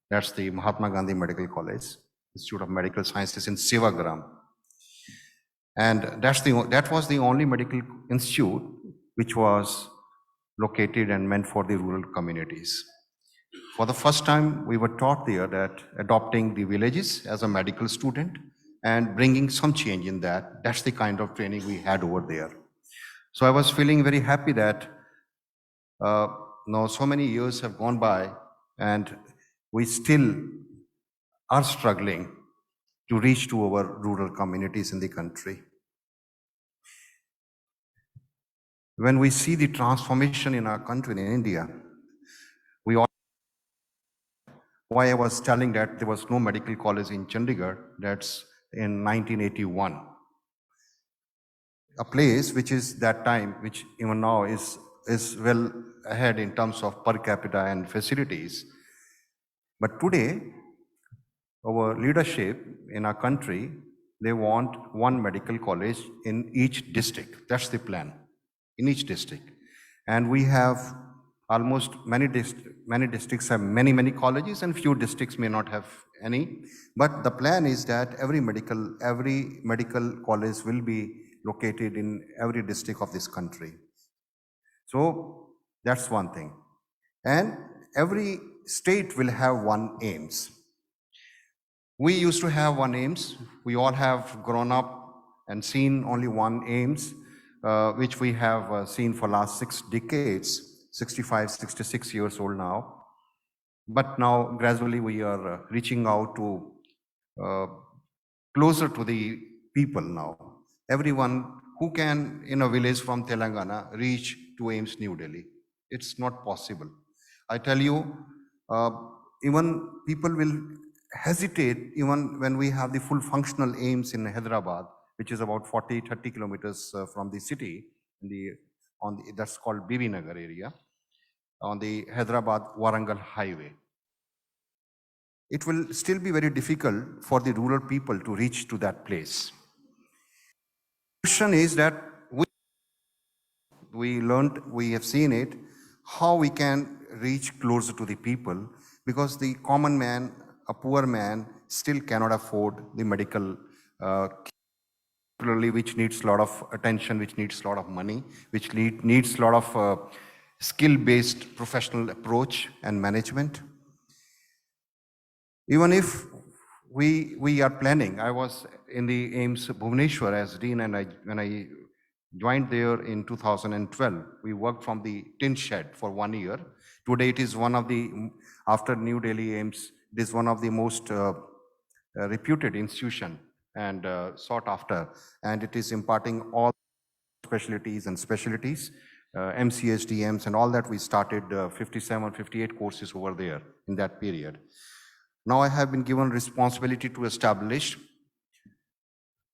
That's the Mahatma Gandhi Medical College, Institute of Medical Sciences in Sevagram. And that was the only medical institute which was located and meant for the rural communities. For the first time, we were taught there that adopting the villages as a medical student and bringing some change in that, that's the kind of training we had over there. So I was feeling very happy that now so many years have gone by and we still are struggling to reach to our rural communities in the country. When we see the transformation in our country, in India, we all, why I was telling that there was no medical college in Chandigarh, that's in 1981. A place which is that time, which even now is well ahead in terms of per capita and facilities. But today, our leadership in our country, they want one medical college in each district. That's the plan, in each district. And we have almost many districts have many colleges and few districts may not have any. But the plan is that every medical college will be located in every district of this country. So that's one thing. And every state will have one AIIMS. We used to have one AIIMS. We all have grown up and seen only one AIIMS, which we have seen for last 6 decades, 65, 66 years old now. But now gradually we are reaching out to closer to the people now. Everyone who can in a village from Telangana reach to AIIMS New Delhi. It's not possible. I tell you, even people will hesitate even when we have the full functional AIIMS in Hyderabad, which is about 40-30 kilometers from the city, that's called Bibi Nagar area, on the Hyderabad-Warangal highway. It will still be very difficult for the rural people to reach to that place. The question is that we learned, we have seen it, how we can reach closer to the people, because the common man, a poor man, still cannot afford the medical particularly which needs a lot of attention, which needs a lot of money, which needs a lot of skill-based professional approach and management. Even if we are planning, I was in the AIIMS Bhubaneswar as Dean, and when I joined there in 2012, we worked from the tin shed for 1 year. Today it is one of the, after New Delhi AIIMS, it is one of the most reputed institution and sought after, and it is imparting all specialties and specialties, MCS, DMs and all that. We started 57, 58 courses over there in that period. Now I have been given responsibility to establish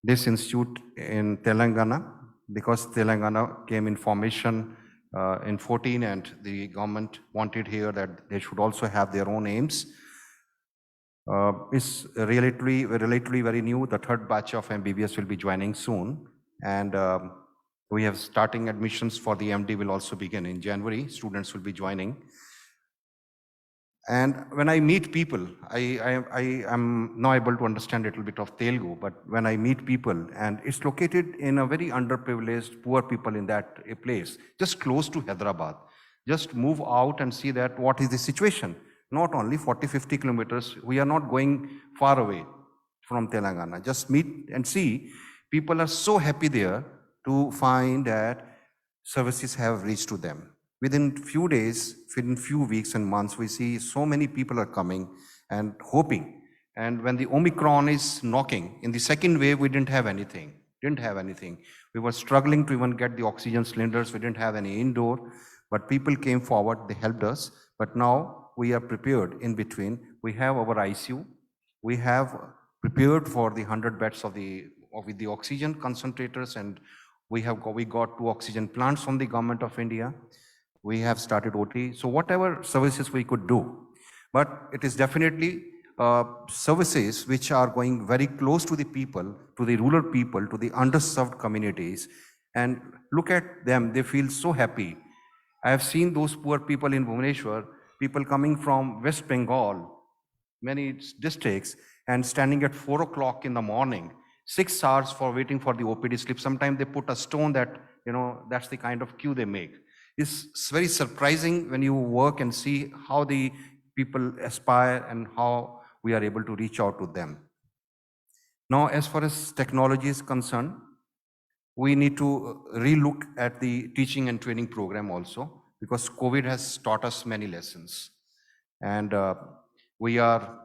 this institute in Telangana, because Telangana came in formation in 14 and the government wanted here that they should also have their own AIIMS. It's relatively very new. The third batch of MBBS will be joining soon, and we have starting admissions for the MD will also begin in January. Students will be joining. And when I meet people, I am now able to understand a little bit of Telugu, but when I meet people, and it's located in a very underprivileged, poor people in that place, just close to Hyderabad. Just move out and see that what is the situation. Not only 40-50 kilometers, we are not going far away from Telangana. Just meet and see. People are so happy there to find that services have reached to them. Within few days, within few weeks and months, we see so many people are coming and hoping. And when the Omicron is knocking, in the second wave, we didn't have anything. We were struggling to even get the oxygen cylinders. We didn't have any indoor, but people came forward, they helped us. But now we are prepared in between. We have our ICU. We have prepared for the 100 beds with the oxygen concentrators, and we got 2 oxygen plants from the government of India. We have started OT. So whatever services we could do, but it is definitely services which are going very close to the people, to the rural people, to the underserved communities. And look at them, they feel so happy. I have seen those poor people in Bhubaneswar, people coming from West Bengal, many districts, and standing at 4 o'clock in the morning, 6 hours for waiting for the OPD slip. Sometimes they put a stone that, that's the kind of queue they make. It's very surprising when you work and see how the people aspire and how we are able to reach out to them. Now, as far as technology is concerned, we need to relook at the teaching and training program also, because COVID has taught us many lessons. And we are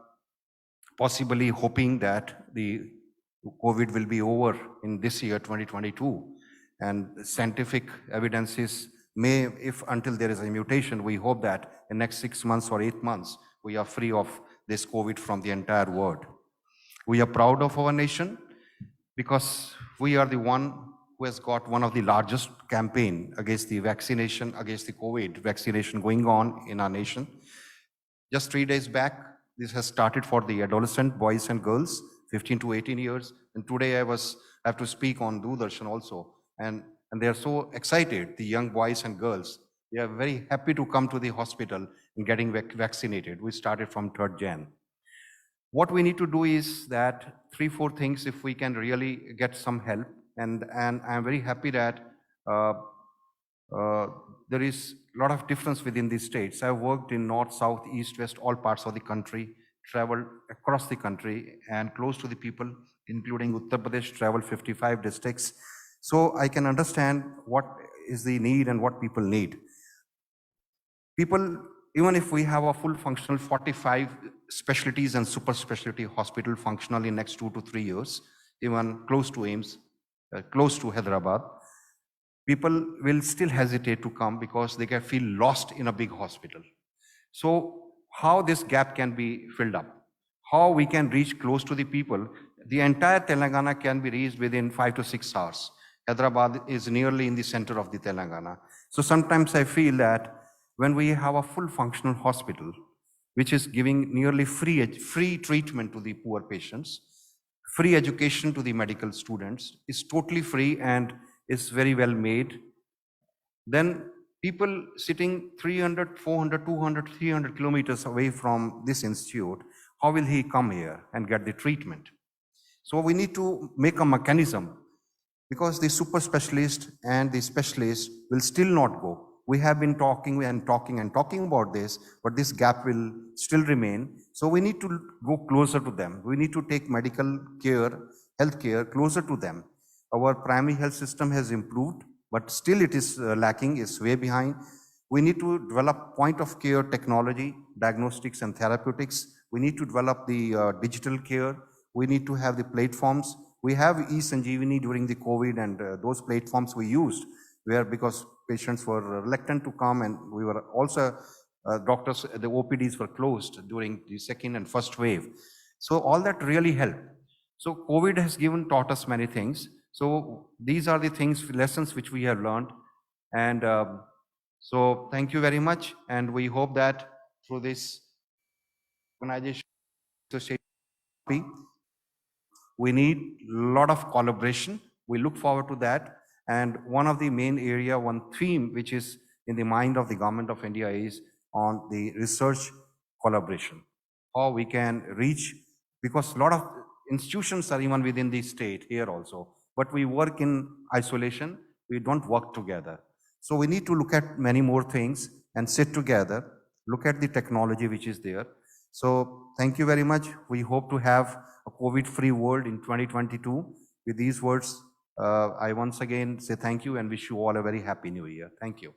possibly hoping that the COVID will be over in this year, 2022, and scientific evidences may, if until there is a mutation, we hope that in next 6 months or 8 months, we are free of this COVID from the entire world. We are proud of our nation because we are the one who has got one of the largest campaign against the vaccination, against the COVID vaccination going on in our nation. Just 3 days back, this has started for the adolescent boys and girls, 15 to 18 years. And today I have to speak on Doordarshan also. And they are so excited, the young boys and girls. They are very happy to come to the hospital and getting vaccinated. We started from 3rd Jan. What we need to do is that 3-4 things, if we can really get some help. And I'm very happy that there is a lot of difference within these states. I've worked in north, south, east, west, all parts of the country, traveled across the country and close to the people, including Uttar Pradesh, traveled 55 districts. So I can understand what is the need and what people need. People, even if we have a full functional 45 specialties and super specialty hospital functional in next 2 to 3 years, even close to AIIMS, close to Hyderabad, people will still hesitate to come because they can feel lost in a big hospital. So how this gap can be filled up, how we can reach close to the people, the entire Telangana can be reached within 5 to 6 hours. Hyderabad is nearly in the center of the Telangana. So sometimes I feel that when we have a full functional hospital, which is giving nearly free treatment to the poor patients, free education to the medical students, is totally free and is very well made, then people sitting 300, 400, 200, 300 kilometers away from this institute, how will he come here and get the treatment? So we need to make a mechanism, because the super specialist and the specialist will still not go. We have been talking about this, but this gap will still remain. So we need to go closer to them. We need to take medical care, health care closer to them. Our primary health system has improved, but still it is lacking, is way behind. We need to develop point of care technology, diagnostics and therapeutics. We need to develop the digital care. We need to have the platforms. We have e-Sanjeevani during the COVID, and those platforms we used, where because patients were reluctant to come, and we were also, doctors, the OPDs were closed during the second and first wave. So all that really helped. So COVID has taught us many things. So these are the things, lessons which we have learned. And so thank you very much. And we hope that through this organization, we need a lot of collaboration. We look forward to that. And one of the main area, one theme which is in the mind of the government of India is on the research collaboration. How we can reach, because a lot of institutions are even within the state here also, but we work in isolation, we don't work together. So we need to look at many more things and sit together, look at the technology which is there. So thank you very much. We hope to have a COVID-free world in 2022. With these words, I once again say thank you and wish you all a very happy new year. Thank you.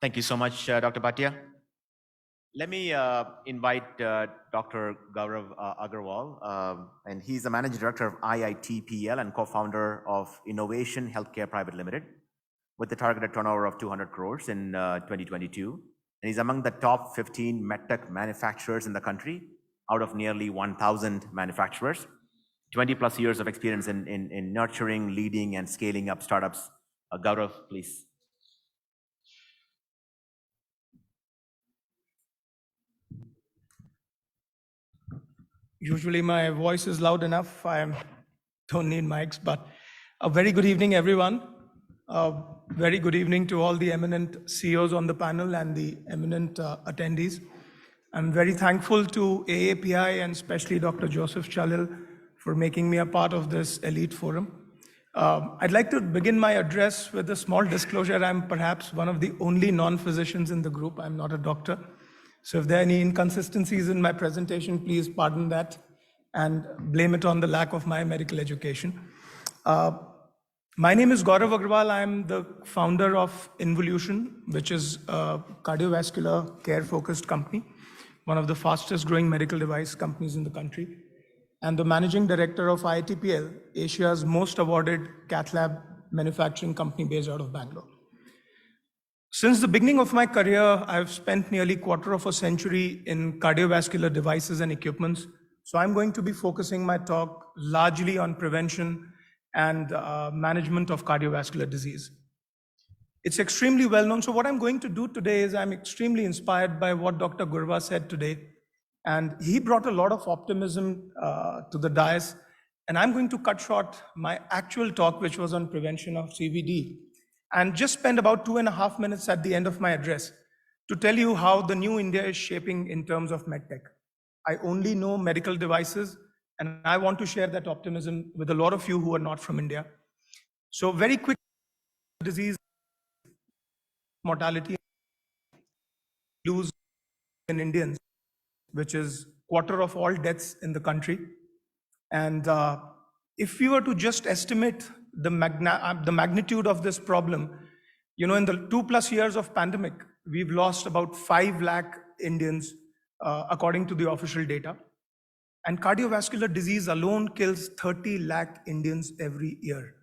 Thank you so much, Dr. Bhatia. Let me invite Dr. Gaurav Agarwal, and he's the Managing Director of IITPL and co-founder of Innovation Healthcare Private Limited, with a targeted turnover of 200 crores in 2022. And he's among the top 15 medtech manufacturers in the country, out of nearly 1,000 manufacturers. 20 plus years of experience in nurturing, leading, and scaling up startups. Gaurav, please. Usually my voice is loud enough. Don't need mics, but a very good evening, everyone. Very good evening to all the eminent CEOs on the panel and the eminent attendees. I'm very thankful to AAPI and especially Dr. Joseph Chalil for making me a part of this elite forum. I'd like to begin my address with a small disclosure. I'm perhaps one of the only non-physicians in the group. I'm not a doctor. So if there are any inconsistencies in my presentation, please pardon that and blame it on the lack of my medical education. My name is Gaurav Agrawal. I'm the founder of Involution, which is a cardiovascular care-focused company, one of the fastest growing medical device companies in the country, and the managing director of IITPL, Asia's most awarded cath lab manufacturing company based out of Bangalore. Since the beginning of my career, I've spent nearly a quarter of a century in cardiovascular devices and equipments. So I'm going to be focusing my talk largely on prevention and management of cardiovascular disease. It's extremely well known. So what I'm going to do today is I'm extremely inspired by what Dr. Gurva said today. And he brought a lot of optimism to the dais. And I'm going to cut short my actual talk, which was on prevention of CVD, and just spend about 2.5 minutes at the end of my address to tell you how the new India is shaping in terms of medtech. I only know medical devices, and I want to share that optimism with a lot of you who are not from India. So very quick, disease mortality lose in Indians, which is quarter of all deaths in the country. And if we were to just estimate the magnitude of this problem, in the 2+ years of pandemic, we've lost about 5 lakh Indians, according to the official data. And cardiovascular disease alone kills 30 lakh Indians every year,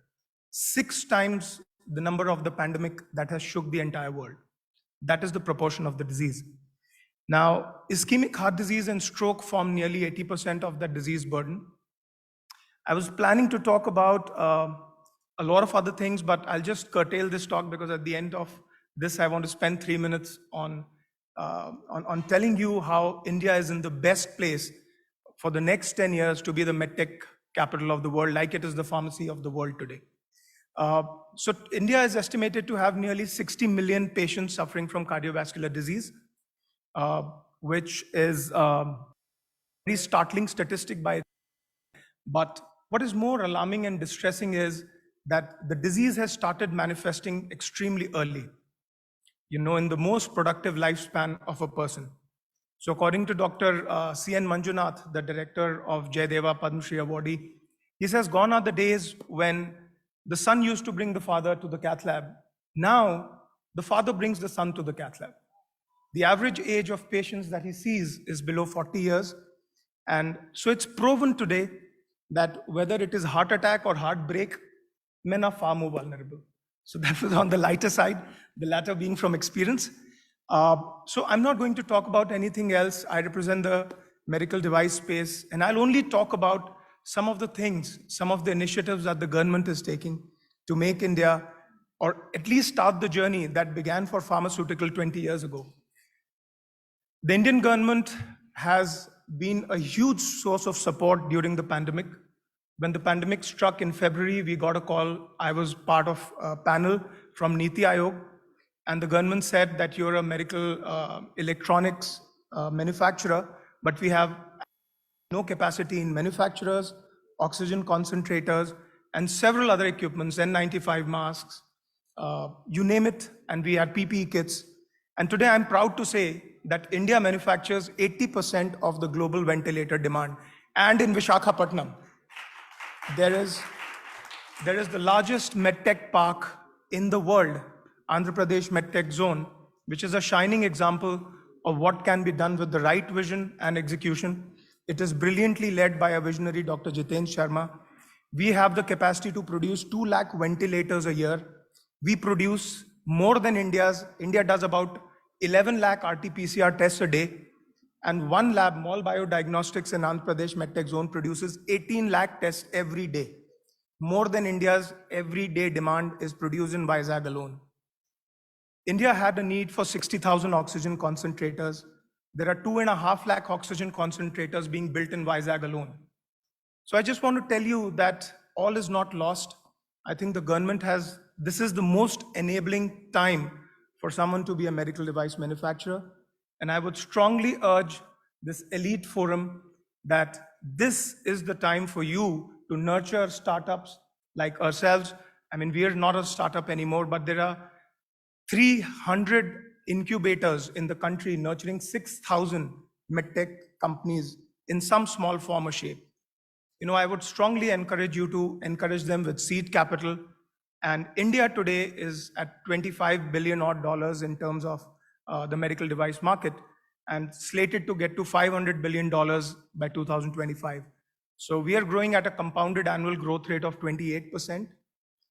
6 times the number of the pandemic that has shook the entire world. That is the proportion of the disease. Now, ischemic heart disease and stroke form nearly 80% of that disease burden. I was planning to talk about a lot of other things, but I'll just curtail this talk because at the end of this, I want to spend 3 minutes on telling you how India is in the best place for the next 10 years to be the medtech capital of the world, like it is the pharmacy of the world today. So India is estimated to have nearly 60 million patients suffering from cardiovascular disease, which is a very startling statistic but what is more alarming and distressing is that the disease has started manifesting extremely early, in the most productive lifespan of a person. So according to Dr. C.N. Manjunath, the director of Jayadeva Padma Shri Awardee, he says, gone are the days when the son used to bring the father to the cath lab. Now, the father brings the son to the cath lab. The average age of patients that he sees is below 40 years. And so it's proven today that whether it is heart attack or heartbreak, men are far more vulnerable. So that was on the lighter side, the latter being from experience. So I'm not going to talk about anything else. I represent the medical device space, and I'll only talk about some of the things, some of the initiatives that the government is taking to make India, or at least start the journey that began for pharmaceutical 20 years ago. The Indian government has been a huge source of support during the pandemic. When the pandemic struck in February, we got a call. I was part of a panel from Niti Aayog, and the government said that you're a medical electronics manufacturer, but we have no capacity in manufacturers, oxygen concentrators, and several other equipments, N95 masks, you name it, and we had PPE kits. And today I'm proud to say that India manufactures 80% of the global ventilator demand. And in Visakhapatnam, there is the largest medtech park in the world, Andhra Pradesh MedTech Zone, which is a shining example of what can be done with the right vision and execution. It is brilliantly led by a visionary, Dr. Jiten Sharma. We have the capacity to produce 2 lakh ventilators a year. We produce more than India's. India does about 11 lakh RT-PCR tests a day. And one lab, Mall Biodiagnostics in Andhra Pradesh MedTech Zone, produces 18 lakh tests every day. More than India's everyday demand is produced in Vizag alone. India had a need for 60,000 oxygen concentrators. There are 2.5 lakh oxygen concentrators being built in Vizag alone. So I just want to tell you that all is not lost. I think the government this is the most enabling time for someone to be a medical device manufacturer. And I would strongly urge this elite forum that this is the time for you to nurture startups like ourselves. I mean, we are not a startup anymore, but there are 300 incubators in the country nurturing 6,000 medtech companies in some small form or shape. You know, I would strongly encourage you to encourage them with seed capital. And India today is at $25 billion odd in terms of the medical device market, and slated to get to $500 billion by 2025. So we are growing at a compounded annual growth rate of 28%.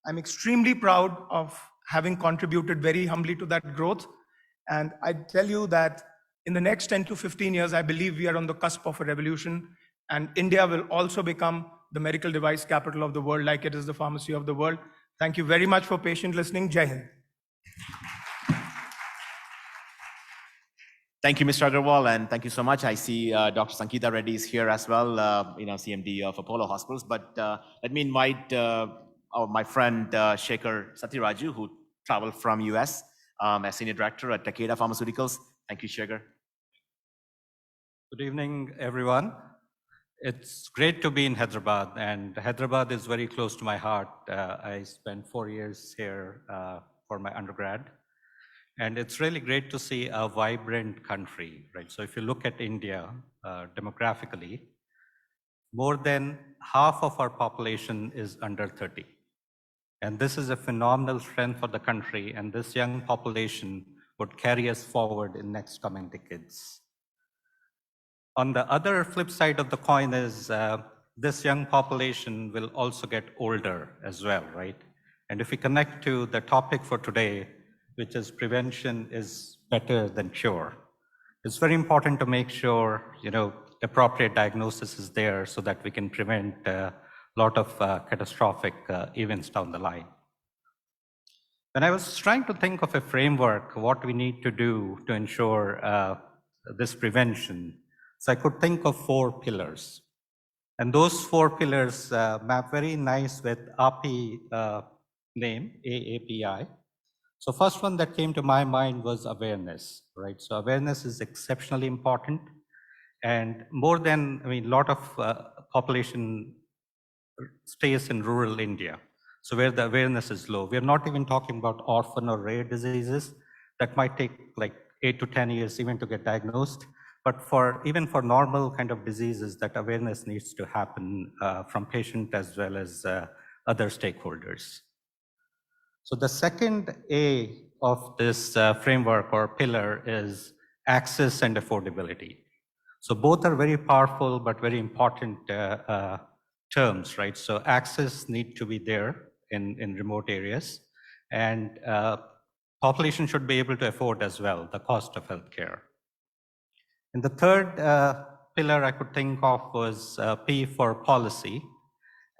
I'm extremely proud of having contributed very humbly to that growth. And I tell you that in the next 10 to 15 years, I believe we are on the cusp of a revolution, and India will also become the medical device capital of the world, like it is the pharmacy of the world. Thank you very much for patient listening. Jai Hind. Thank you, Mr. Agarwal, and thank you so much. I see Dr. Sangeeta Reddy is here as well, CMD of Apollo Hospitals. But let me invite my friend Shekhar Satyaraju, who traveled from US as Senior Director at Takeda Pharmaceuticals. Thank you, Shekhar. Good evening, everyone. It's great to be in Hyderabad, and Hyderabad is very close to my heart. I spent 4 years here for my undergrad. And it's really great to see a vibrant country, right? So if you look at India demographically, more than half of our population is under 30. And this is a phenomenal strength for the country, and this young population would carry us forward in next coming decades. On the other flip side of the coin is this young population will also get older as well, right? And if we connect to the topic for today, which is prevention is better than cure. It's very important to make sure, appropriate diagnosis is there so that we can prevent a lot of catastrophic events down the line. When I was trying to think of a framework, what we need to do to ensure this prevention, so I could think of 4 pillars. And those 4 pillars map very nice with API name, AAPI. So first one that came to my mind was awareness, right? So awareness is exceptionally important, and more than, a lot of population stays in rural India. So where the awareness is low. We're not even talking about orphan or rare diseases that might take like 8 to 10 years even to get diagnosed. But even for normal kind of diseases, that awareness needs to happen from patient as well as other stakeholders. So the second A of this framework or pillar is access and affordability. So both are very powerful but very important terms, right? So access need to be there in remote areas, and population should be able to afford as well the cost of healthcare. And the third pillar I could think of was P for policy,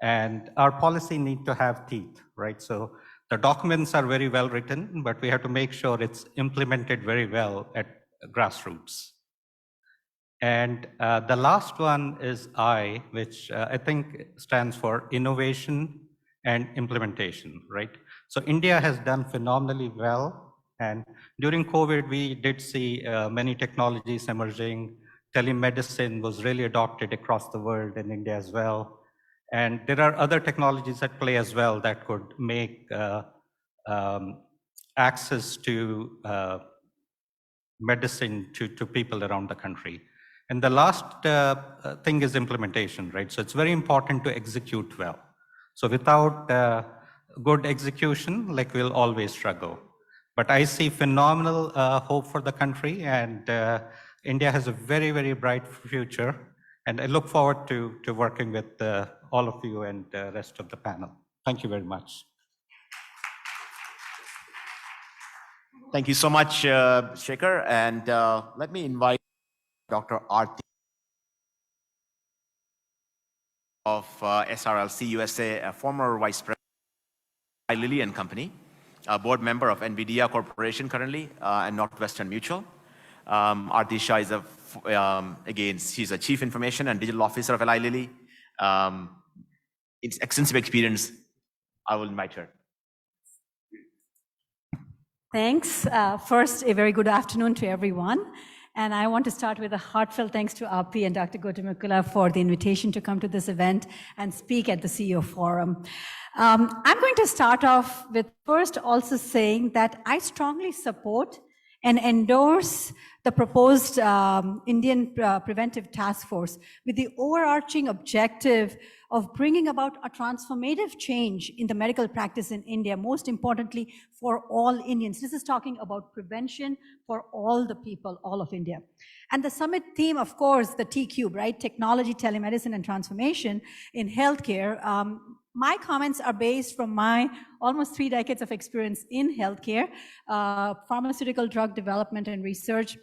and our policy need to have teeth, right? So the documents are very well written, but we have to make sure it's implemented very well at grassroots. And the last one is I, which I think stands for innovation and implementation, right? So India has done phenomenally well. And during COVID, we did see many technologies emerging. Telemedicine was really adopted across the world, in India as well. And there are other technologies at play as well that could make access to medicine to people around the country. And the last thing is implementation, right? So it's very important to execute well. So without good execution, like we'll always struggle. But I see phenomenal hope for the country, and India has a very, very bright future. And I look forward to working with all of you and the rest of the panel. Thank you very much. Thank you so much, Shekhar. And let me invite Dr. Aarti of SRLC USA, a former Vice President of Lilly and Company, a board member of NVIDIA Corporation currently, and Northwestern Mutual. Aarti Shah is again, she's a Chief Information and Digital Officer of Eli Lilly. It's extensive experience. I will invite her. Thanks. First, a very good afternoon to everyone. And I want to start with a heartfelt thanks to Api and Dr. Gautamukula for the invitation to come to this event and speak at the CEO Forum. I'm going to start off with first also saying that I strongly support and endorse the proposed Indian Preventive Task Force with the overarching objective of bringing about a transformative change in the medical practice in India, most importantly for all Indians. This is talking about prevention for all the people, all of India. And the summit theme, of course, the T-Cube, right? Technology, telemedicine, and transformation in healthcare. My comments are based from my almost 3 decades of experience in healthcare, pharmaceutical drug development and research,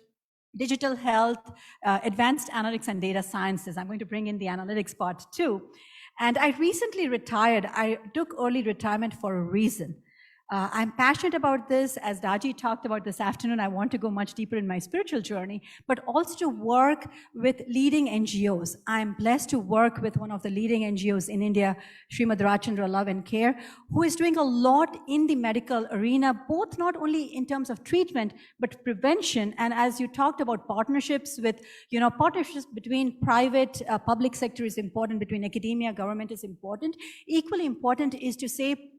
digital health, advanced analytics and data sciences. I'm going to bring in the analytics part too. And I recently retired. I took early retirement for a reason. I'm passionate about this. As Daji talked about this afternoon, I want to go much deeper in my spiritual journey, but also to work with leading NGOs. I'm blessed to work with one of the leading NGOs in India, Srimad Rajchandra Love and Care, who is doing a lot in the medical arena, both not only in terms of treatment, but prevention. And as you talked about partnerships with, partnerships between private, public sector is important, between academia, government is important. Equally important is to say,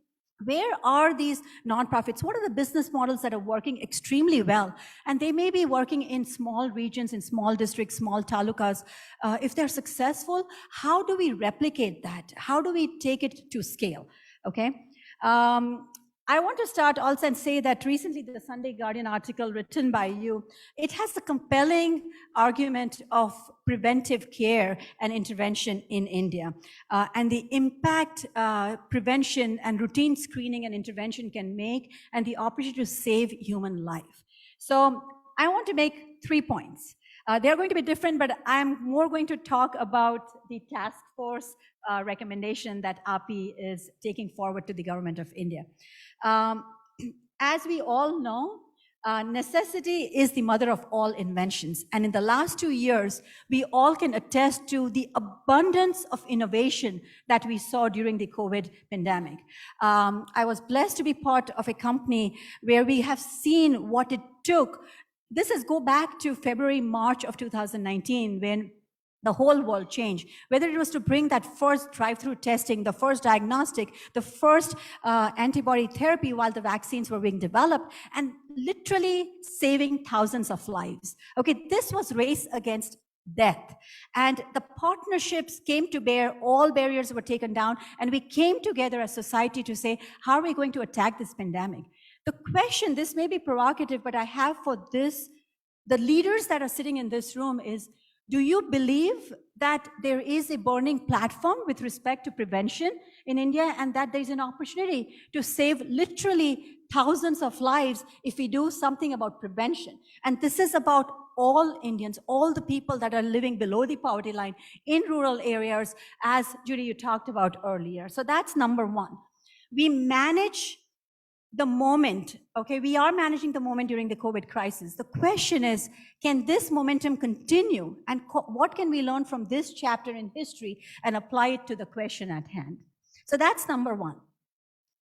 where are these nonprofits? What are the business models that are working extremely well? And they may be working in small regions, in small districts, small talukas. If they're successful, how do we replicate that? How do we take it to scale? Okay. I want to start also and say that recently the Sunday Guardian article written by you, it has the compelling argument of preventive care and intervention in India, and the impact prevention and routine screening and intervention can make, and the opportunity to save human life. So I want to make 3 points. They're going to be different, but I'm more going to talk about the task force recommendation that API is taking forward to the government of India. As we all know, necessity is the mother of all inventions. And in the last 2 years, we all can attest to the abundance of innovation that we saw during the COVID pandemic. I was blessed to be part of a company where we have seen what it took. This is go back to February, March of 2019, when the whole world changed, whether it was to bring that first drive-through testing, the first diagnostic, the first antibody therapy while the vaccines were being developed, and literally saving thousands of lives. Okay, this was race against death. And the partnerships came to bear, all barriers were taken down, and we came together as society to say, how are we going to attack this pandemic? The question, this may be provocative, but I have for this, the leaders that are sitting in this room is, do you believe that there is a burning platform with respect to prevention in India and that there's an opportunity to save literally thousands of lives if we do something about prevention? And this is about all Indians, all the people that are living below the poverty line in rural areas, as Judy, you talked about earlier. So that's number one. We manage the moment, okay, we are managing the moment during the COVID crisis. The question is, can this momentum continue? And what can we learn from this chapter in history and apply it to the question at hand? So that's number one.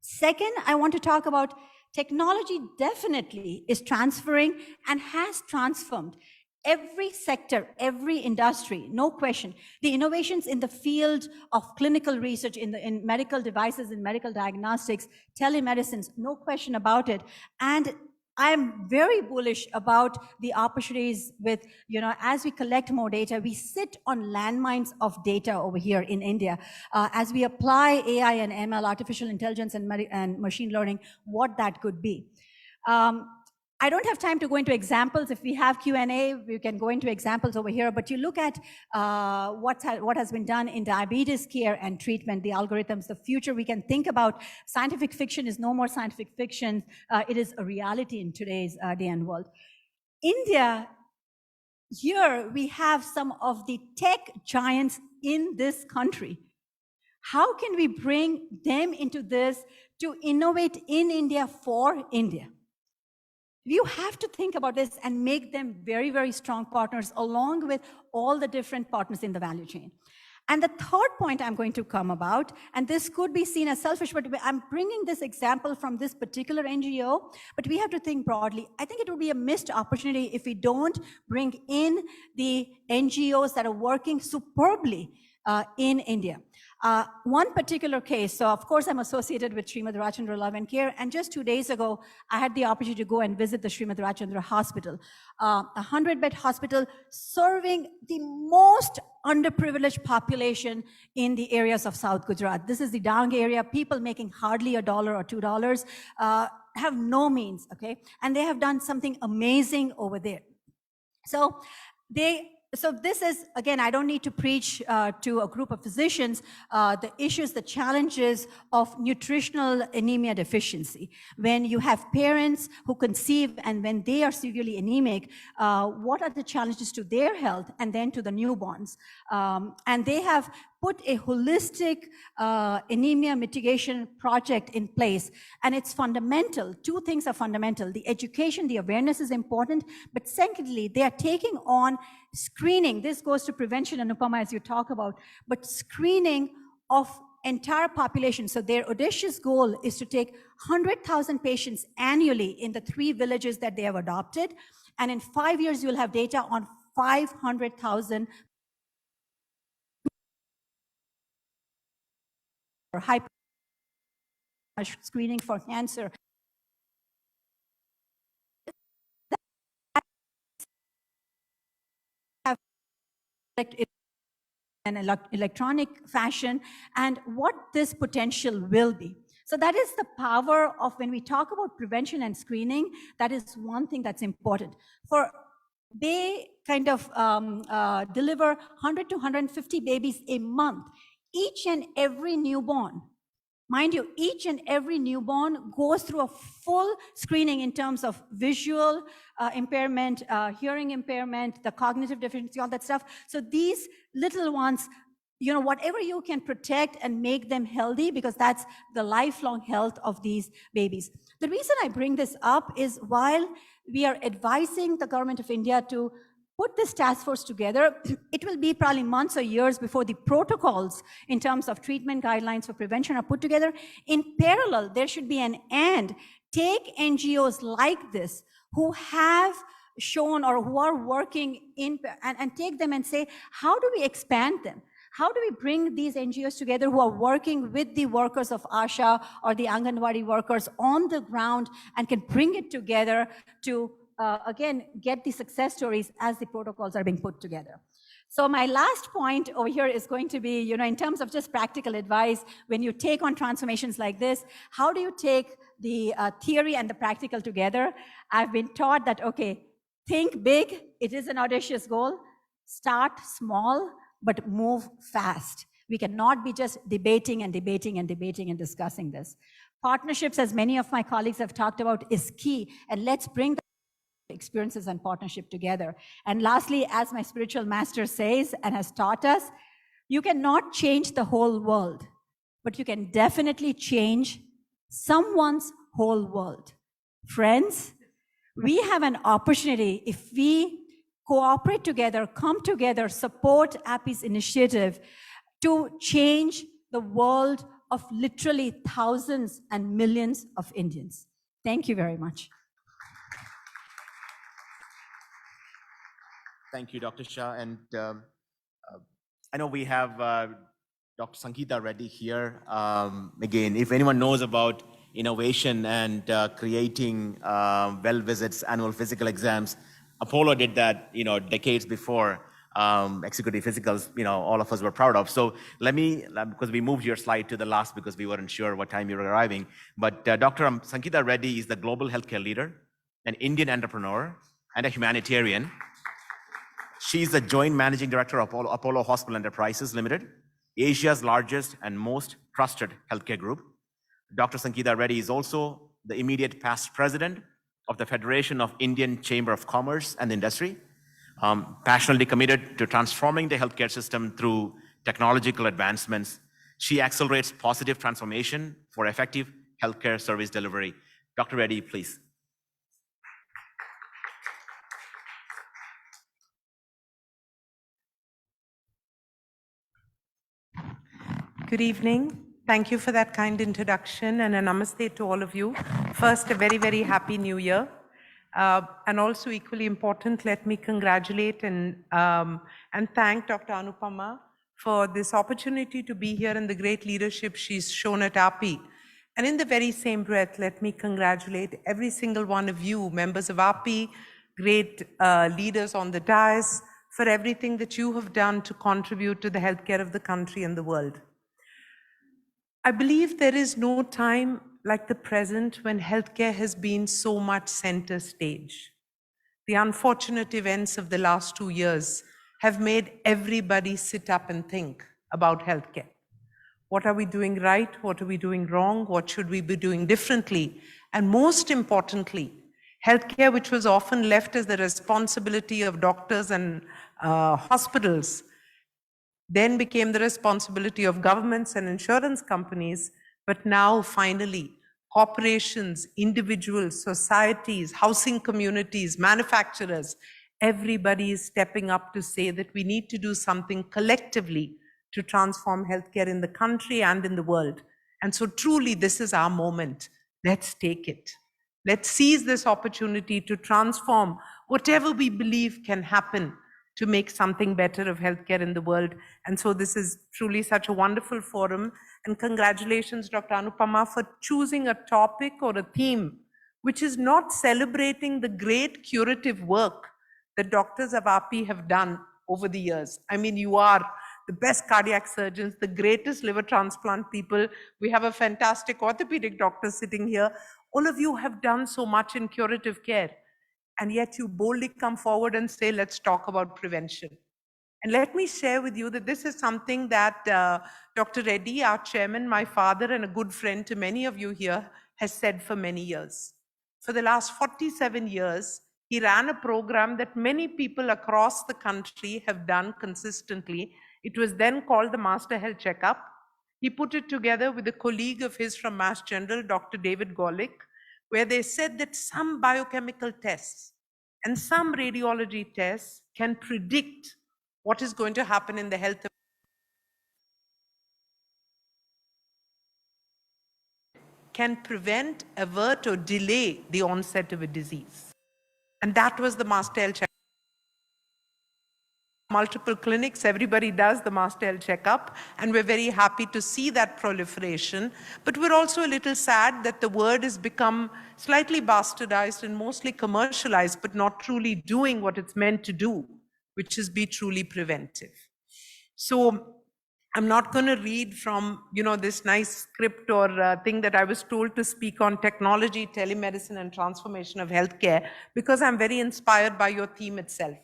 Second, I want to talk about technology definitely is transferring and has transformed every sector, every industry, no question. The innovations in the field of clinical research, in medical devices, in medical diagnostics, telemedicines, no question about it. And I'm very bullish about the opportunities with, as we collect more data, we sit on landmines of data over here in India. As we apply AI and ML, artificial intelligence and machine learning, what that could be. I don't have time to go into examples. If we have Q&A, we can go into examples over here, but you look at what has been done in diabetes care and treatment, the algorithms, the future we can think about. Scientific fiction is no more scientific fiction. It is a reality in today's day and world. India, here we have some of the tech giants in this country. How can we bring them into this to innovate in India for India? You have to think about this and make them very, very strong partners along with all the different partners in the value chain. And the third point I'm going to come about, and this could be seen as selfish, but I'm bringing this example from this particular NGO, but we have to think broadly. I think it would be a missed opportunity if we don't bring in the NGOs that are working superbly in India. One particular case, so of course I'm associated with Srimad Rajendra Love and Care, and just 2 days ago, I had the opportunity to go and visit the Srimad Rajendra Hospital, a 100-bed hospital serving the most underprivileged population in the areas of South Gujarat. This is the Dang area, people making hardly $1 or $2, have no means, okay? And they have done something amazing over there. So this is, again, I don't need to preach to a group of physicians the issues, the challenges of nutritional anemia deficiency. When you have parents who conceive and when they are severely anemic, what are the challenges to their health and then to the newborns? And they have put a holistic anemia mitigation project in place. And it's fundamental. Two things are fundamental. The education, the awareness is important. But secondly, they are taking on screening. This goes to prevention, Anupama, as you talk about, but screening of entire population. So their audacious goal is to take 100,000 patients annually in the 3 villages that they have adopted. And in 5 years, you'll have data on 500,000 or hyper screening for cancer. In an electronic fashion, and what this potential will be. So that is the power of when we talk about prevention and screening, that is one thing that's important. They kind of deliver 100 to 150 babies a month. Each and every newborn, mind you, each and every newborn goes through a full screening in terms of visual impairment, hearing impairment, the cognitive deficiency, all that stuff. So these little ones, you know, whatever you can protect and make them healthy, because that's the lifelong health of these babies. The reason I bring this up is while we are advising the government of India to put this task force together, it will be probably months or years before the protocols in terms of treatment guidelines for prevention are put together. In parallel, there should be an and. Take NGOs like this who have shown or who are working in, and take them and say, how do we expand them? How do we bring these NGOs together who are working with the workers of ASHA or the Anganwadi workers on the ground and can bring it together to again, get the success stories as the protocols are being put together. So my last point over here is going to be, you know, in terms of just practical advice, when you take on transformations like this, how do you take the theory and the practical together? I've been taught that, okay, think big. It is an audacious goal. Start small, but move fast. We cannot be just debating and debating and debating and discussing this. Partnerships, as many of my colleagues have talked about, is key. And let's bring the experiences and partnership together. And lastly, as my spiritual master says and has taught us, you cannot change the whole world, but you can definitely change someone's whole world. Friends, we have an opportunity if we cooperate together, come together, support API's initiative to change the world of literally thousands and millions of Indians. Thank you very much. Thank you, Dr. Shah. And I know we have Dr. Sangeeta Reddy here. Again, if anyone knows about innovation and creating well visits, annual physical exams, Apollo did that, you know, decades before executive physicals, you know, all of us were proud of. So let me, because we moved your slide to the last because we weren't sure what time you were arriving, but Dr. Sangeeta Reddy is the global healthcare leader, an Indian entrepreneur, and a humanitarian. She's the Joint Managing Director of Apollo Hospital Enterprises Limited, Asia's largest and most trusted healthcare group. Dr. Sangeeta Reddy is also the immediate past president of the Federation of Indian Chamber of Commerce and Industry, passionately committed to transforming the healthcare system through technological advancements. She accelerates positive transformation for effective healthcare service delivery. Dr. Reddy, please. Good evening. Thank you for that kind introduction and a namaste to all of you. First, a very, very happy new year. And also equally important, let me congratulate and thank Dr. Anupama for this opportunity to be here and the great leadership she's shown at API. And in the very same breath, let me congratulate every single one of you, members of API, great leaders on the dais, for everything that you have done to contribute to the healthcare of the country and the world. I believe there is no time like the present when healthcare has been so much center stage. The unfortunate events of the last 2 years have made everybody sit up and think about healthcare. What are we doing right? What are we doing wrong? What should we be doing differently? And most importantly, healthcare, which was often left as the responsibility of doctors and hospitals, then became the responsibility of governments and insurance companies, but now finally, corporations, individuals, societies, housing communities, manufacturers, everybody is stepping up to say that we need to do something collectively to transform healthcare in the country and in the world. And so truly, this is our moment. Let's take it. Let's seize this opportunity to transform whatever we believe can happen to make something better of healthcare in the world. And so this is truly such a wonderful forum. And congratulations, Dr. Anupama, for choosing a topic or a theme which is not celebrating the great curative work that doctors of API have done over the years. I mean, you are the best cardiac surgeons, the greatest liver transplant people. We have a fantastic orthopedic doctor sitting here. All of you have done so much in curative care. And yet you boldly come forward and say, let's talk about prevention. And let me share with you that this is something that Dr. Reddy, our chairman, my father, and a good friend to many of you here, has said for many years. For the last 47 years, he ran a program that many people across the country have done consistently. It was then called the Master Health Checkup. He put it together with a colleague of his from Mass General, Dr. David Golick, where they said that some biochemical tests and some radiology tests can predict what is going to happen in the health of can prevent, avert, or delay the onset of a disease. And that was the Master Health Checkup. Multiple clinics, everybody does the Master Health Checkup, and we're very happy to see that proliferation. But we're also a little sad that the word has become slightly bastardized and mostly commercialized, but not truly doing what it's meant to do, which is be truly preventive. So I'm not going to read from, this nice script or thing that I was told to speak on technology, telemedicine, and transformation of healthcare, because I'm very inspired by your theme itself.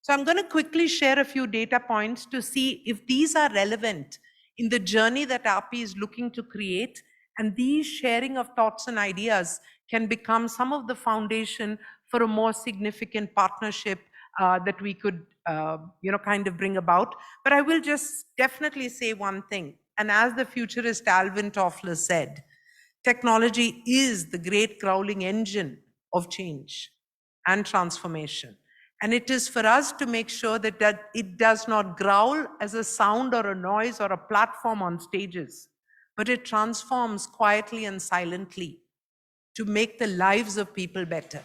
So I'm going to quickly share a few data points to see if these are relevant in the journey that API is looking to create, and these sharing of thoughts and ideas can become some of the foundation for a more significant partnership that we could, kind of bring about. But I will just definitely say one thing, and as the futurist Alvin Toffler said, technology is the great growling engine of change and transformation. And it is for us to make sure that it does not growl as a sound or a noise or a platform on stages, but it transforms quietly and silently to make the lives of people better.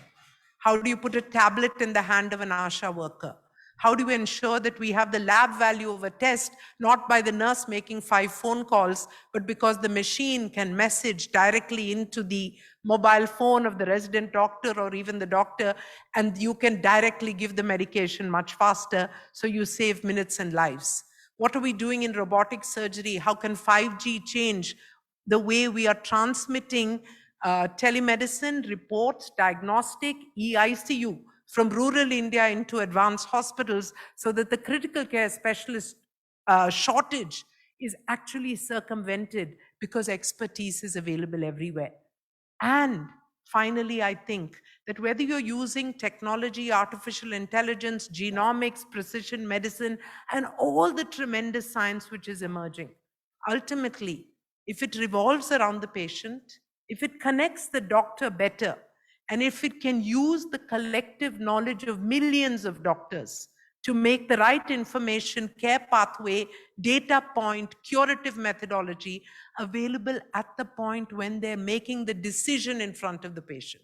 How do you put a tablet in the hand of an ASHA worker? How do you ensure that we have the lab value of a test, not by the nurse making 5 phone calls, but because the machine can message directly into the mobile phone of the resident doctor or even the doctor, and you can directly give the medication much faster, so you save minutes and lives. What are we doing in robotic surgery? How can 5G change the way we are transmitting telemedicine, reports, diagnostic, EICU from rural India into advanced hospitals, so that the critical care specialist shortage is actually circumvented because expertise is available everywhere. And finally, I think that whether you're using technology, artificial intelligence, genomics, precision medicine, and all the tremendous science which is emerging, ultimately, if it revolves around the patient, if it connects the doctor better, and if it can use the collective knowledge of millions of doctors to make the right information, care pathway, data point, curative methodology available at the point when they're making the decision in front of the patient.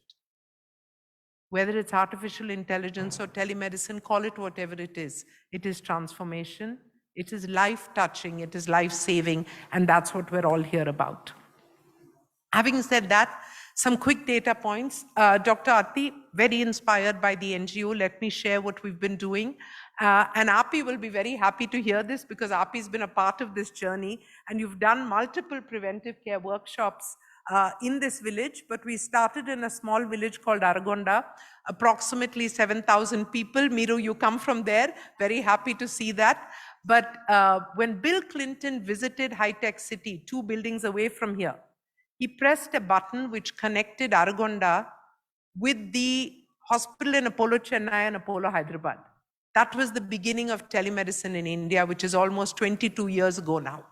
Whether it's artificial intelligence or telemedicine, call it whatever it is transformation, it is life-touching, it is life-saving, and that's what we're all here about. Having said that, some quick data points. Dr. Ati, very inspired by the NGO, let me share what we've been doing. And Api will be very happy to hear this because Api's been a part of this journey, and you've done multiple preventive care workshops in this village, but we started in a small village called Aragonda, approximately 7,000 people. Miru, you come from there, very happy to see that. But when Bill Clinton visited High Tech City, 2 buildings away from here, he pressed a button which connected Aragonda with the hospital in Apollo Chennai and Apollo Hyderabad. That was the beginning of telemedicine in India, which is almost 22 years ago now.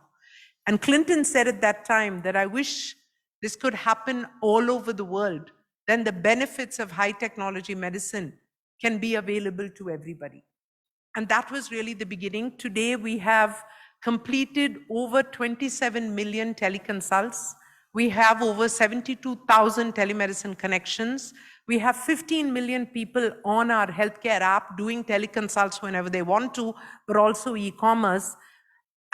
And Clinton said at that time that I wish this could happen all over the world. Then the benefits of high technology medicine can be available to everybody. And that was really the beginning. Today we have completed over 27 million teleconsults. We have over 72,000 telemedicine connections. We have 15 million people on our healthcare app doing teleconsults whenever they want to, but also e-commerce.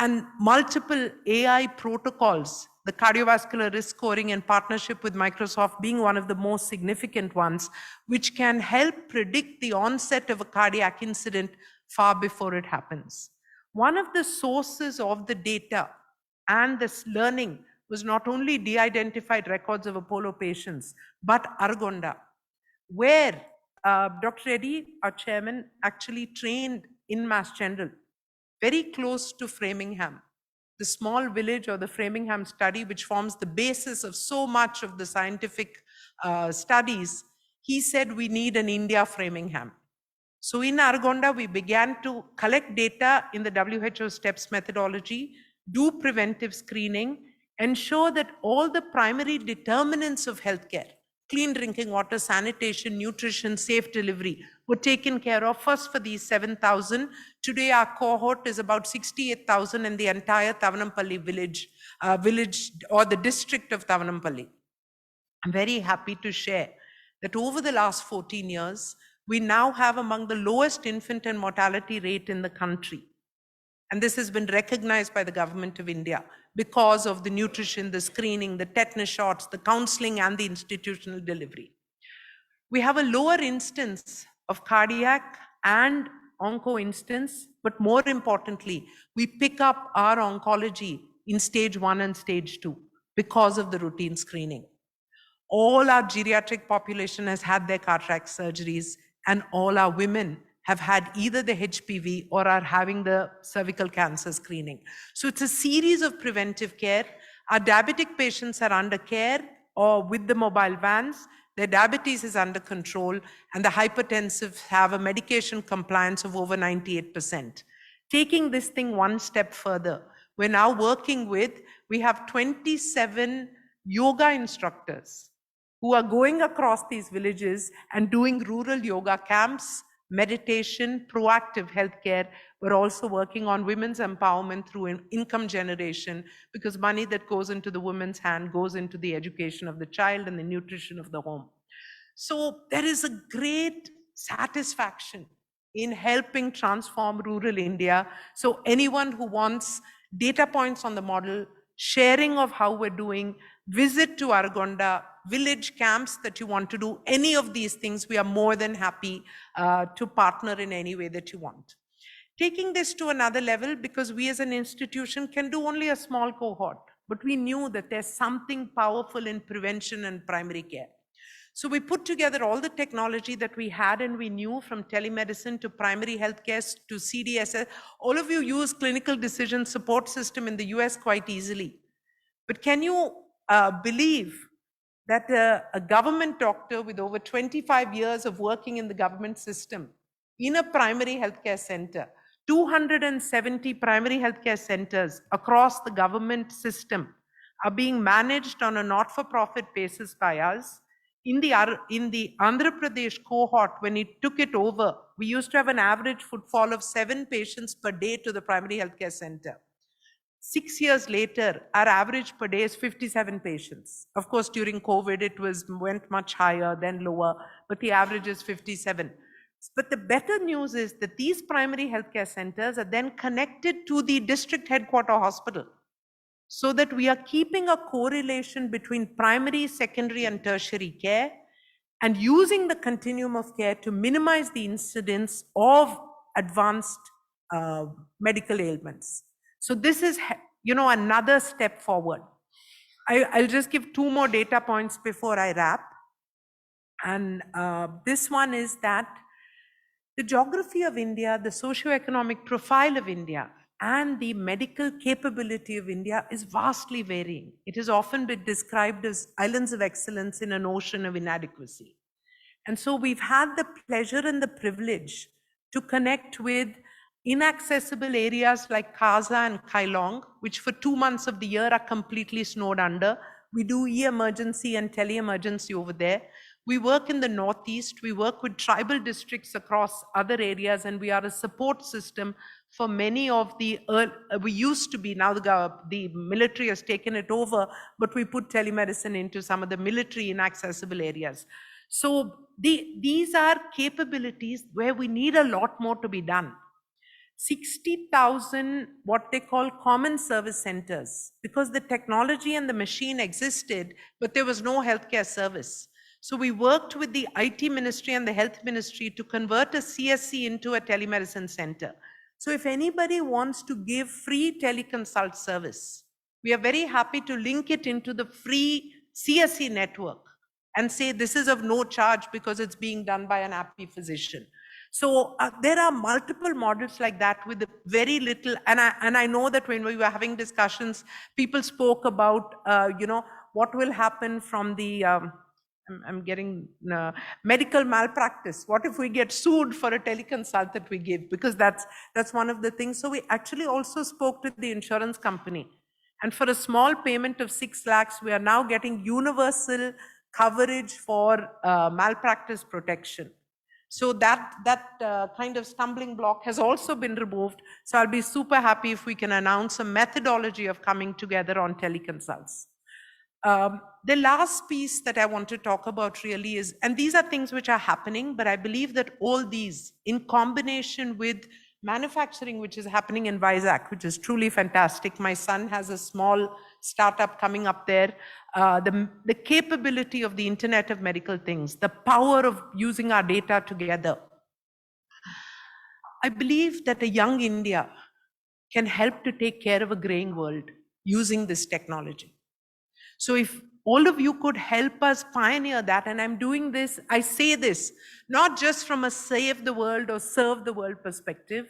And multiple AI protocols, the cardiovascular risk scoring in partnership with Microsoft being one of the most significant ones, which can help predict the onset of a cardiac incident far before it happens. One of the sources of the data and this learning was not only de-identified records of Apollo patients, but Aragonda, where Dr. Reddy, our chairman, actually trained in Mass General, very close to Framingham, the small village or the Framingham study, which forms the basis of so much of the scientific studies. He said we need an India Framingham. So in Aragonda, we began to collect data in the WHO STEPS methodology, do preventive screening, ensure that all the primary determinants of healthcare, clean drinking water, sanitation, nutrition, safe delivery, were taken care of first for these 7,000. Today, our cohort is about 68,000 in the entire Tavanampalli village or the district of Tavanampalli. I'm very happy to share that over the last 14 years, we now have among the lowest infant and mortality rate in the country. And this has been recognized by the government of India because of the nutrition, the screening, the tetanus shots, the counseling, and the institutional delivery. We have a lower instance of cardiac and onco instance, but more importantly, we pick up our oncology in stage 1 and stage 2 because of the routine screening. All our geriatric population has had their cataract surgeries, and all our women have had either the HPV or are having the cervical cancer screening. So it's a series of preventive care. Our diabetic patients are under care or with the mobile vans. Their diabetes is under control, and the hypertensive have a medication compliance of over 98%. Taking this thing one step further, we're now working with, we have 27 yoga instructors who are going across these villages and doing rural yoga camps, meditation, proactive healthcare. We're also working on women's empowerment through income generation, because money that goes into the woman's hand goes into the education of the child and the nutrition of the home. So there is a great satisfaction in helping transform rural India. So anyone who wants data points on the model, sharing of how we're doing, visit to Aragonda, village camps that you want to do, any of these things, we are more than happy to partner in any way that you want. Taking this to another level, because we as an institution can do only a small cohort, but we knew that there's something powerful in prevention and primary care. So we put together all the technology that we had and we knew, from telemedicine to primary healthcare to CDSS. All of you use clinical decision support system in the US quite easily. But can you believe that a government doctor with over 25 years of working in the government system in a primary healthcare center, 270 primary healthcare centers across the government system are being managed on a not-for-profit basis by us. In the Andhra Pradesh cohort, when he took it over, We used to have an average footfall of 7 patients per day to the primary healthcare center. 6 years later, our average per day is 57 patients. Of course, during COVID, it went much higher, then lower, but the average is 57. But the better news is that these primary healthcare centers are then connected to the district headquarter hospital, so that we are keeping a correlation between primary, secondary, and tertiary care, and using the continuum of care to minimize the incidence of advanced medical ailments. So this is, another step forward. I'll just give 2 more data points before I wrap. And this one is that the geography of India, the socioeconomic profile of India, and the medical capability of India is vastly varying. It has often been described as islands of excellence in an ocean of inadequacy. And so we've had the pleasure and the privilege to connect with inaccessible areas like Kasa and Kailong, which for 2 months of the year are completely snowed under. We do e-emergency and tele-emergency over there. We work in the Northeast. We work with tribal districts across other areas, and we are a support system for many of the, we used to be, now the military has taken it over, but we put telemedicine into some of the military inaccessible areas. So these are capabilities where we need a lot more to be done. 60,000 what they call common service centers, because the technology and the machine existed, but there was no healthcare service. So we worked with the IT ministry and the health ministry to convert a CSC into a telemedicine center. So if anybody wants to give free teleconsult service, we are very happy to link it into the free CSC network and say this is of no charge because it's being done by an happy physician. So there are multiple models like that with very little, and I know that when we were having discussions, people spoke about, what will happen from the, I'm getting medical malpractice. What if we get sued for a teleconsult that we give? Because that's one of the things. So we actually also spoke to the insurance company. And for a small payment of 6 lakhs, we are now getting universal coverage for malpractice protection. So that kind of stumbling block has also been removed. So I'll be super happy if we can announce a methodology of coming together on teleconsults. The last piece that I want to talk about really is, and these are things which are happening, but I believe that all these in combination with manufacturing, which is happening in Vizag, which is truly fantastic. My son has a small startup coming up there. The capability of the Internet of Medical Things, the power of using our data together. I believe that a young India can help to take care of a graying world using this technology. So if all of you could help us pioneer that, and I'm doing this, I say this, not just from a save the world or serve the world perspective,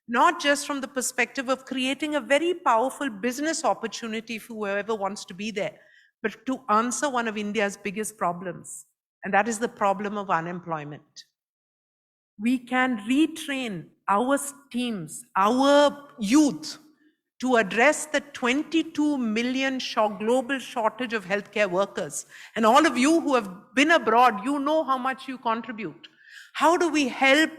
not just from the perspective of creating a very powerful business opportunity for whoever wants to be there, but to answer one of India's biggest problems, and that is the problem of unemployment. We can retrain our teams, our youth, to address the 22 million global shortage of healthcare workers. And all of you who have been abroad, you know how much you contribute. How do we help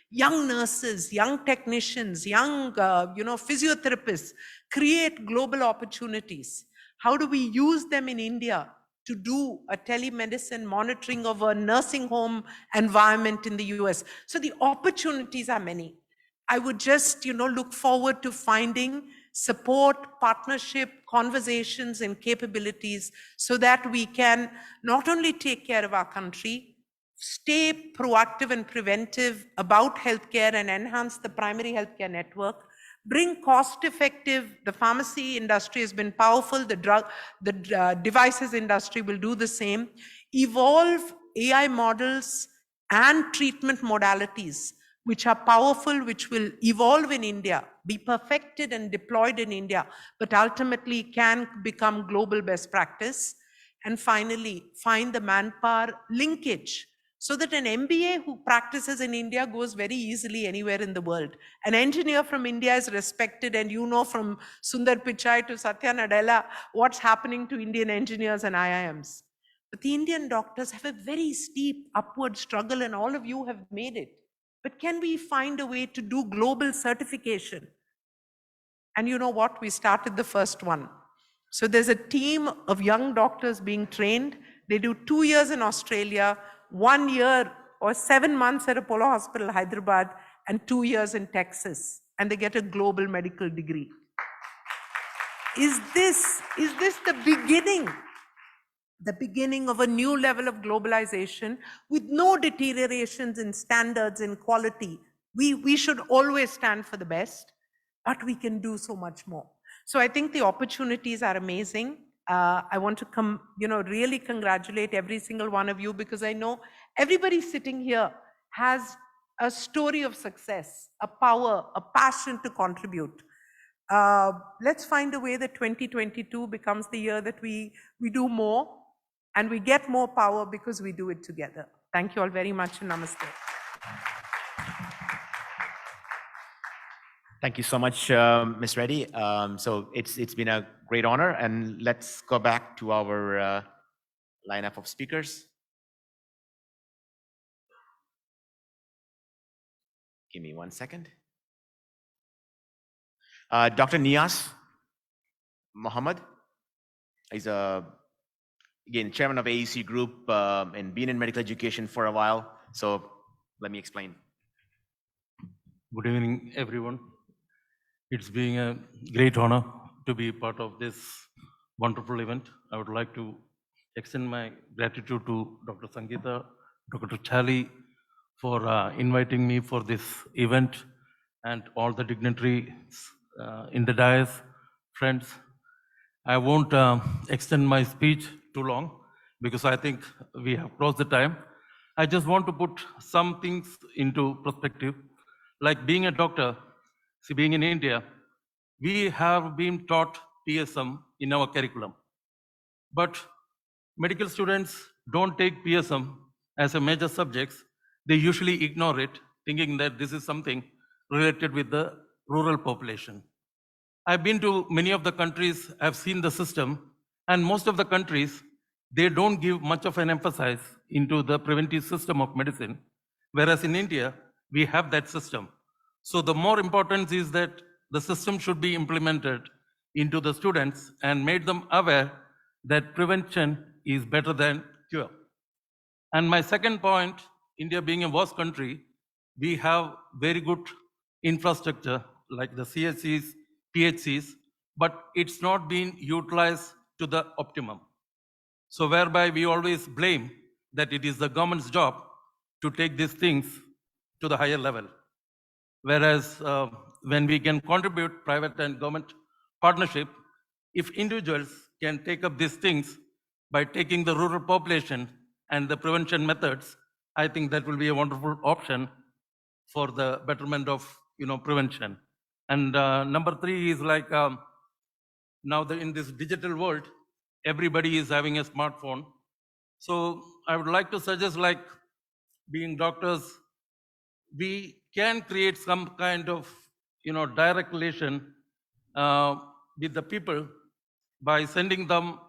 young nurses, young technicians, young physiotherapists create global opportunities? How do we use them in India to do a telemedicine monitoring of a nursing home environment in the US? So the opportunities are many. I would just look forward to finding support, partnership, conversations, and capabilities so that we can not only take care of our country, stay proactive and preventive about healthcare and enhance the primary healthcare network, bring cost-effective, the pharmacy industry has been powerful, the devices industry will do the same, evolve AI models and treatment modalities which are powerful, which will evolve in India, be perfected and deployed in India, but ultimately can become global best practice. And finally, find the manpower linkage so that an MBA who practices in India goes very easily anywhere in the world. An engineer from India is respected, and from Sundar Pichai to Satya Nadella, what's happening to Indian engineers and IIMs. But the Indian doctors have a very steep upward struggle, and all of you have made it. but can we find a way to do global certification? And you know what? We started the first one. So there's a team of young doctors being trained. They do 2 years in Australia, 1 year or 7 months at Apollo Hospital, Hyderabad, and 2 years in Texas. And they get a global medical degree. Is this the beginning? The beginning of a new level of globalization with no deteriorations in standards and quality. We should always stand for the best, but we can do so much more. So I think the opportunities are amazing. I want to really congratulate every single one of you, because I know everybody sitting here has a story of success, a power, a passion to contribute. Let's find a way that 2022 becomes the year that we do more and we get more power because we do it together. Thank you all very much, and namaste. Thank you so much, Ms. Reddy. So it's been a great honor, and let's go back to our lineup of speakers. Give me 1 second. Dr. Nias Mohammed is again chairman of AEC Group and been in medical education for a while. So let me explain. Good evening, everyone. It's been a great honor to be part of this wonderful event. I would like to extend my gratitude to Dr. Sangeeta, Dr. Chali for inviting me for this event, and all the dignitaries in the dais, friends. I won't extend my speech too long because I think we have crossed the time. I just want to put some things into perspective. Like being a doctor, see, being in India, we have been taught PSM in our curriculum. But medical students don't take PSM as a major subject. They usually ignore it, thinking that this is something related with the rural population. I've been to many of the countries, I've seen the system, and most of the countries, they don't give much of an emphasis into the preventive system of medicine, whereas in India, we have that system. So the more importance is that the system should be implemented into the students and made them aware that prevention is better than cure. And my second point, India being a vast country, we have very good infrastructure like the CSCs, PHCs, but it's not being utilized to the optimum. So whereby we always blame that it is the government's job to take these things to the higher level. Whereas when we can contribute private and government partnership, if individuals can take up these things by taking the rural population and the prevention methods, I think that will be a wonderful option for the betterment of prevention. And number 3 is like now in this digital world, everybody is having a smartphone. So I would like to suggest, like being doctors, we can create some kind of direct relation with the people by sending them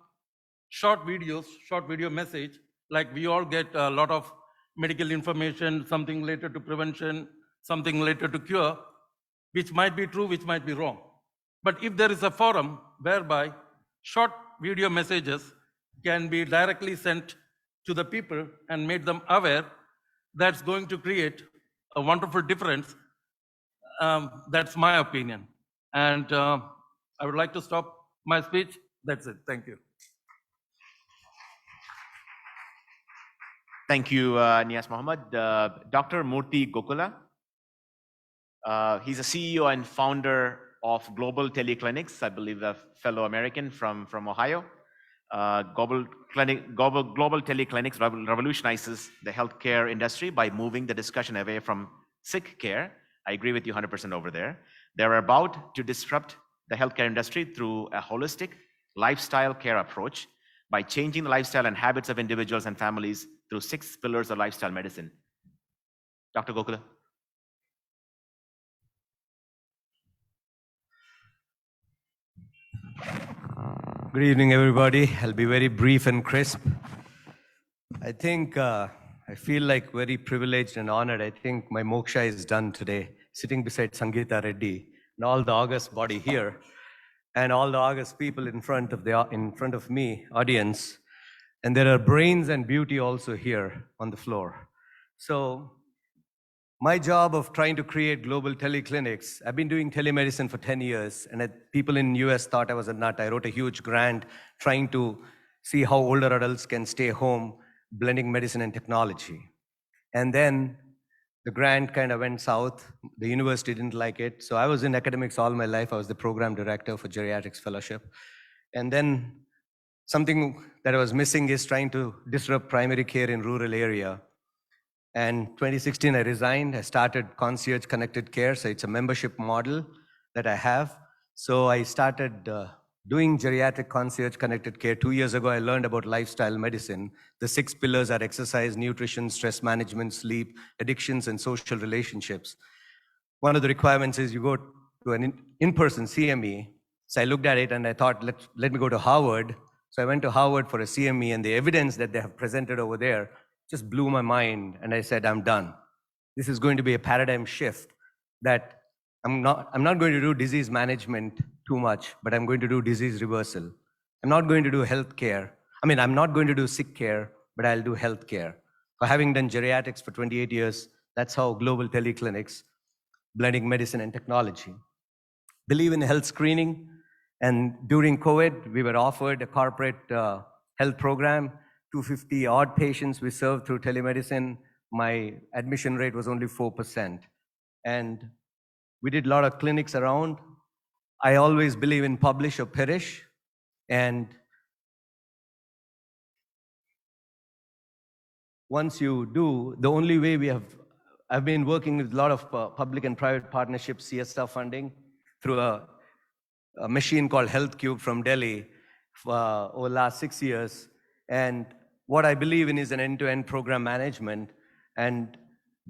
short video message, like we all get a lot of medical information, something related to prevention, something related to cure, which might be true, which might be wrong. But if there is a forum whereby short video messages can be directly sent to the people and made them aware, that's going to create a wonderful difference. That's my opinion. And I would like to stop my speech. That's it. Thank you. Thank you, Nias Mohammed. Dr. Murthy Gokula. He's a CEO and founder of Global Teleclinics, I believe a fellow American from Ohio. Global Teleclinics revolutionizes the healthcare industry by moving the discussion away from sick care. I agree with you 100% over there. They're about to disrupt the healthcare industry through a holistic lifestyle care approach by changing the lifestyle and habits of individuals and families through 6 pillars of lifestyle medicine. Dr. Gokula. Good evening, everybody. I'll be very brief and crisp. I think I feel like very privileged and honored. I think my moksha is done today, sitting beside Sangeeta Reddy and all the august body here, and all the august people in front of me, audience. And there are brains and beauty also here on the floor. So my job of trying to create global teleclinics, I've been doing telemedicine for 10 years, and people in US thought I was a nut. I wrote a huge grant trying to see how older adults can stay home, blending medicine and technology. And then the grant kind of went south. The university didn't like it. So I was in academics all my life. I was the program director for geriatrics fellowship. And then something that I was missing is trying to disrupt primary care in rural area. And 2016, I resigned. I started Concierge Connected Care. So it's a membership model that I have. So I started doing geriatric concierge connected care. 2 years ago, I learned about lifestyle medicine. The 6 pillars are exercise, nutrition, stress management, sleep, addictions, and social relationships. One of the requirements is you go to an in-person CME. So I looked at it and I thought, let me go to Harvard. So I went to Harvard for a CME, and the evidence that they have presented over there just blew my mind. And I said, I'm done. This is going to be a paradigm shift that I'm not going to do disease management too much, but I'm going to do disease reversal. I'm not going to do health care. I'm not going to do sick care, but I'll do health care. For having done geriatrics for 28 years, that's how global teleclinics, blending medicine and technology. Believe in health screening. And during COVID, we were offered a corporate health program, 250 odd patients we served through telemedicine. My admission rate was only 4%. And we did a lot of clinics around. I always believe in publish or perish. And once you do, the only way I've been working with a lot of public and private partnerships, CSR funding, through a machine called HealthCube from Delhi over the last 6 years. And what I believe in is an end-to-end program management, and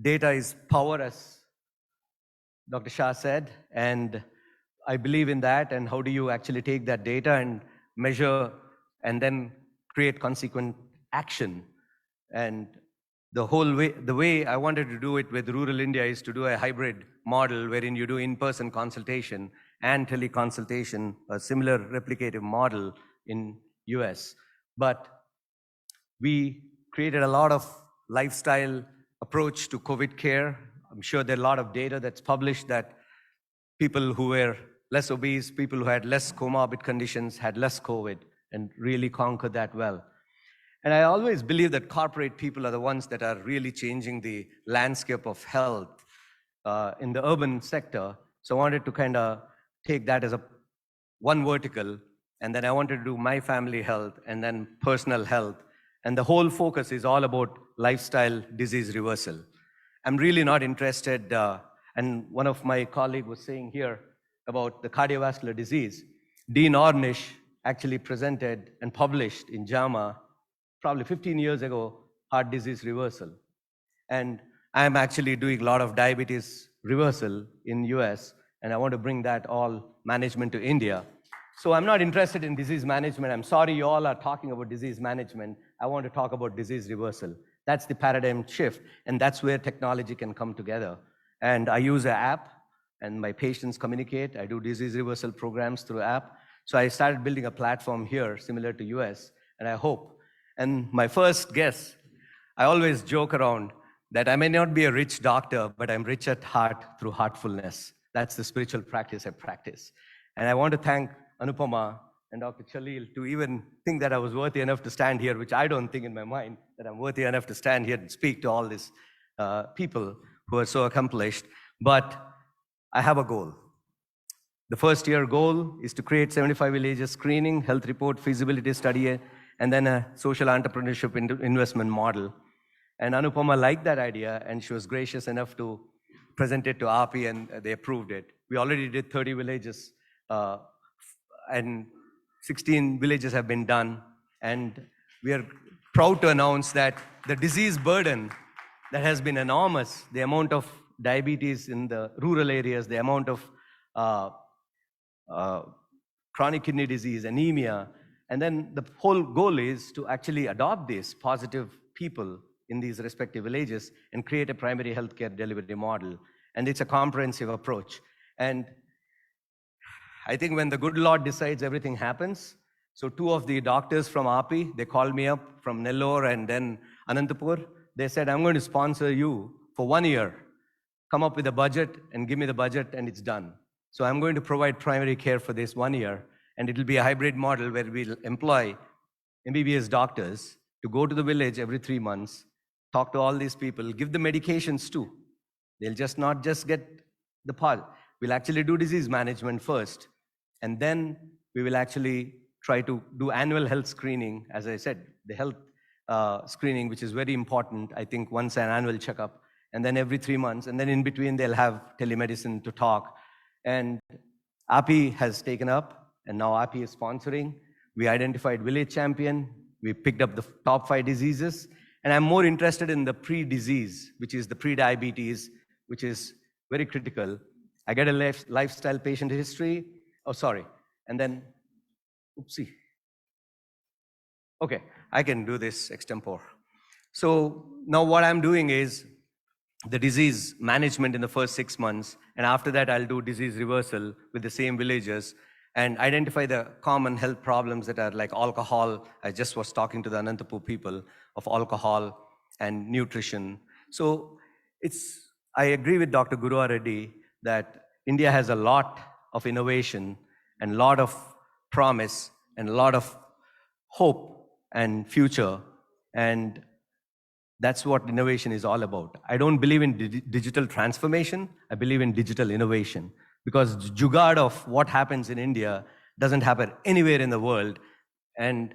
data is power, as Dr. Shah said, and I believe in that. And how do you actually take that data and measure and then create consequent action? And the way I wanted to do it with rural India is to do a hybrid model wherein you do in-person consultation and teleconsultation, a similar replicative model in US. But we created a lot of lifestyle approach to COVID care. I'm sure there are a lot of data that's published that people who were less obese, people who had less comorbid conditions had less COVID and really conquered that well. And I always believe that corporate people are the ones that are really changing the landscape of health in the urban sector. So I wanted to kind of take that as one vertical, and then I wanted to do my family health and then personal health. And the whole focus is all about lifestyle disease reversal. I'm really not interested, and one of my colleagues was saying here about the cardiovascular disease. Dean Ornish actually presented and published in JAMA probably 15 years ago, heart disease reversal. And I'm actually doing a lot of diabetes reversal in US, and I want to bring that all management to India. So I'm not interested in disease management. I'm sorry you all are talking about disease management. I want to talk about disease reversal. That's the paradigm shift, and that's where technology can come together. And I use an app, and my patients communicate. I do disease reversal programs through app. So I started building a platform here, similar to US, and I hope. And my first guess, I always joke around that I may not be a rich doctor, but I'm rich at heart through heartfulness. That's the spiritual practice I practice. And I want to thank Anupama and Dr. Chalil to even think that I was worthy enough to stand here, which I don't think in my mind that I'm worthy enough to stand here and speak to all these people who are so accomplished. But I have a goal. The first year goal is to create 75 villages screening, health report, feasibility study, and then a social entrepreneurship investment model. And Anupama liked that idea, and she was gracious enough to present it to API, and they approved it. We already did 30 villages, and 16 villages have been done. And we are proud to announce that the disease burden that has been enormous, the amount of diabetes in the rural areas, the amount of chronic kidney disease, anemia, and then the whole goal is to actually adopt these positive people in these respective villages and create a primary healthcare delivery model. And it's a comprehensive approach. And I think when the good Lord decides, everything happens. So 2 of the doctors from API, they called me up from Nellore and then Anantapur. They said, I'm going to sponsor you for 1 year. Come up with a budget and give me the budget and it's done. So I'm going to provide primary care for this 1 year, and it'll be a hybrid model where we'll employ MBBS doctors to go to the village every 3 months, talk to all these people, give the medications too. They'll just not just get the part. We'll actually do disease management first, and then we will actually try to do annual health screening. As I said, the health screening, which is very important, I think once an annual checkup, and then every 3 months, and then in between they'll have telemedicine to talk. And API has taken up, and now API is sponsoring. We identified village champion. We picked up the top 5 diseases, and I'm more interested in the pre-disease, which is the pre-diabetes, which is very critical. I get a lifestyle patient history. Oh, sorry. And then, oopsie. Okay, I can do this extempore. So now what I'm doing is the disease management in the first 6 months, and after that I'll do disease reversal with the same villagers and identify the common health problems that are like alcohol. I just was talking to the Anantapur people of alcohol and nutrition. So I agree with Dr. Guru Reddy that India has a lot of innovation and a lot of promise and a lot of hope and future, and that's what innovation is all about. I don't believe in digital transformation. I believe in digital innovation, because jugaad of what happens in India doesn't happen anywhere in the world, and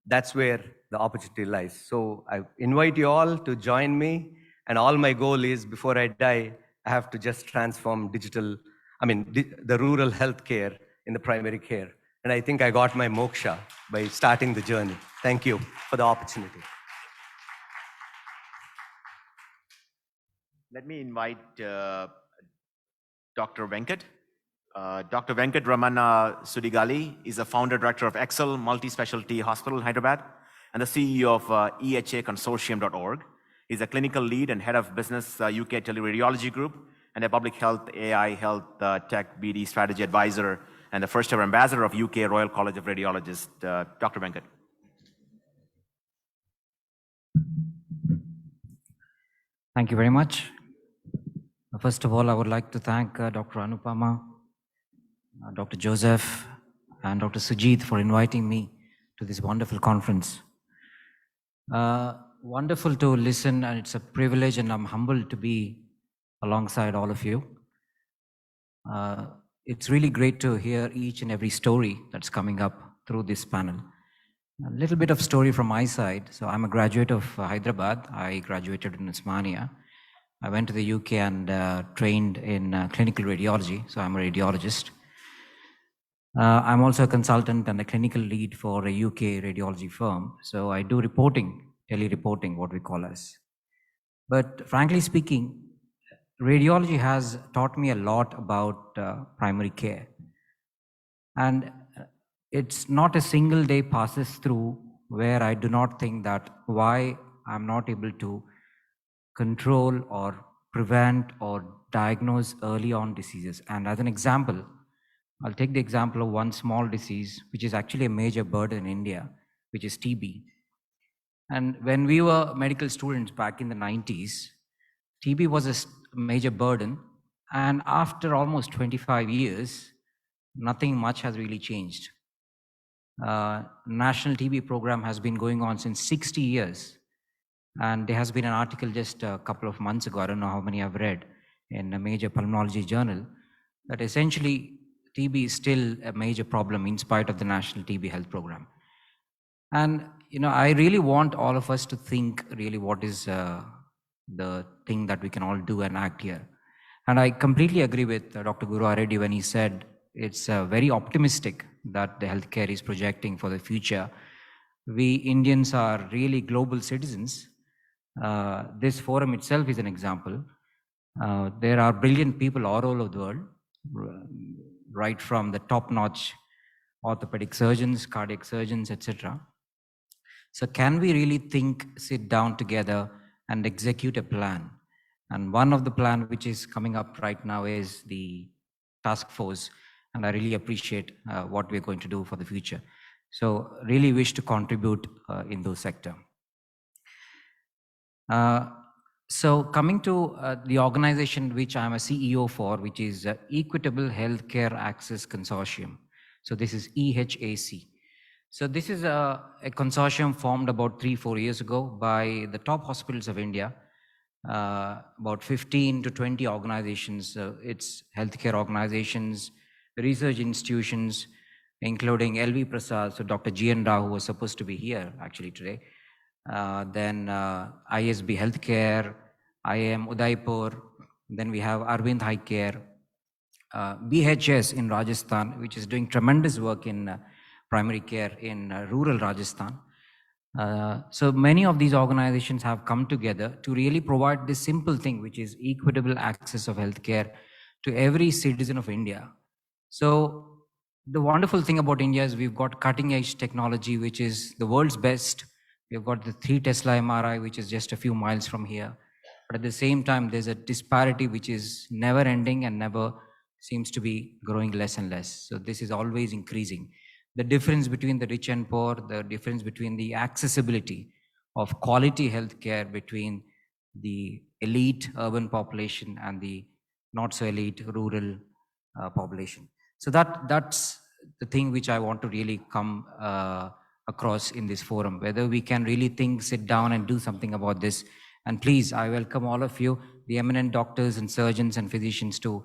that's where the opportunity lies. So I invite you all to join me, and all my goal is, before I die, I have to just transform the rural healthcare in the primary care. And I think I got my moksha by starting the journey. Thank you for the opportunity. Let me invite Dr. Venkat. Dr. Venkat Ramana Sudigali is the founder director of Excel Multi-Specialty Hospital in Hyderabad and the CEO of EHAconsortium.org. He's a clinical lead and head of business UK Teleradiology Group and a public health, AI, health tech BD strategy advisor and the first ever ambassador of UK Royal College of Radiologists. Dr. Venkat. Thank you very much. First of all, I would like to thank Dr. Anupama, Dr. Joseph, and Dr. Sujit for inviting me to this wonderful conference. Wonderful to listen, and it's a privilege, and I'm humbled to be alongside all of you. It's really great to hear each and every story that's coming up through this panel. A little bit of story from my side. So I'm a graduate of Hyderabad. I graduated in Osmania. I went to the UK and trained in clinical radiology. So I'm a radiologist. I'm also a consultant and a clinical lead for a UK radiology firm. So I do reporting, tele-reporting, what we call as. But frankly speaking, radiology has taught me a lot about primary care. And it's not a single day passes through where I do not think that why I'm not able to control or prevent or diagnose early on diseases. And as an example, I'll take the example of one small disease, which is actually a major burden in India, which is TB. And when we were medical students back in the 90s, TB was a major burden. And after almost 25 years, nothing much has really changed. National TB program has been going on since 60 years. And there has been an article just a couple of months ago, I don't know how many I've read, in a major pulmonology journal, that essentially TB is still a major problem in spite of the National TB Health Program. And I really want all of us to think really what is the thing that we can all do and act here. And I completely agree with Dr. Guru Reddy when he said it's very optimistic that the healthcare is projecting for the future. We Indians are really global citizens. This forum itself is an example. There are brilliant people all over the world, right from the top-notch orthopedic surgeons, cardiac surgeons, etc. So can we really think, sit down together and execute a plan? And one of the plan which is coming up right now is the task force. And I really appreciate what we're going to do for the future. So really wish to contribute in those sector. So coming to the organization which I'm a CEO for, which is Equitable Healthcare Access Consortium. So this is EHAC. So this is a consortium formed about 3-4 years ago by the top hospitals of India, about 15 to 20 organizations. It's healthcare organizations, research institutions, including LV Prasad, so Dr. G.N. Rao, who was supposed to be here actually today. Then ISB Healthcare, IM Udaipur, then we have Arvind High Care, BHS in Rajasthan, which is doing tremendous work in primary care in rural Rajasthan. So many of these organizations have come together to really provide this simple thing, which is equitable access of healthcare to every citizen of India. So the wonderful thing about India is we've got cutting edge technology, which is the world's best. We've got the 3 Tesla MRI, which is just a few miles from here. But at the same time, there's a disparity which is never ending and never seems to be growing less and less. So this is always increasing. The difference between the rich and poor, the difference between the accessibility of quality healthcare between the elite urban population and the not so elite rural population. So that's the thing which I want to really come across in this forum, whether we can really think, sit down and do something about this. And please, I welcome all of you, the eminent doctors and surgeons and physicians to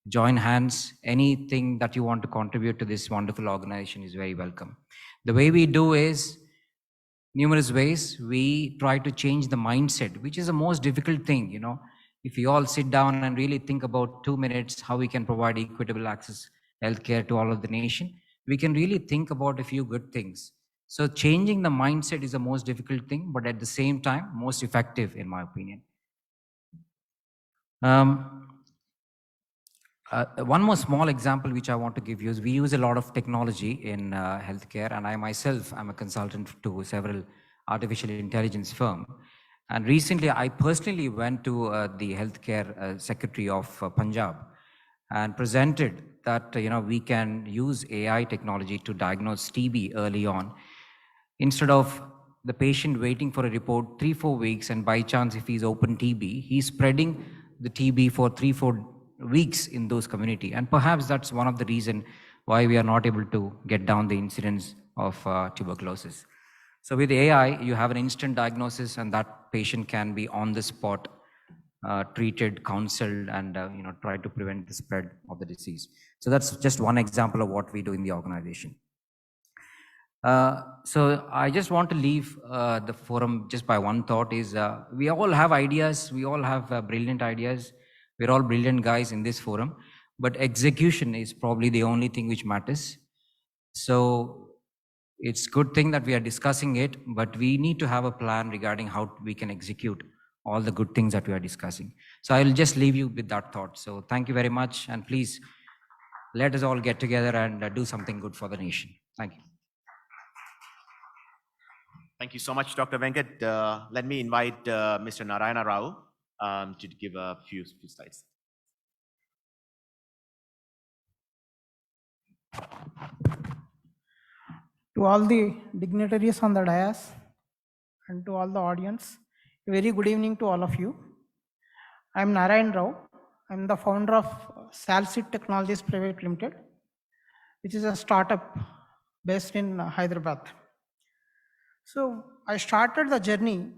join hands. Anything that you want to contribute to this wonderful organization is very welcome. The way we do is numerous ways. We try to change the mindset, which is the most difficult thing, you know. If we all sit down and really think about 2 minutes how we can provide equitable access healthcare to all of the nation, we can really think about a few good things. So changing the mindset is the most difficult thing, but at the same time, most effective in my opinion. One more small example which I want to give you is we use a lot of technology in healthcare, and I myself am a consultant to several artificial intelligence firm. And recently, I personally went to the healthcare secretary of Punjab and presented that we can use AI technology to diagnose TB early on. Instead of the patient waiting for a report 3-4 weeks, and by chance if he's open TB, he's spreading the TB for 3-4 weeks in those community. And perhaps that's one of the reason why we are not able to get down the incidence of tuberculosis. So with AI, you have an instant diagnosis, and that patient can be on the spot treated, counseled, and try to prevent the spread of the disease. So that's just one example of what we do in the organization. So I just want to leave the forum just by one thought is we all have ideas, we all have brilliant ideas, we're all brilliant guys in this forum, but execution is probably the only thing which matters. So it's a good thing that we are discussing it, but we need to have a plan regarding how we can execute all the good things that we are discussing. So I'll just leave you with that thought. So thank you very much, and please let us all get together and do something good for the nation. Thank you. Thank you so much, Dr. Venkat. Let me invite Mr. Narayana Rao to give a few slides. To all the dignitaries on the dais and to all the audience, a very good evening to all of you. I am Narayan Rao. I am the founder of Salsit Technologies Private Limited, which is a startup based in Hyderabad. So I started the journey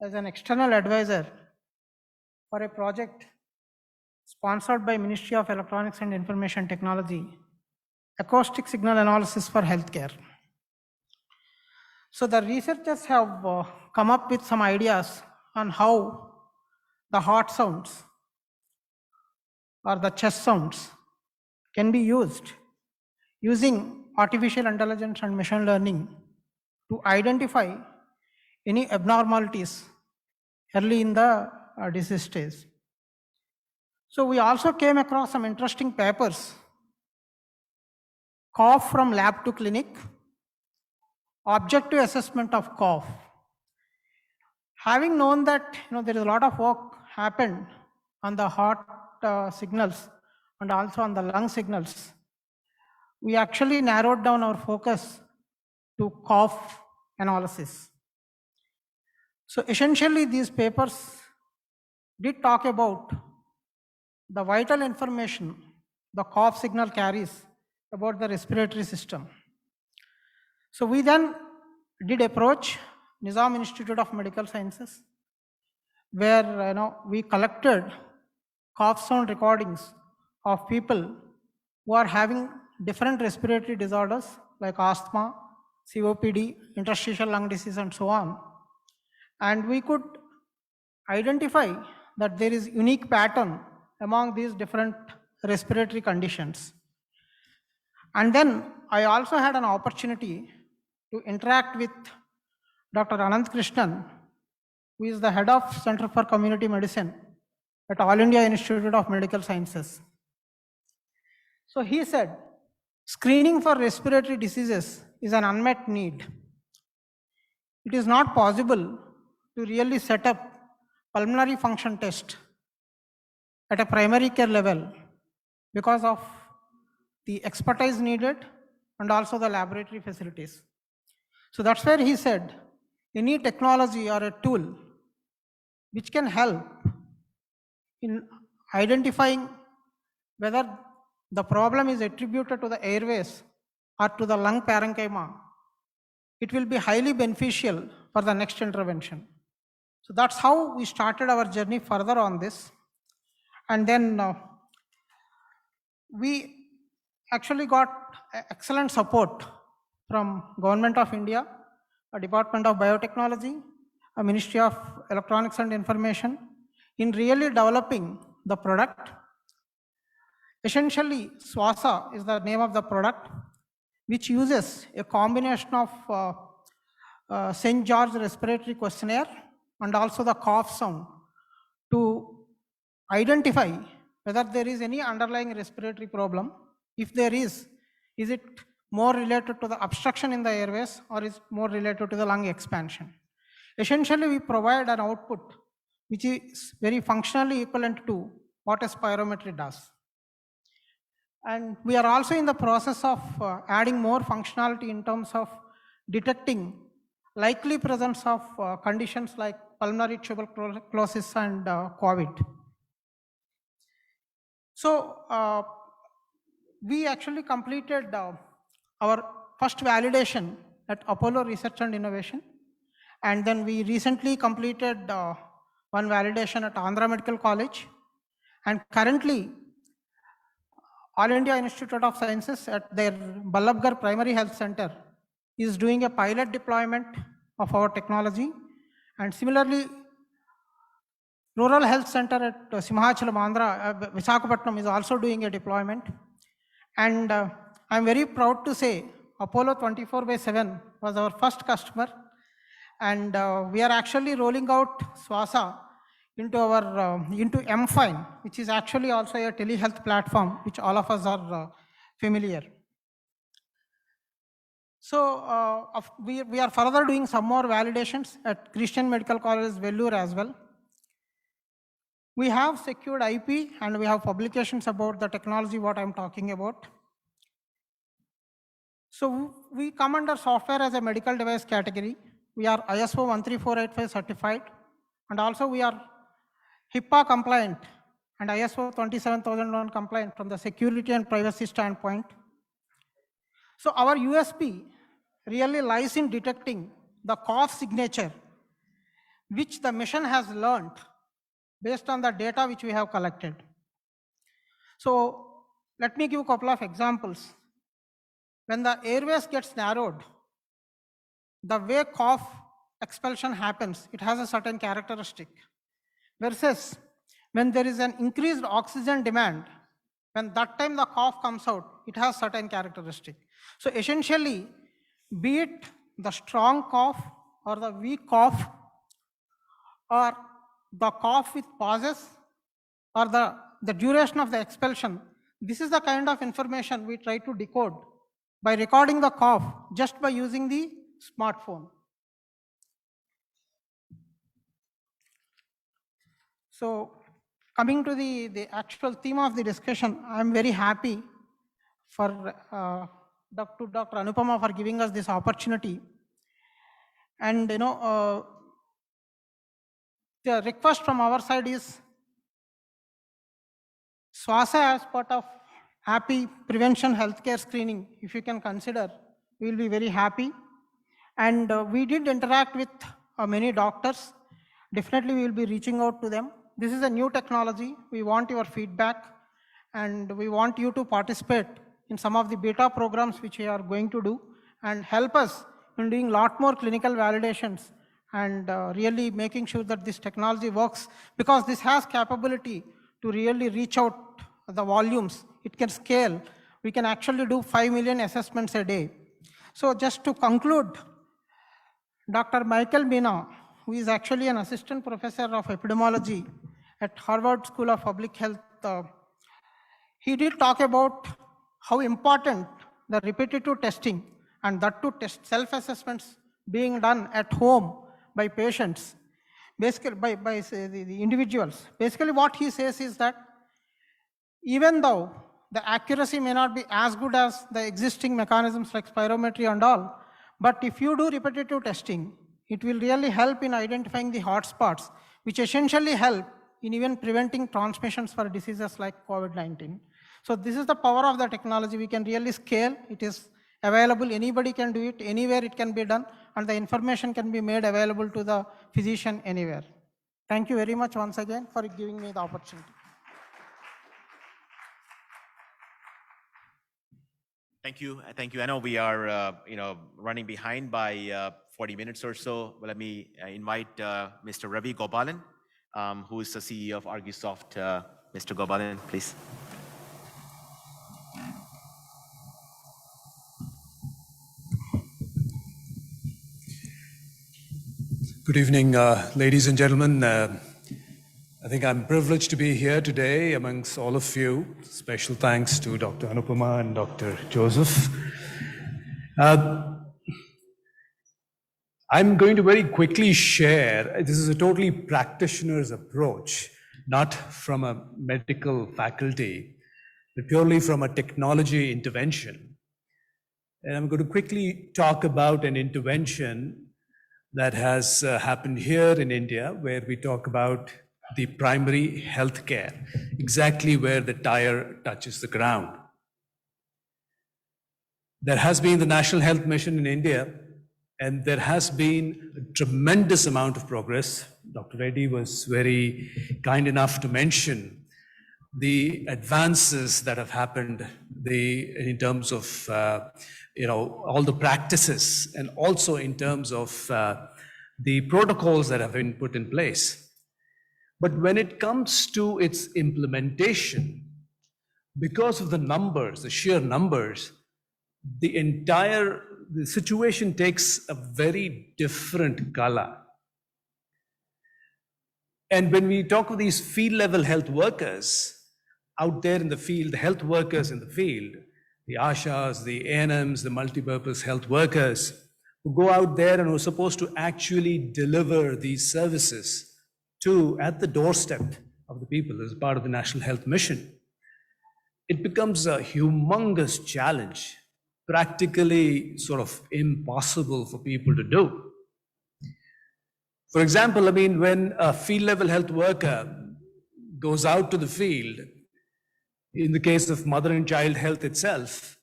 as an external advisor for a project sponsored by Ministry of Electronics and Information Technology, acoustic signal analysis for healthcare. So the researchers have come up with some ideas on how the heart sounds or the chest sounds can be used using artificial intelligence and machine learning to identify any abnormalities early in the disease stage. So we also came across some interesting papers, cough from lab to clinic, objective assessment of cough. Having known that there is a lot of work happened on the heart signals and also on the lung signals, we actually narrowed down our focus to cough analysis. So essentially these papers did talk about the vital information the cough signal carries about the respiratory system. So we then did approach Nizam Institute of Medical Sciences, where we collected cough sound recordings of people who are having different respiratory disorders like asthma, COPD, interstitial lung disease, and so on. And we could identify that there is unique pattern among these different respiratory conditions. And then I also had an opportunity to interact with Dr. Anant Krishnan, who is the head of Center for Community Medicine at All India Institute of Medical Sciences. So he said, screening for respiratory diseases is an unmet need. It is not possible to really set up pulmonary function test at a primary care level because of the expertise needed and also the laboratory facilities. So that's where he said, any technology or a tool which can help in identifying whether the problem is attributed to the airways or to the lung parenchyma, it will be highly beneficial for the next intervention. So that's how we started our journey further on this. And then we actually got excellent support from Government of India, a Department of Biotechnology, a Ministry of Electronics and Information in really developing the product. Essentially, SWASA is the name of the product, which uses a combination of St. George Respiratory Questionnaire and also the cough sound to identify whether there is any underlying respiratory problem. If there is it more related to the obstruction in the airways or is more related to the lung expansion? Essentially, we provide an output which is very functionally equivalent to what a spirometry does. And we are also in the process of adding more functionality in terms of detecting likely presence of conditions like pulmonary tuberculosis and COVID. So we actually completed our first validation at Apollo Research and Innovation. And then we recently completed one validation at Andhra Medical College. And currently, All India Institute of Sciences at their Ballabgarh Primary Health Center is doing a pilot deployment of our technology. And similarly, Rural Health Center at Simhachalam, Andhra, Visakhapatnam is also doing a deployment. And I'm very proud to say Apollo 24/7 was our first customer. And we are actually rolling out SWASA into our into MFine, which is actually also a telehealth platform, which all of us are familiar. So we are further doing some more validations at Christian Medical College, Vellore as well. We have secured IP and we have publications about the technology, what I'm talking about. So we come under software as a medical device category. We are ISO 13485 certified, and also we are HIPAA compliant and ISO 27001 compliant from the security and privacy standpoint. So our USP really lies in detecting the cough signature, which the mission has learned based on the data which we have collected. So let me give a couple of examples. When the airways gets narrowed, the way cough expulsion happens, it has a certain characteristic. Versus when there is an increased oxygen demand, when that time the cough comes out, it has certain characteristic. So essentially, be it the strong cough or the weak cough, or the cough with pauses, or the duration of the expulsion, this is the kind of information we try to decode by recording the cough just by using the smartphone. So coming to the actual theme of the discussion, I'm very happy for Dr. Anupama for giving us this opportunity. And the request from our side is SWASA as part of happy prevention healthcare screening. If you can consider, we will be very happy. And we did interact with many doctors. Definitely we will be reaching out to them. This is a new technology. We want your feedback and we want you to participate in some of the beta programs which we are going to do and help us in doing a lot more clinical validations and really making sure that this technology works, because this has capability to really reach out the volumes. It can scale. We can actually do 5 million assessments a day. So just to conclude, Dr. Michael Mina, who is actually an assistant professor of epidemiology at Harvard School of Public Health, he did talk about how important the repetitive testing and that to test self-assessments being done at home by patients, basically by the individuals. Basically what he says is that even though the accuracy may not be as good as the existing mechanisms like spirometry and all, but if you do repetitive testing, it will really help in identifying the hotspots, which essentially help in even preventing transmissions for diseases like COVID-19. So this is the power of the technology. We can really scale. It is available. Anybody can do it. Anywhere it can be done. And the information can be made available to the physician anywhere. Thank you very much once again for giving me the opportunity. Thank you. Thank you. I know we are, running behind by 40 minutes or so. But let me invite Mr. Ravi Gopalan, who is the CEO of Argisoft. Mr. Gopalan, please. Good evening, ladies and gentlemen. I think I'm privileged to be here today amongst all of you. Special thanks to Dr. Anupama and Dr. Joseph. I'm going to very quickly share, this is a totally practitioner's approach, not from a medical faculty, but purely from a technology intervention. And I'm going to quickly talk about an intervention that has happened here in India, where we talk about the primary health care, exactly where the tire touches the ground. There has been the National Health Mission in India, and there has been a tremendous amount of progress. Dr. Reddy was very kind enough to mention the advances that have happened in terms of all the practices, and also in terms of the protocols that have been put in place. But when it comes to its implementation, because of the numbers, the sheer numbers, the situation takes a very different color. And when we talk of these field level health workers out there in the field, the health workers in the field, the ASHAs, the ANMs, the multipurpose health workers, who go out there and who are supposed to actually deliver these services at the doorstep of the people as part of the National Health Mission, it becomes a humongous challenge, practically sort of impossible for people to do. For example, when a field level health worker goes out to the field, in the case of mother and child health itself,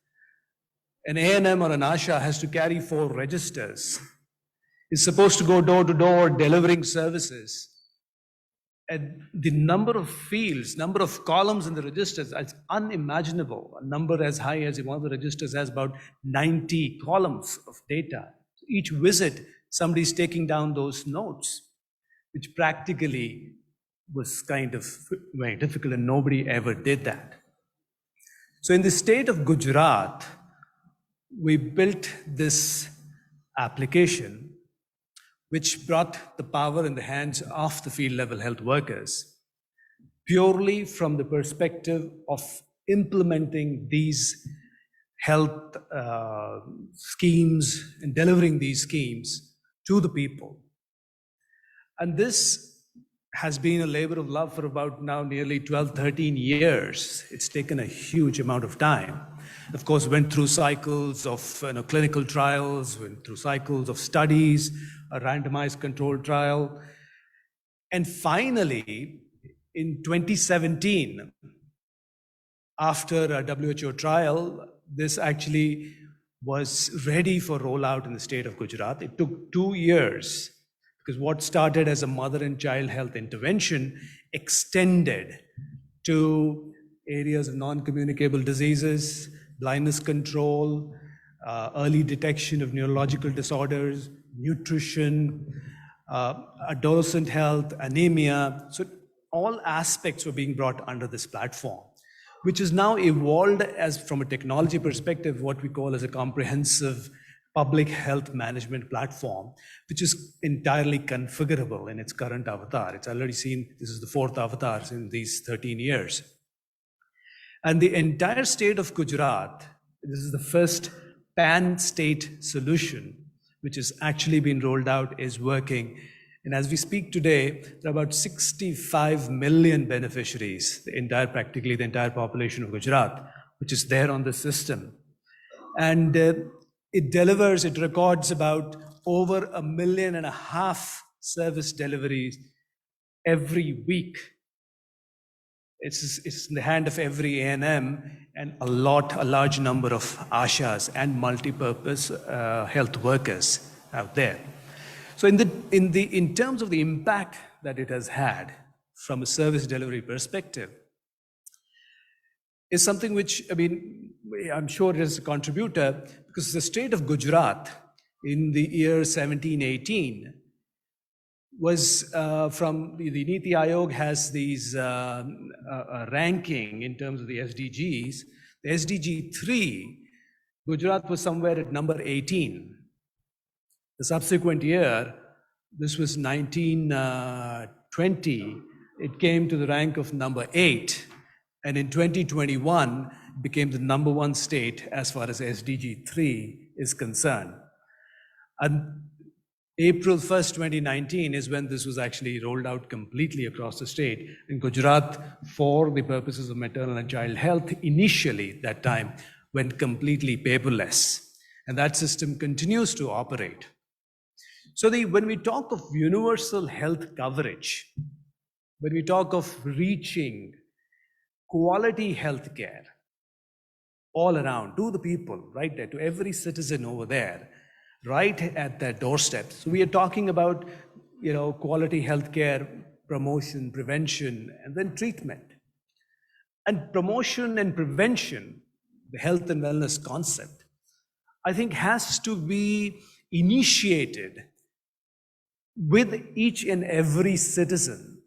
an ANM or an ASHA has to carry 4 registers. It's supposed to go door to door delivering services. And the number of fields, number of columns in the registers is unimaginable. A number as high as one of the registers has about 90 columns of data. Each visit, somebody's taking down those notes, which practically was kind of very difficult, and nobody ever did that. So in the state of Gujarat, we built this application which brought the power in the hands of the field level health workers, purely from the perspective of implementing these health schemes and delivering these schemes to the people. And this has been a labor of love for about now nearly 12, 13 years. It's taken a huge amount of time. Of course, went through cycles of clinical trials, went through cycles of studies, a randomized controlled trial. And finally, in 2017, after a WHO trial, this actually was ready for rollout in the state of Gujarat. It took 2 years, because what started as a mother and child health intervention extended to areas of non-communicable diseases, blindness control, early detection of neurological disorders, nutrition, adolescent health, anemia. So all aspects were being brought under this platform, which is now evolved as, from a technology perspective, what we call as a comprehensive public health management platform, which is entirely configurable in its current avatar. It's already seen, this is the 4th avatar in these 13 years. And the entire state of Gujarat, this is the first pan-state solution, which has actually been rolled out, is working. And as we speak today, there are about 65 million beneficiaries, practically the entire population of Gujarat, which is there on the system. And it records about over 1.5 million service deliveries every week. It's in the hand of every A&M and a large number of ASHAs and multi-purpose health workers out there. So in terms of the impact that it has had from a service delivery perspective, is something which, I'm sure it is a contributor, because the state of Gujarat in the year 1718 was from the Niti Aayog has these ranking in terms of the SDGs. The SDG 3, Gujarat was somewhere at number 18. The subsequent year, this was 1920, it came to the rank of number 8. And in 2021, it became the number 1 state as far as SDG 3 is concerned. And April 1st, 2019 is when this was actually rolled out completely across the state. In Gujarat, for the purposes of maternal and child health, initially that time went completely paperless. And that system continues to operate. So when we talk of universal health coverage, when we talk of reaching quality healthcare all around to the people, right there, to every citizen over there, right at their doorstep. So we are talking about, quality healthcare, promotion, prevention, and then treatment. And promotion and prevention, the health and wellness concept, I think has to be initiated with each and every citizen.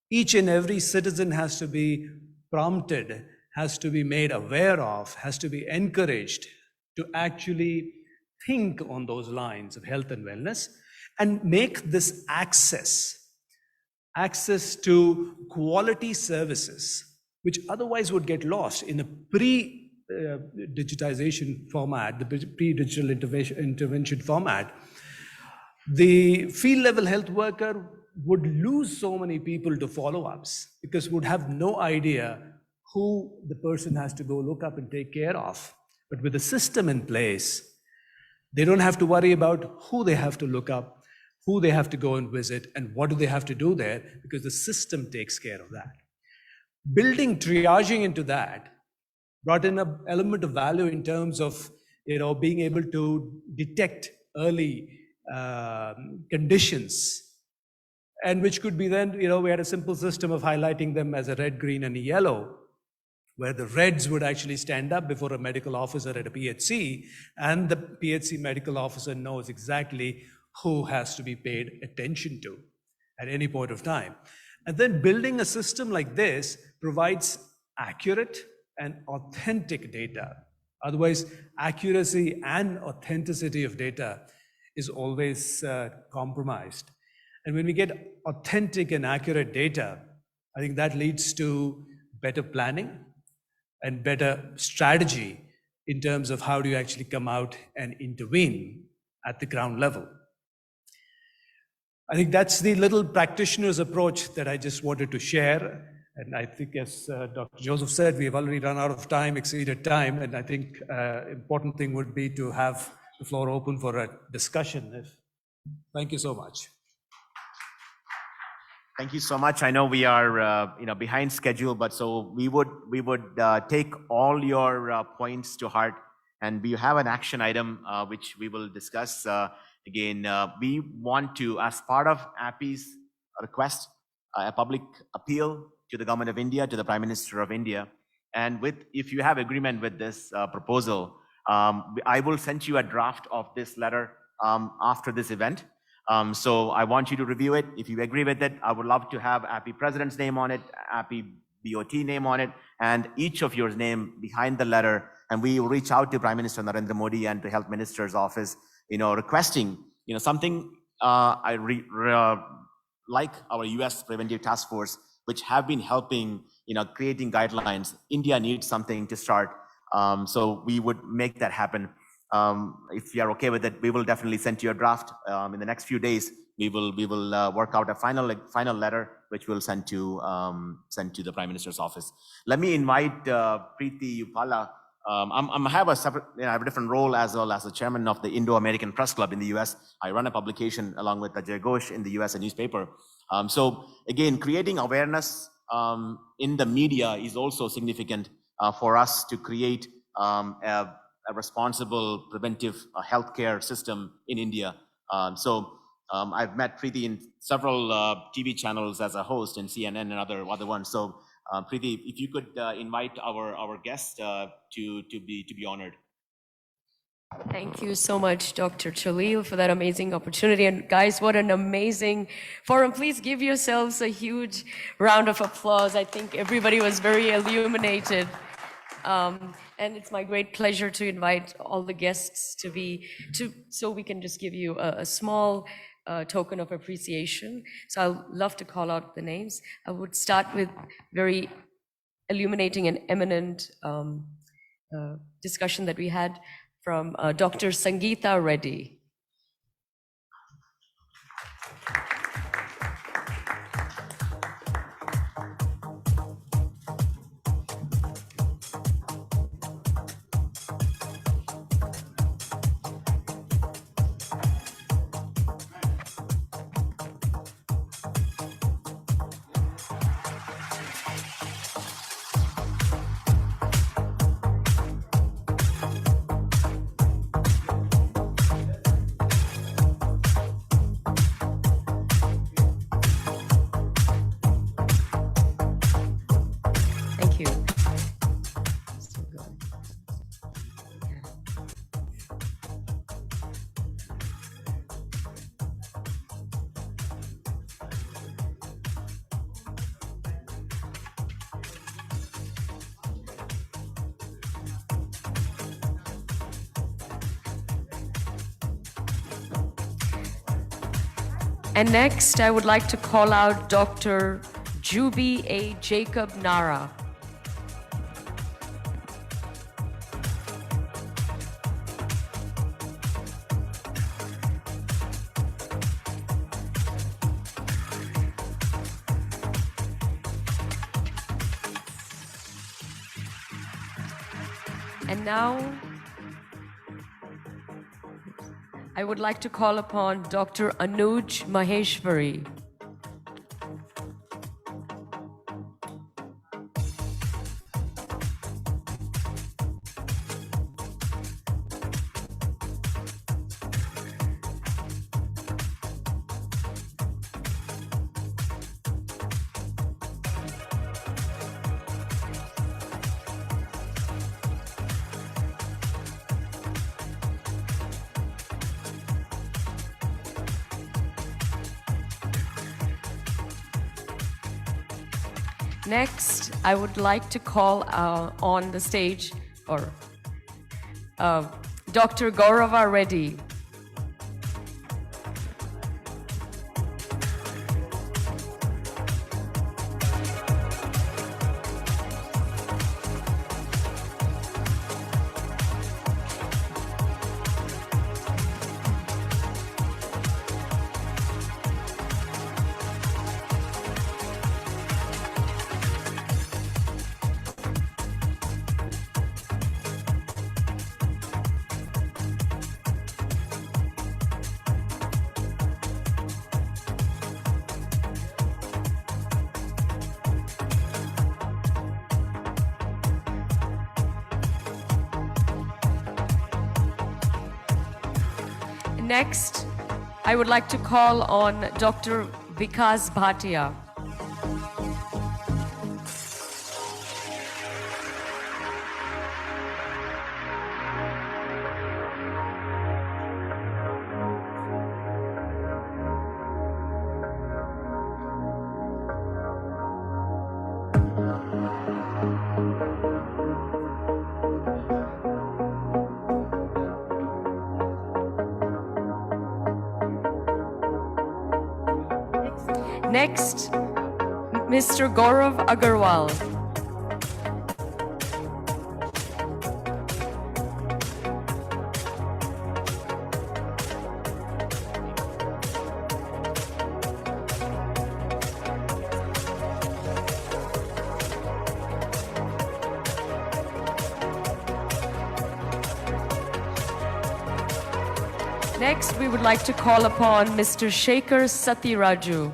Each and every citizen has to be prompted, has to be made aware of, has to be encouraged to actually think on those lines of health and wellness and make this access to quality services, which otherwise would get lost in a pre-digitization format, the pre-digital intervention format. The field level health worker would lose so many people to follow-ups because would have no idea who the person has to go look up and take care of. But with the system in place, they don't have to worry about who they have to look up, who they have to go and visit, and what do they have to do there, because the system takes care of that. Building triaging into that brought in an element of value in terms of being able to detect early conditions, and which could be then, we had a simple system of highlighting them as a red, green, and a yellow, where the reds would actually stand up before a medical officer at a PHC, and the PHC medical officer knows exactly who has to be paid attention to at any point of time. And then building a system like this provides accurate and authentic data. Otherwise, accuracy and authenticity of data is always compromised. And when we get authentic and accurate data, I think that leads to better planning and better strategy in terms of how do you actually come out and intervene at the ground level. I think that's the little practitioner's approach that I just wanted to share. And I think, as Dr. Joseph said, we have already run out of time, exceeded time. And I think important thing would be to have the floor open for a discussion. Thank you so much. Thank you so much. I know we are behind schedule, but so we would take all your points to heart, and we have an action item which we will discuss. Again, we want to, as part of API's request, a public appeal to the Government of India, to the Prime Minister of India. And if you have agreement with this proposal, I will send you a draft of this letter after this event. So I want you to review it. If you agree with it, I would love to have API President's name on it, API BOT name on it, and each of your name behind the letter. And we will reach out to Prime Minister Narendra Modi and to Health Minister's office, requesting, something like our US Preventive Task Force, which have been helping, creating guidelines. India needs something to start. So we would make that happen. If you are okay with it, we will definitely send you a draft. In the next few days, we will work out a final letter, which we'll send to the Prime Minister's office. Let me invite Preeti Upala. I have a separate, I have a different role as well as the chairman of the Indo-American Press Club in the US. I run a publication along with Ajay Ghosh in the US, a newspaper. So again, creating awareness in the media is also significant for us to create a responsible preventive healthcare system in India. I've met Preeti in several TV channels as a host in CNN and other ones. So Preeti, if you could invite our guest to be honored. Thank you so much, Dr. Chalil, for that amazing opportunity. And guys, what an amazing forum. Please give yourselves a huge round of applause. I think everybody was very illuminated. And it's my great pleasure to invite all the guests so we can just give you a small token of appreciation. So I'd love to call out the names. I would start with very illuminating and eminent discussion that we had from Dr. Sangeeta Reddy. And next, I would like to call out Dr. Juby A. Jacob Nara. And now, I would like to call upon Dr. Anuj Maheshwari. Next, I would like to call on the stage Dr. Gaurava Reddy. Next, I would like to call on Dr. Vikas Bhatia. Next, Mr. Gaurav Agarwal. Next, we would like to call upon Mr. Shekhar Satiraju.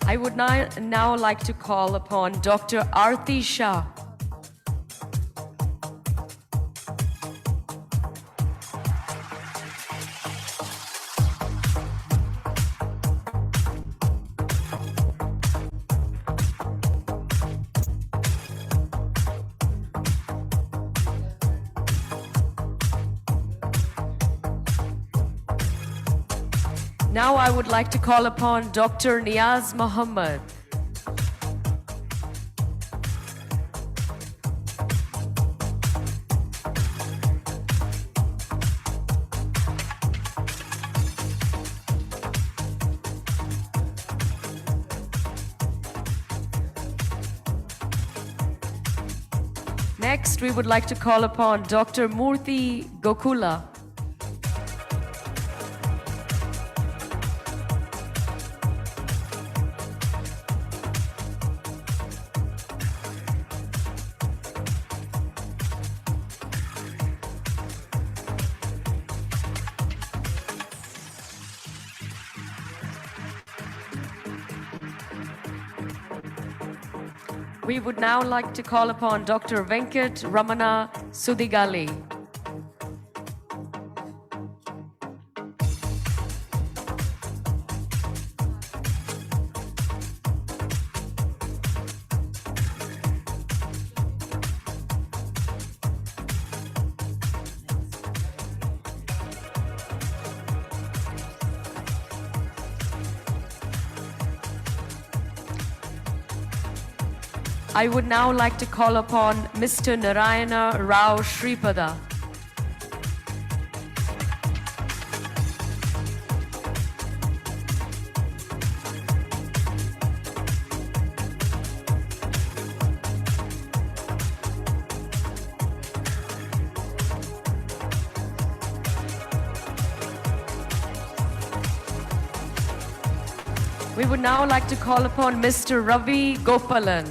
I would now like to call upon Dr. Aarti Shah. Now I would like to call upon Dr. Niaz Muhammad. Next, we would like to call upon Dr. Murthy Gokula. We would now like to call upon Dr. Venkat Ramana Sudigali. I would now like to call upon Mr. Narayana Rao Shripada. We would now like to call upon Mr. Ravi Gopalan.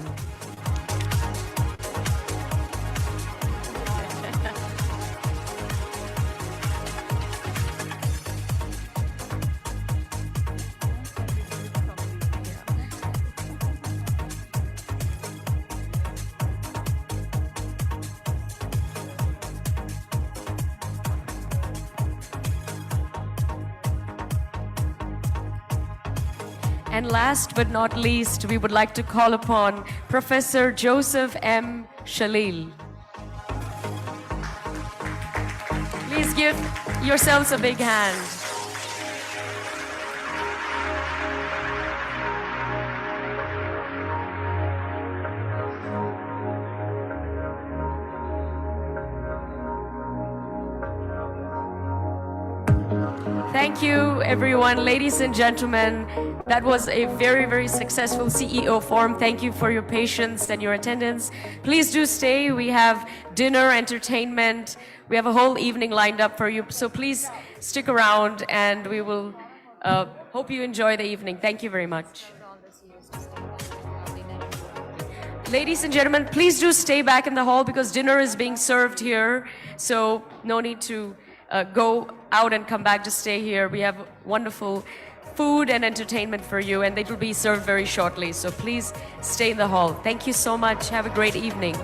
And last but not least, we would like to call upon Professor Joseph M. Shalil. Please give yourselves a big hand. Thank you, everyone. Ladies and gentlemen, that was a very, very successful CEO forum. Thank you for your patience and your attendance. Please do stay. We have dinner, entertainment. We have a whole evening lined up for you. So please stick around, and we will hope you enjoy the evening. Thank you very much. Ladies and gentlemen, please do stay back in the hall because dinner is being served here. So no need to go out and come back, just stay here. We have wonderful food and entertainment for you, and it will be served very shortly. So please stay in the hall. Thank you so much. Have a great evening.